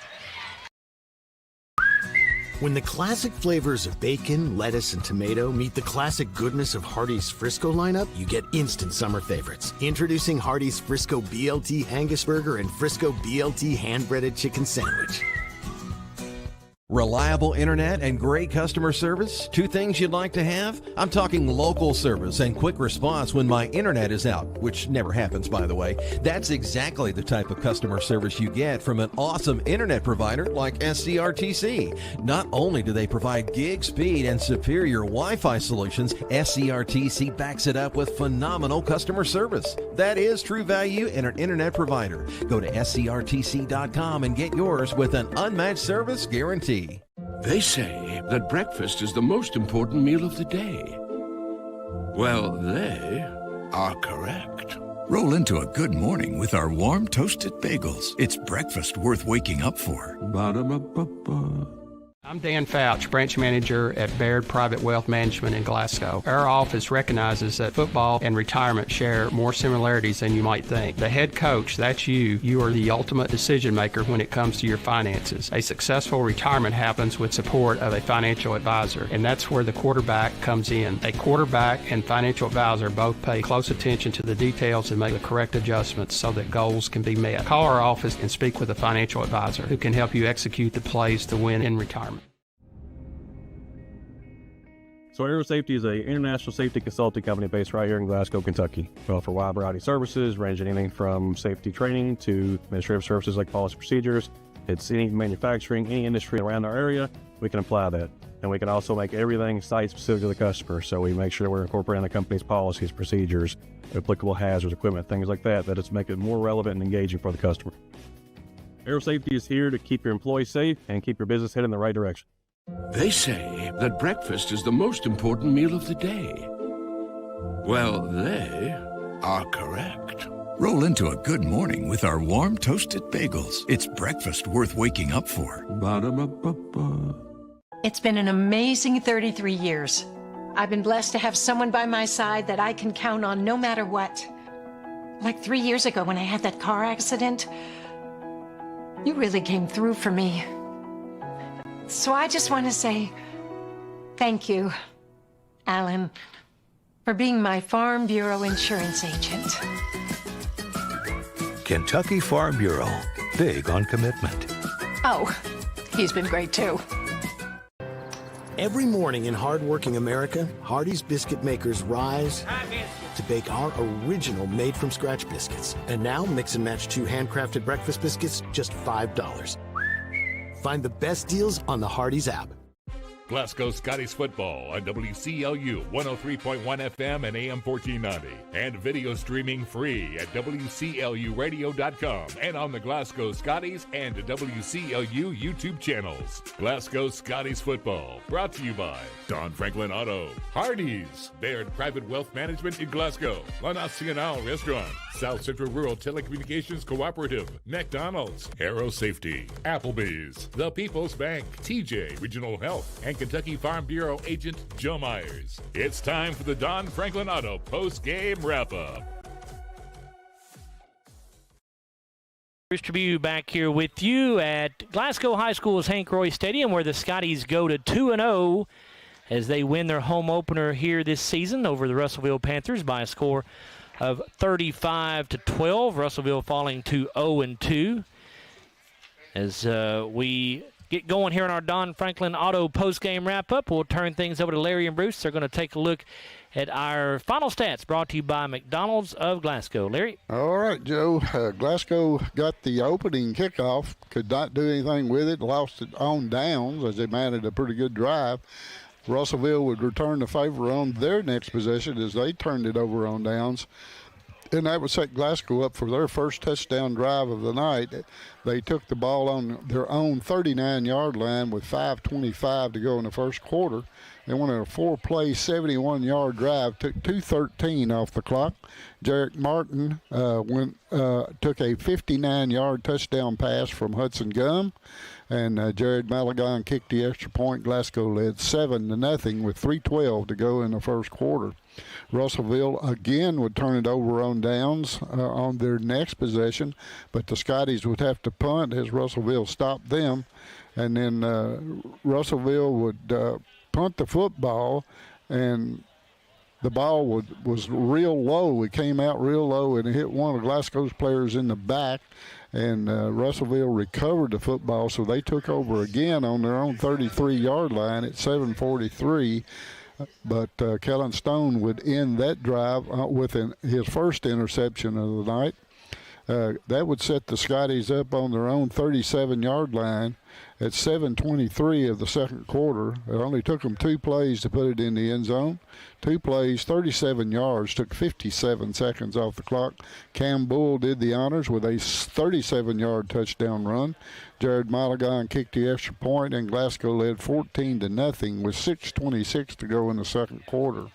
When the classic flavors of bacon, lettuce, and tomato meet the classic goodness of Hardee's Frisco lineup, you get instant summer favorites. Introducing Hardee's Frisco BLT Angus Burger and Frisco BLT hand-breaded chicken sandwich. Reliable internet and great customer service? 2 things you'd like to have? I'm talking local service and quick response when my internet is out, which never happens, by the way. That's exactly the type of customer service you get from an awesome internet provider like SCRTC. Not only do they provide gig speed and superior Wi-Fi solutions, SCRTC backs it up with phenomenal customer service. That is true value in an internet provider. Go to scrtc.com and get yours with an unmatched service guarantee. They say that breakfast is the most important meal of the day. Well, they are correct. Roll into a good morning with our warm toasted bagels. It's breakfast worth waking up for. Ba-da-ba-ba-ba. I'm Dan Fouch, branch manager at Baird Private Wealth Management in Glasgow. Our office recognizes that football and retirement share more similarities than you might think. The head coach, that's you. You are the ultimate decision maker when it comes to your finances. A successful retirement happens with support of a financial advisor, and that's where the quarterback comes in. A quarterback and financial advisor both pay close attention to the details and make the correct adjustments so that goals can be met. Call our office and speak with a financial advisor who can help you execute the plays to win in retirement. So Aero Safety is an international safety consulting company based right here in Glasgow, Kentucky. Well, for a wide variety of services, ranging anything from safety training to administrative services like policy procedures. It's any manufacturing, any industry around our area, we can apply that. And we can also make everything site-specific to the customer. So we make sure we're incorporating the company's policies, procedures, applicable hazards, equipment, things like that, it's make it more relevant and engaging for the customer. Aero Safety is here to keep your employees safe and keep your business headed in the right direction. They say that breakfast is the most important meal of the day. Well, they are correct. Roll into a good morning with our warm toasted bagels. It's breakfast worth waking up for. Ba-da-ba-ba-ba. It's been an amazing 33 years. I've been blessed to have someone by my side that I can count on no matter what. Like 3 years ago when I had that car accident, you really came through for me. So I just want to say thank you, Alan, for being my Farm Bureau insurance agent. Kentucky Farm Bureau, big on commitment. Oh, he's been great too. Every morning in hardworking America, Hardee's biscuit makers rise to bake our original made-from-scratch biscuits. And now, mix and match 2 handcrafted breakfast biscuits, just $5. Find the best deals on the Hardee's app. Glasgow Scotties football on WCLU 103.1 FM and AM 1490. And video streaming free at WCLUradio.com and on the Glasgow Scotties and WCLU YouTube channels. Glasgow Scotties football brought to you by Don Franklin Auto, Hardee's, Baird Private Wealth Management in Glasgow, La Nacional Restaurant, South Central Rural Telecommunications Cooperative, McDonald's, Aero Safety, Applebee's, The People's Bank, TJ Regional Health, and Kentucky Farm Bureau agent Joe Myers. It's time for the Don Franklin Auto post-game wrap-up. Bruce Tribune back here with you at Glasgow High School's Hank Royse Stadium, where the Scotties go to 2-0 as they win their home opener here this season over the Russellville Panthers by a score of 35-12. Russellville falling to 0-2. As we get going here on our Don Franklin Auto post-game wrap-up, we'll turn things over to Larry and Bruce. They're going to take a look at our final stats brought to you by McDonald's of Glasgow. Larry? All right, Joe. Glasgow got the opening kickoff, could not do anything with it, lost it on downs as they mounted a pretty good drive. Russellville would return the favor on their next possession as they turned it over on downs. And that would set Glasgow up for their first touchdown drive of the night. They took the ball on their own 39-yard line with 5:25 to go in the first quarter. They went on a 4-play, 71-yard drive, took 2:13 off the clock. Jarek Martin took a 59-yard touchdown pass from Hudson Gum, and Jared Malagon kicked the extra point. Glasgow led 7-0 with 3:12 to go in the first quarter. Russellville again would turn it over on downs on their next possession, but the Scotties would have to punt as Russellville stopped them. And then Russellville would punt the football, and the ball was real low. It came out real low, and it hit one of Glasgow's players in the back, and Russellville recovered the football, so they took over again on their own 33-yard line at 7:43. But Kellen Stone would end that drive with his first interception of the night. That would set the Scotties up on their own 37-yard line at 7:23 of the second quarter. It only took them 2 plays to put it in the end zone. 2 plays, 37 yards, took 57 seconds off the clock. Cam Bull did the honors with a 37-yard touchdown run. Jared Malagon kicked the extra point, and Glasgow led 14-0 with 6:26 to go in the second quarter.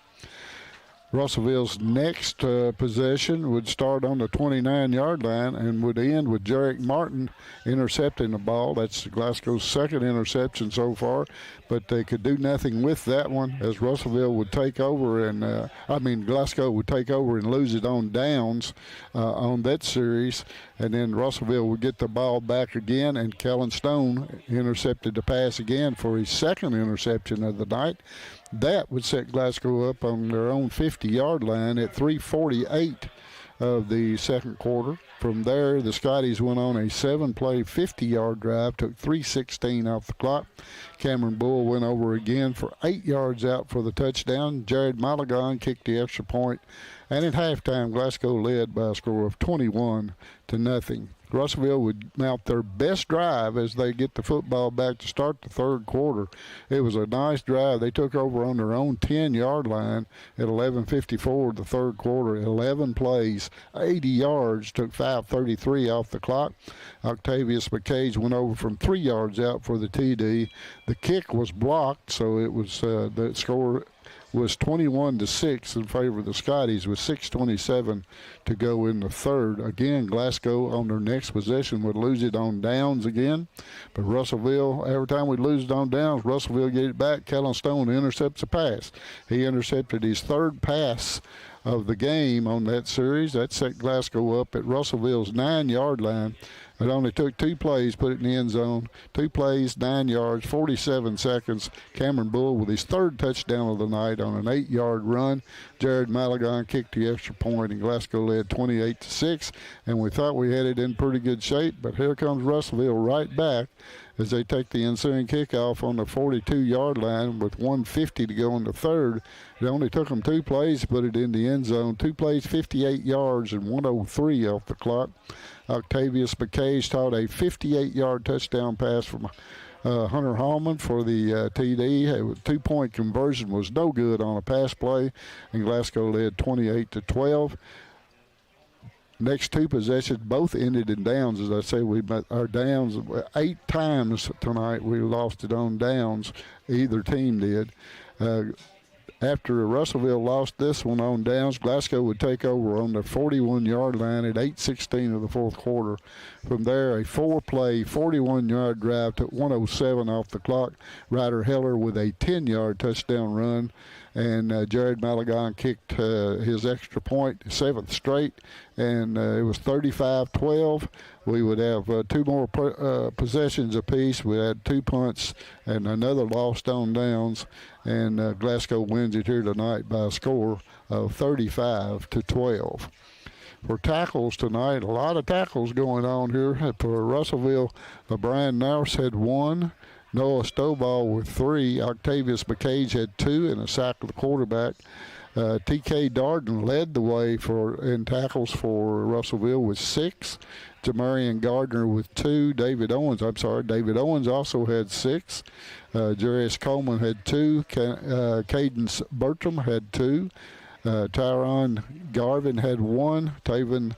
Russellville's next possession would start on the 29-yard line and would end with Jarek Martin intercepting the ball. That's Glasgow's second interception so far, but they could do nothing with that one as Russellville would take over Glasgow would take over and lose it on downs on that series, and then Russellville would get the ball back again, and Kellen Stone intercepted the pass again for his second interception of the night. That would set Glasgow up on their own 50-yard line at 3:48 of the second quarter. From there, the Scotties went on a 7-play, 50-yard drive, took 3:16 off the clock. Cameron Bull went over again for 8 yards out for the touchdown. Jared Malagon kicked the extra point, and at halftime, Glasgow led by a score of 21-0. Russellville would mount their best drive as they get the football back to start the third quarter. It was a nice drive. They took over on their own 10-yard line at 11:54 of the third quarter. 11 plays, 80 yards, took 5:33 off the clock. Octavius McCage went over from 3 yards out for the TD. The kick was blocked, so it was the score was 21-6 in favor of the Scotties with 6:27 to go in the third. Again, Glasgow on their next possession would lose it on downs again. But Russellville, every time we lose it on downs, Russellville get it back. Kellen Stone intercepts a pass. He intercepted his third pass of the game on that series. That set Glasgow up at Russellville's 9-yard line. It only took 2 plays, put it in the end zone. 2 plays, 9 yards, 47 seconds. Cameron Bull with his third touchdown of the night on an 8-yard run. Jared Malagon kicked the extra point, and Glasgow led 28-6. And we thought we had it in pretty good shape, but here comes Russellville right back as they take the ensuing kickoff on the 42-yard line with 1:50 to go in the third. It only took them 2 plays to put it in the end zone. 2 plays, 58 yards, and 1:03 off the clock. Octavius McCage taught a 58-yard touchdown pass from Hunter Hallman for the TD. A 2-point conversion was no good on a pass play, and Glasgow led 28-12. Next 2 possessions both ended in downs. As I say, we met our downs 8 times tonight. We lost it on downs. Either team did. After Russellville lost this one on downs, Glasgow would take over on the 41-yard line at 8:16 of the fourth quarter. From there, a 4-play, 41-yard drive to 1:07 off the clock. Ryder Heller with a 10-yard touchdown run. And Jared Malagon kicked his extra point, 7th straight, and it was 35-12. We would have 2 more possessions apiece. We had 2 punts and another lost on downs, and Glasgow wins it here tonight by a score of 35-12. For tackles tonight, a lot of tackles going on here. For Russellville, Brian Naus had 1. Noah Stovall with 3. Octavius McCage had 2 and a sack of the quarterback. T.K. Darden led the way in tackles for Russellville with 6. Jamarian Gardner with 2. David Owens also had 6. Jarius Coleman had 2. Cadence Bertram had 2. Tyron Garvin had 1. Taven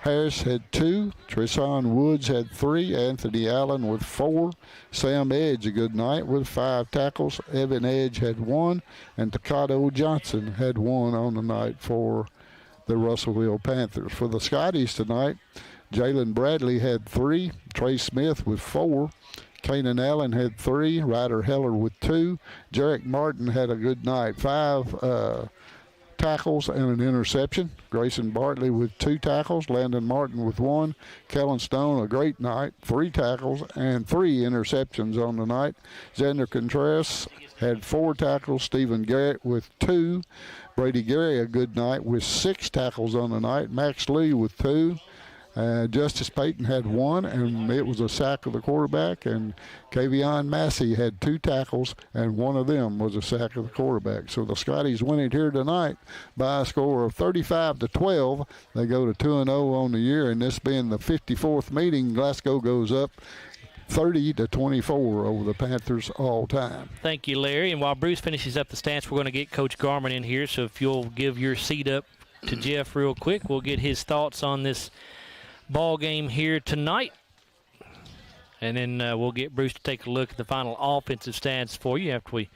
Harris had 2. Trishawn Woods had 3. Anthony Allen with 4. Sam Edge, a good night with 5 tackles. Evan Edge had 1. And Takato Johnson had 1 on the night for the Russellville Panthers. For the Scotties tonight, Jalen Bradley had 3. Trey Smith with 4. Kanan Allen had 3. Ryder Heller with 2. Jarek Martin had a good night. 5 tackles and an interception. Grayson Bartley with 2 tackles. Landon Martin with 1. Kellen Stone, a great night. 3 tackles and 3 interceptions on the night. Xander Contreras had 4 tackles. Stephen Garrett with 2. Brady Gary, a good night with 6 tackles on the night. Max Lee with 2. Justice Payton had 1, and it was a sack of the quarterback. And Kavion Massey had 2 tackles, and 1 of them was a sack of the quarterback. So the Scotties win it here tonight by a score of 35-12. They go to 2-0 on the year, and this being the 54th meeting, Glasgow goes up 30-24 over the Panthers all time. Thank you, Larry. And while Bruce finishes up the stats, we're going to get Coach Garman in here. So if you'll give your seat up to Jeff real quick, we'll get his thoughts on this ball game here tonight, and then we'll get Bruce to take a look at the final offensive stats for you after we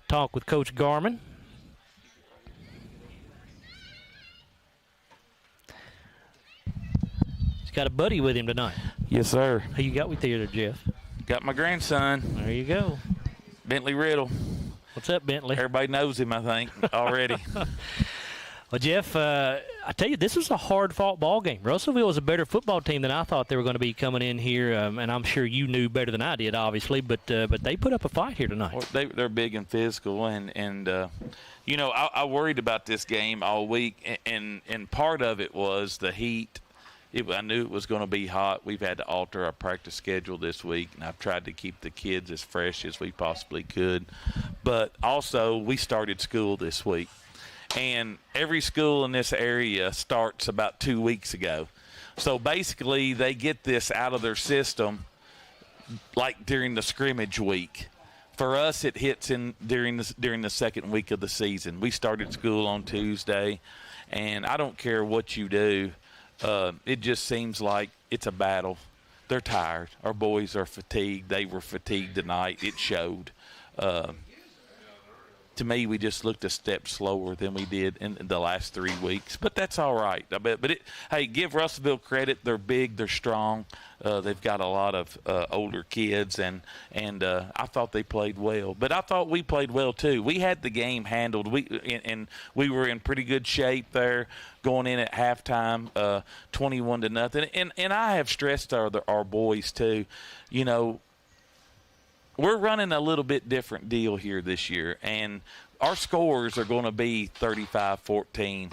talk with Coach Garman. He's got a buddy with him tonight. Yes, sir. Who you got with you there, Jeff? Got my grandson. There you go. Bentley Riddle. What's up, Bentley? Everybody knows him, I think, already. Well, Jeff, I tell you, this was a hard-fought ball game. Russellville was a better football team than I thought they were going to be coming in here, and I'm sure you knew better than I did, obviously, but they put up a fight here tonight. Well, they're big and physical, and you know, I worried about this game all week, and part of it was the heat. I knew it was going to be hot. We've had to alter our practice schedule this week, and I've tried to keep the kids as fresh as we possibly could. But also, we started school this week. And every school in this area starts about 2 weeks ago. So basically they get this out of their system like during the scrimmage week. For us, it hits during the second week of the season. We started school on Tuesday, and I don't care what you do. It just seems like it's a battle. They're tired. Our boys are fatigued. They were fatigued tonight. It showed. to me, we just looked a step slower than we did in the last 3 weeks. But that's all right, I bet. But hey, give Russellville credit. They're big, they're strong. They've got a lot of older kids, and I thought they played well. But I thought we played well too. We had the game handled. And we were in pretty good shape there going in at halftime, 21-0. And I have stressed our boys too. You know, we're running a little bit different deal here this year, and our scores are going to be 35-14.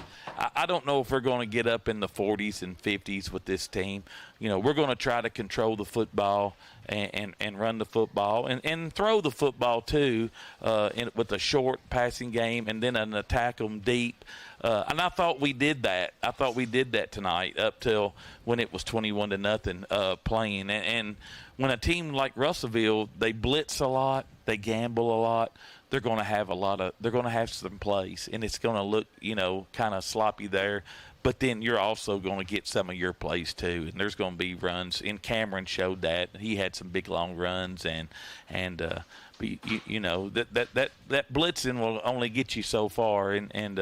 I don't know if we're going to get up in the 40s and 50s with this team. You know, we're going to try to control the football and run the football and throw the football too with a short passing game and then an attack them deep. And I thought we did that. I thought we did that tonight up till when it was 21-0 playing. And when a team like Russellville, they blitz a lot, they gamble a lot, they're going to have some plays, and it's going to look, you know, kind of sloppy there. But then you're also going to get some of your plays too, and there's going to be runs. And Cameron showed that he had some big long runs, and you know that blitzing will only get you so far, and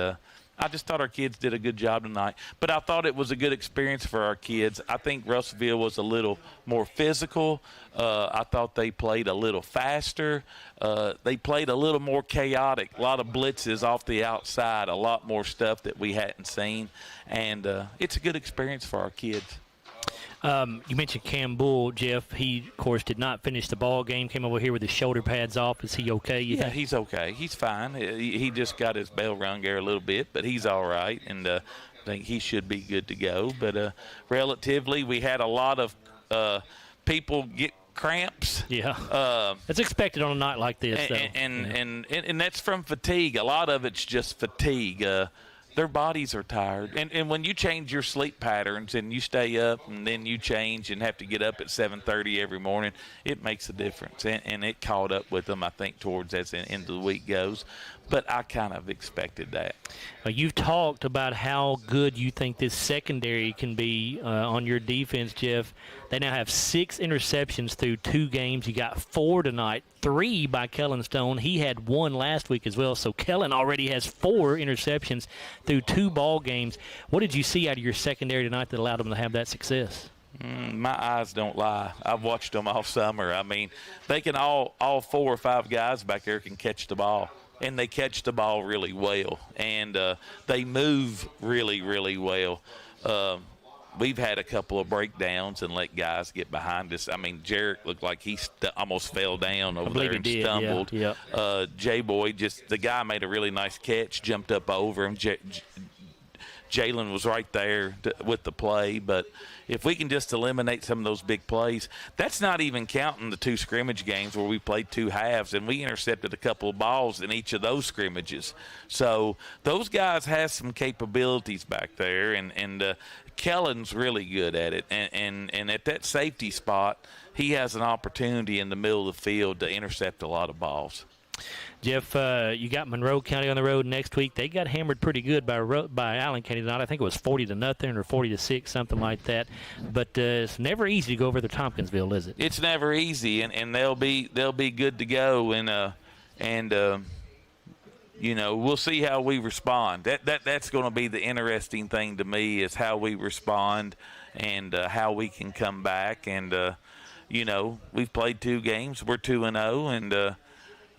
I just thought our kids did a good job tonight. But I thought it was a good experience for our kids. I think Russellville was a little more physical. I thought they played a little faster. They played a little more chaotic, a lot of blitzes off the outside, a lot more stuff that we hadn't seen. And it's a good experience for our kids. You mentioned Cam Bull, Jeff. He, of course, did not finish the ball game, came over here with his shoulder pads off. Is he okay? Yeah, he's okay. He's fine. He just got his bell rung there a little bit, but he's all right, and I think he should be good to go. But relatively, we had a lot of people get cramps. Yeah. It's expected on a night like this, though. And that's from fatigue. A lot of it's just fatigue. Their bodies are tired. And when you change your sleep patterns and you stay up and then you change and have to get up at 7:30 every morning, it makes a difference. And it caught up with them, I think, towards as the end of the week goes. But I kind of expected that. You've talked about how good you think this secondary can be on your defense, Jeff. They now have 6 interceptions through 2 games. You got 4 tonight, 3 by Kellen Stone. He had 1 last week as well. So Kellen already has 4 interceptions through 2 ball games. What did you see out of your secondary tonight that allowed them to have that success? My eyes don't lie. I've watched them all summer. I mean, they can all 4 or 5 guys back there can catch the ball. And they catch the ball really well. And they move really, really well. We've had a couple of breakdowns and let guys get behind us. I mean, Jarrett looked like he almost fell down over there and stumbled. Yeah. J-Boy, the guy made a really nice catch, jumped up over him. Jalen was right there with the play. But if we can just eliminate some of those big plays, that's not even counting the 2 scrimmage games where we played 2 halves, and we intercepted a couple of balls in each of those scrimmages. So those guys have some capabilities back there, and Kellen's really good at it. And at that safety spot, he has an opportunity in the middle of the field to intercept a lot of balls. Jeff, you got Monroe County on the road next week. They got hammered pretty good by Allen County tonight. I think it was 40-0 or 40-6, something like that. But it's never easy to go over to Tompkinsville, is it? It's never easy, and they'll be good to go. And you know, we'll see how we respond. That's going to be the interesting thing to me, is how we respond and how we can come back. And you know, we've played 2 games. We're 2-0, and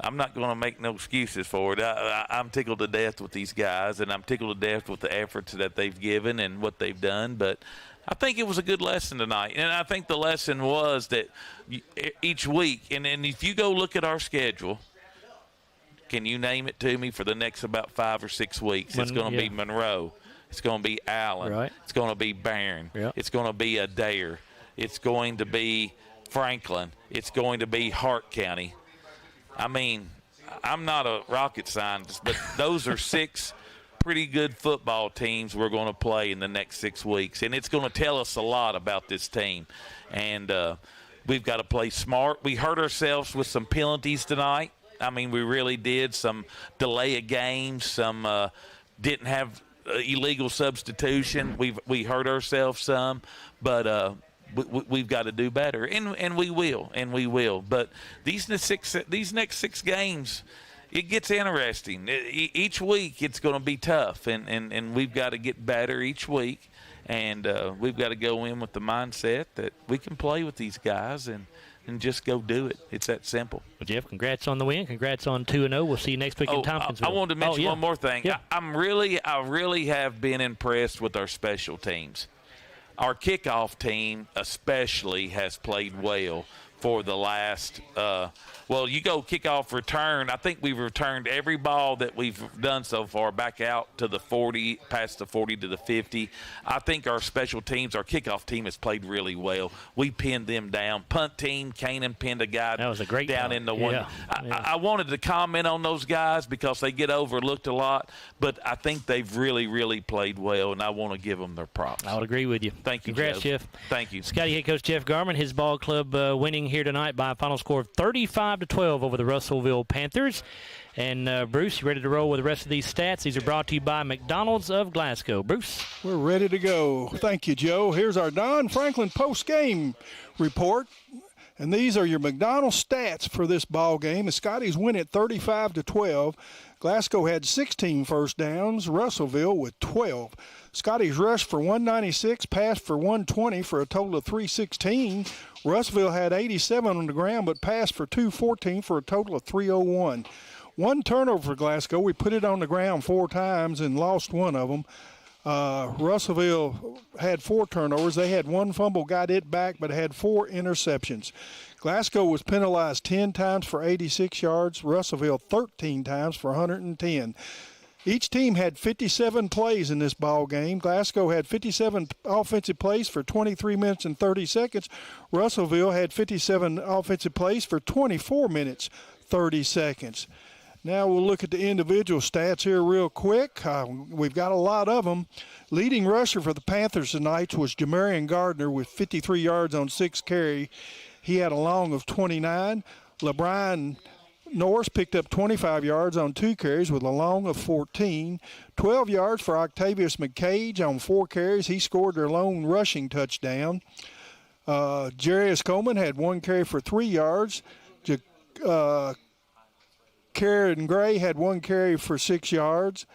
I'm not going to make no excuses for it. I'm tickled to death with these guys, and I'm tickled to death with the efforts that they've given and what they've done. But I think it was a good lesson tonight. And I think the lesson was that each week, and if you go look at our schedule, can you name it to me for the next about 5 or 6 weeks? It's going to be Monroe. It's going to be Allen. Right. It's going to be Barron. Yep. It's going to be Adair. It's going to be Franklin. It's going to be Hart County. I mean, I'm not a rocket scientist, but those are 6 pretty good football teams we're going to play in the next 6 weeks. And it's going to tell us a lot about this team. And we've got to play smart. We hurt ourselves with some penalties tonight. I mean, we really did. Some delay of games, some didn't have illegal substitution. We hurt ourselves some. But we've got to do better, and we will. But these next 6 games, it gets interesting. Each week it's going to be tough, and we've got to get better each week, and we've got to go in with the mindset that we can play with these guys and just go do it. It's that simple. Well, Jeff, congrats on the win. Congrats on 2-0. We'll see you next week in Tompkinsville. I wanted to mention one more thing. Yeah. I really have been impressed with our special teams. Our kickoff team especially has played well for the last you go kickoff return. I think we've returned every ball that we've done so far back out to the 40, past the 40 to the 50. I think our special teams, our kickoff team has played really well. We pinned them down. Punt team, Canaan pinned a guy that was a great down punt. in the one. Yeah. I wanted to comment on those guys because they get overlooked a lot, but I think they've really, really played well, and I want to give them their props. I would agree with you. Thank you, Congrats, Jeff. Thank you. Scotty head coach Jeff Garman, his ball club winning here tonight by a final score of 35-12 over the Russellville Panthers. And Bruce, you ready to roll with the rest of these stats? These are brought to you by McDonald's of Glasgow. Bruce? We're ready to go. Thank you, Joe. Here's our Don Franklin post-game report. And these are your McDonald's stats for this ball game. The Scotties win at 35-12. Glasgow had 16 first downs, Russellville with 12. Scotties rushed for 196, passed for 120 for a total of 316. Russellville had 87 on the ground but passed for 214 for a total of 301. One turnover for Glasgow. We put it on the ground 4 times and lost one of them. Russellville had 4 turnovers. They had 1 fumble, got it back, but had 4 interceptions. Glasgow was penalized 10 times for 86 yards. Russellville 13 times for 110. Each team had 57 plays in this ball game. Glasgow had 57 offensive plays for 23 minutes and 30 seconds. Russellville had 57 offensive plays for 24 minutes, 30 seconds. Now we'll look at the individual stats here real quick. We've got a lot of them. Leading rusher for the Panthers tonight was Jamarian Gardner with 53 yards on 6 carries. He had a long of 29. LeBron Norris picked up 25 yards on 2 carries with a long of 14. 12 yards for Octavius McCage on 4 carries. He scored their lone rushing touchdown. Jarius Coleman had 1 carry for 3 yards. Karen Gray had 1 carry for 6 yards.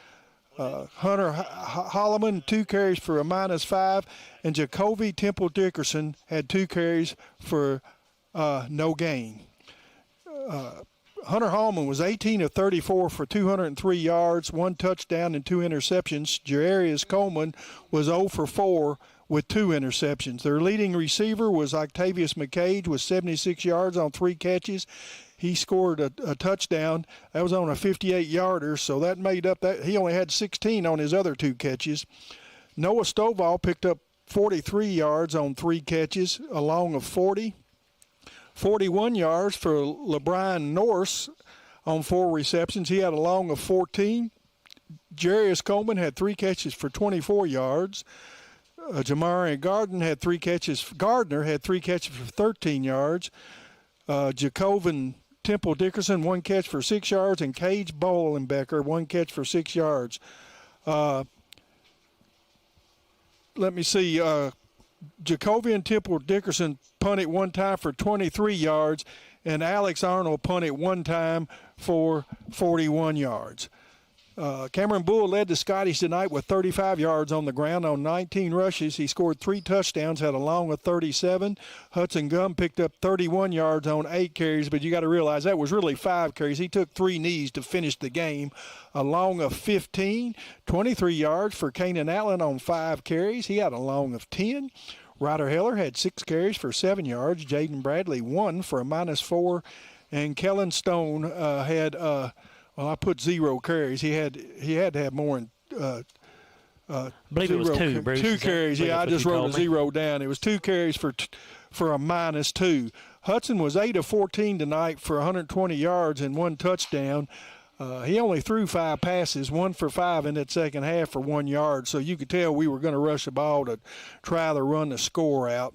Hunter Holloman, 2 carries for a -5. And Jacoby Temple Dickerson had 2 carries for no gain. Hunter Holloman was 18 of 34 for 203 yards, 1 touchdown and 2 interceptions. Jarius Coleman was 0 for 4 with 2 interceptions. Their leading receiver was Octavius McCage with 76 yards on 3 catches. He scored a touchdown. That was on a 58-yarder, so that made up that. He only had 16 on his other 2 catches. Noah Stovall picked up 43 yards on 3 catches, a long of 40. 41 yards for LeBron Norris on 4 receptions. He had a long of 14. Jarius Coleman had 3 catches for 24 yards. Jamarian Gardner had 3 catches for 13 yards. Jacobin Temple Dickerson, 1 catch for 6 yards, and Cage Bolenbecker, 1 catch for 6 yards. Let me see. Jacobian Temple Dickerson punted 1 time for 23 yards, and Alex Arnold punted 1 time for 41 yards. Cameron Bull led the Scotties tonight with 35 yards on the ground on 19 rushes. He scored 3 touchdowns, had a long of 37. Hudson Gum picked up 31 yards on 8 carries, but you got to realize that was really 5 carries. He took 3 knees to finish the game. A long of 15, 23 yards for Kanan Allen on 5 carries. He had a long of 10. Ryder Heller had 6 carries for 7 yards. Jaden Bradley 1 for a -4. And Kellen Stone had I put 0 carries. He had to have more than I believe it was 2, Bruce. 2 carries. Yeah, I just wrote a 0 down. It was 2 carries for a -2. Hudson was 8 of 14 tonight for 120 yards and 1 touchdown. He only threw 5 passes, 1 for 5 in that second half for 1 yard. So you could tell we were going to rush the ball to try to run the score out.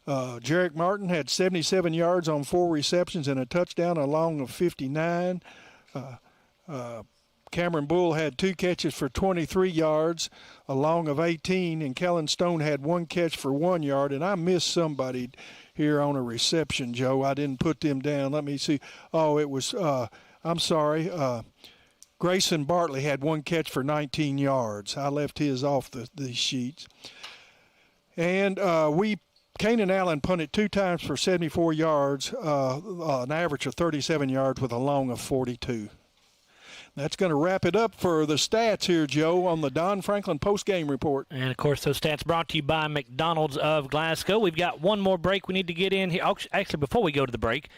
Jarek Martin had 77 yards on 4 receptions and a touchdown, a long of 59. Cameron Bull had 2 catches for 23 yards, a long of 18, and Kellen Stone had 1 catch for 1 yard. And I missed somebody here on a reception, Joe. I didn't put them down. Let me see. Oh, it was I I'm sorry. Grayson Bartley had 1 catch for 19 yards. I left his off these sheets. And Kanan Allen punted 2 times for 74 yards, an average of 37 yards with a long of 42. That's going to wrap it up for the stats here, Joe, on the Don Franklin postgame report. And, of course, those stats brought to you by McDonald's of Glasgow. We've got one more break we need to get in here. Actually, before we go to the break,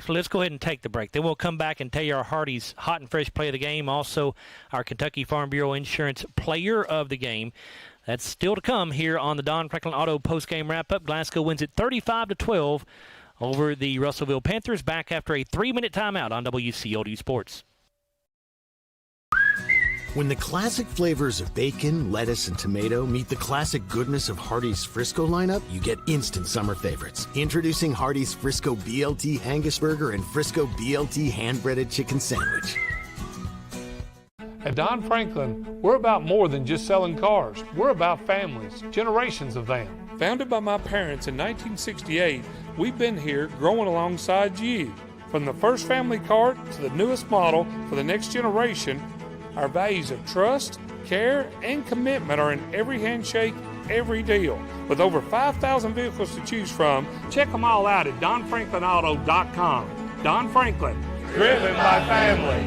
let's go ahead and take the break. Then we'll come back and tell you our Hardee's hot and fresh play of the game, also our Kentucky Farm Bureau Insurance player of the game. That's still to come here on the Don Franklin Auto postgame wrap-up. Glasgow wins it 35-12 over the Russellville Panthers, back after a 3-minute timeout on WCOD Sports. When the classic flavors of bacon, lettuce, and tomato meet the classic goodness of Hardee's Frisco lineup, you get instant summer favorites. Introducing Hardee's Frisco BLT Angus Burger and Frisco BLT hand-breaded chicken sandwich. At Don Franklin, we're about more than just selling cars. We're about families, generations of them. Founded by my parents in 1968, we've been here growing alongside you. From the first family car to the newest model for the next generation, our values of trust, care, and commitment are in every handshake, every deal. With over 5,000 vehicles to choose from, check them all out at DonFranklinAuto.com. Don Franklin, driven by family.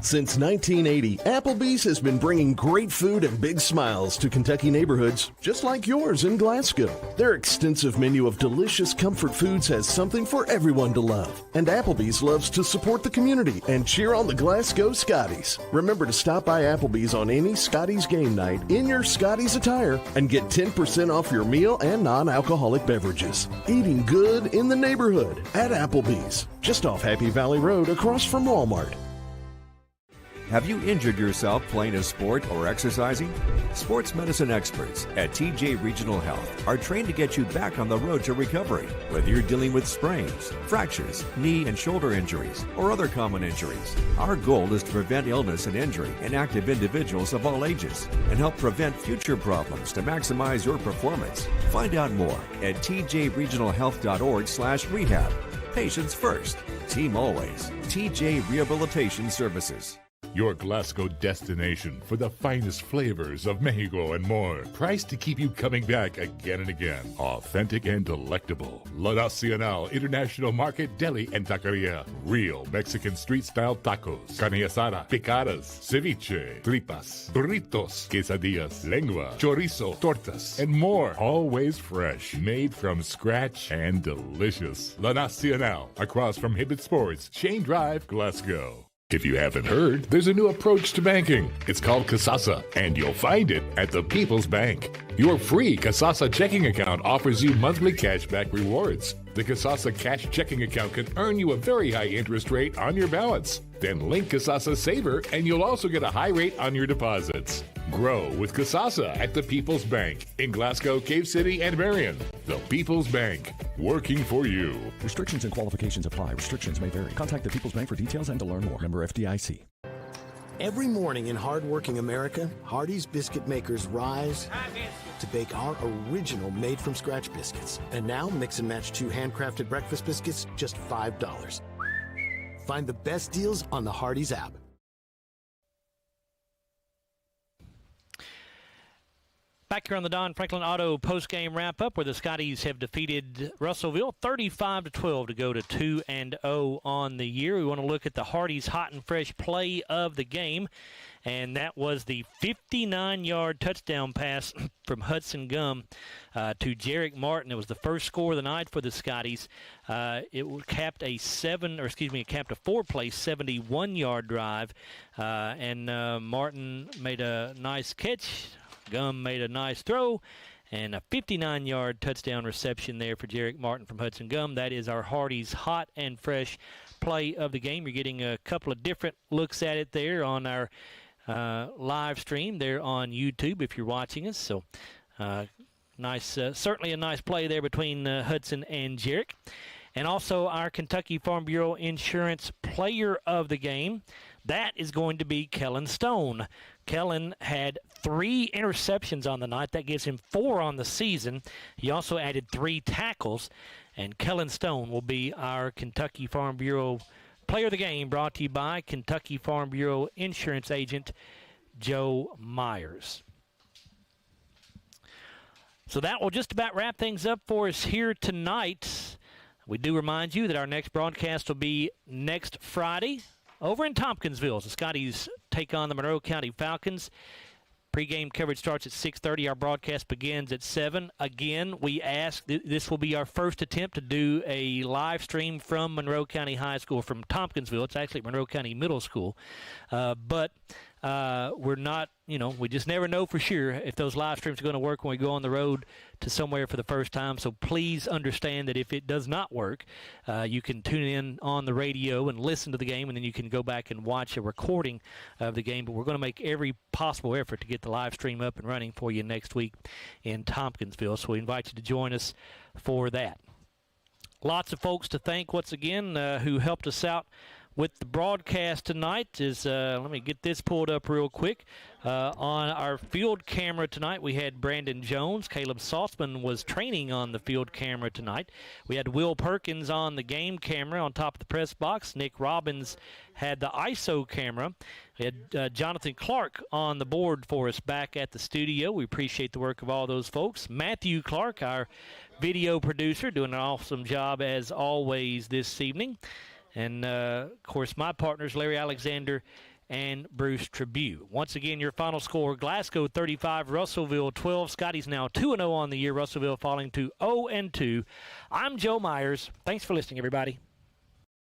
Since 1980, Applebee's has been bringing great food and big smiles to Kentucky neighborhoods just like yours in Glasgow. Their extensive menu of delicious comfort foods has something for everyone to love. And Applebee's loves to support the community and cheer on the Glasgow Scotties. Remember to stop by Applebee's on any Scotties game night in your Scotties attire and get 10% off your meal and non-alcoholic beverages. Eating good in the neighborhood at Applebee's, just off Happy Valley Road across from Walmart. Have you injured yourself playing a sport or exercising? Sports medicine experts at TJ Regional Health are trained to get you back on the road to recovery, whether you're dealing with sprains, fractures, knee and shoulder injuries, or other common injuries. Our goal is to prevent illness and injury in active individuals of all ages and help prevent future problems to maximize your performance. Find out more at tjregionalhealth.org/rehab. Patients first, team always. TJ Rehabilitation Services. Your Glasgow destination for the finest flavors of Mexico and more. Priced to keep you coming back again and again. Authentic and delectable. La Nacional International Market Deli and Taqueria. Real Mexican street-style tacos. Carne asada, picadas, ceviche, tripas, burritos, quesadillas, lengua, chorizo, tortas, and more. Always fresh. Made from scratch and delicious. La Nacional. Across from Hibbett Sports, Shane Drive, Glasgow. If you haven't heard, there's a new approach to banking. It's called Kasasa, and you'll find it at the People's Bank. Your free Kasasa checking account offers you monthly cashback rewards. The Kasasa cash checking account can earn you a very high interest rate on your balance. Then link Kasasa Saver, and you'll also get a high rate on your deposits. Grow with Kasasa at the People's Bank in Glasgow, Cave City, and Marion. The People's Bank, working for you. Restrictions and qualifications apply. Restrictions may vary. Contact the People's Bank for details and to learn more. Member FDIC. Every morning in hardworking America, Hardee's biscuit makers rise to bake our original made-from-scratch biscuits. And now, mix and match 2 handcrafted breakfast biscuits, just $5. Find the best deals on the Hardee's app. Back here on the Don Franklin Auto postgame wrap-up, where the Scotties have defeated Russellville 35-12 to go to 2-0 on the year. We want to look at the Hardee's hot and fresh play of the game, and that was the 59-yard touchdown pass from Hudson Gum to Jarek Martin. It was the first score of the night for the Scotties. It capped a 4-play 71-yard drive, and Martin made a nice catch. Gum made a nice throw, and a 59-yard touchdown reception there for Jarek Martin from Hudson Gum. That is our Hardee's hot and fresh play of the game. You're getting a couple of different looks at it there on our live stream there on YouTube if you're watching us. So certainly a nice play there between Hudson and Jarek. And also our Kentucky Farm Bureau Insurance player of the game. That is going to be Kellen Stone. Kellen had 3 interceptions on the night. That gives him 4 on the season. He also added 3 tackles. And Kellen Stone will be our Kentucky Farm Bureau Player of the Game brought to you by Kentucky Farm Bureau Insurance Agent Joe Myers. So that will just about wrap things up for us here tonight. We do remind you that our next broadcast will be next Friday over in Tompkinsville as the Scotties take on the Monroe County Falcons. Pre-game coverage starts at 6:30. Our broadcast begins at 7. Again, we ask, this will be our first attempt to do a live stream from Monroe County High School from Tompkinsville. It's actually Monroe County Middle School. But we're not, we just never know for sure if those live streams are going to work when we go on the road to somewhere for the first time. So please understand that if it does not work, you can tune in on the radio and listen to the game, and then you can go back and watch a recording of the game. But we're going to make every possible effort to get the live stream up and running for you next week in Tompkinsville. So we invite you to join us for that. Lots of folks to thank once again who helped us out with the broadcast tonight. Let me get this pulled up real quick. On our field camera tonight, we had Brandon Jones. Caleb Saltzman was training on the field camera tonight. We had Will Perkins on the game camera on top of the press box. Nick Robbins had the ISO camera. We had Jonathan Clark on the board for us back at the studio. We appreciate the work of all those folks. Matthew Clark, our video producer, doing an awesome job as always this evening. And, of course, my partners, Larry Alexander and Bruce Tribune. Once again, your final score, Glasgow 35, Russellville 12. Scotties now 2-0 on the year. Russellville falling to 0-2. I'm Joe Myers. Thanks for listening, everybody.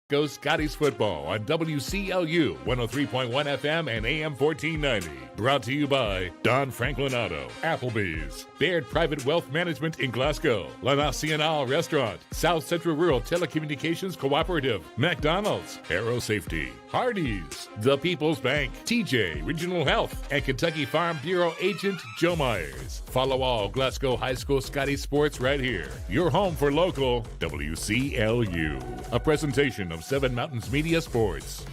Go Scotties football on WCLU 103.1 FM and AM 1490. Brought to you by Don Franklin Auto, Applebee's, Baird Private Wealth Management in Glasgow, La Nacional Restaurant, South Central Rural Telecommunications Cooperative, McDonald's, Aero Safety, Hardee's, The People's Bank, TJ Regional Health, and Kentucky Farm Bureau Agent Joe Myers. Follow all Glasgow High School Scotties sports right here. Your home for local WCLU. A presentation of Seven Mountains Media Sports.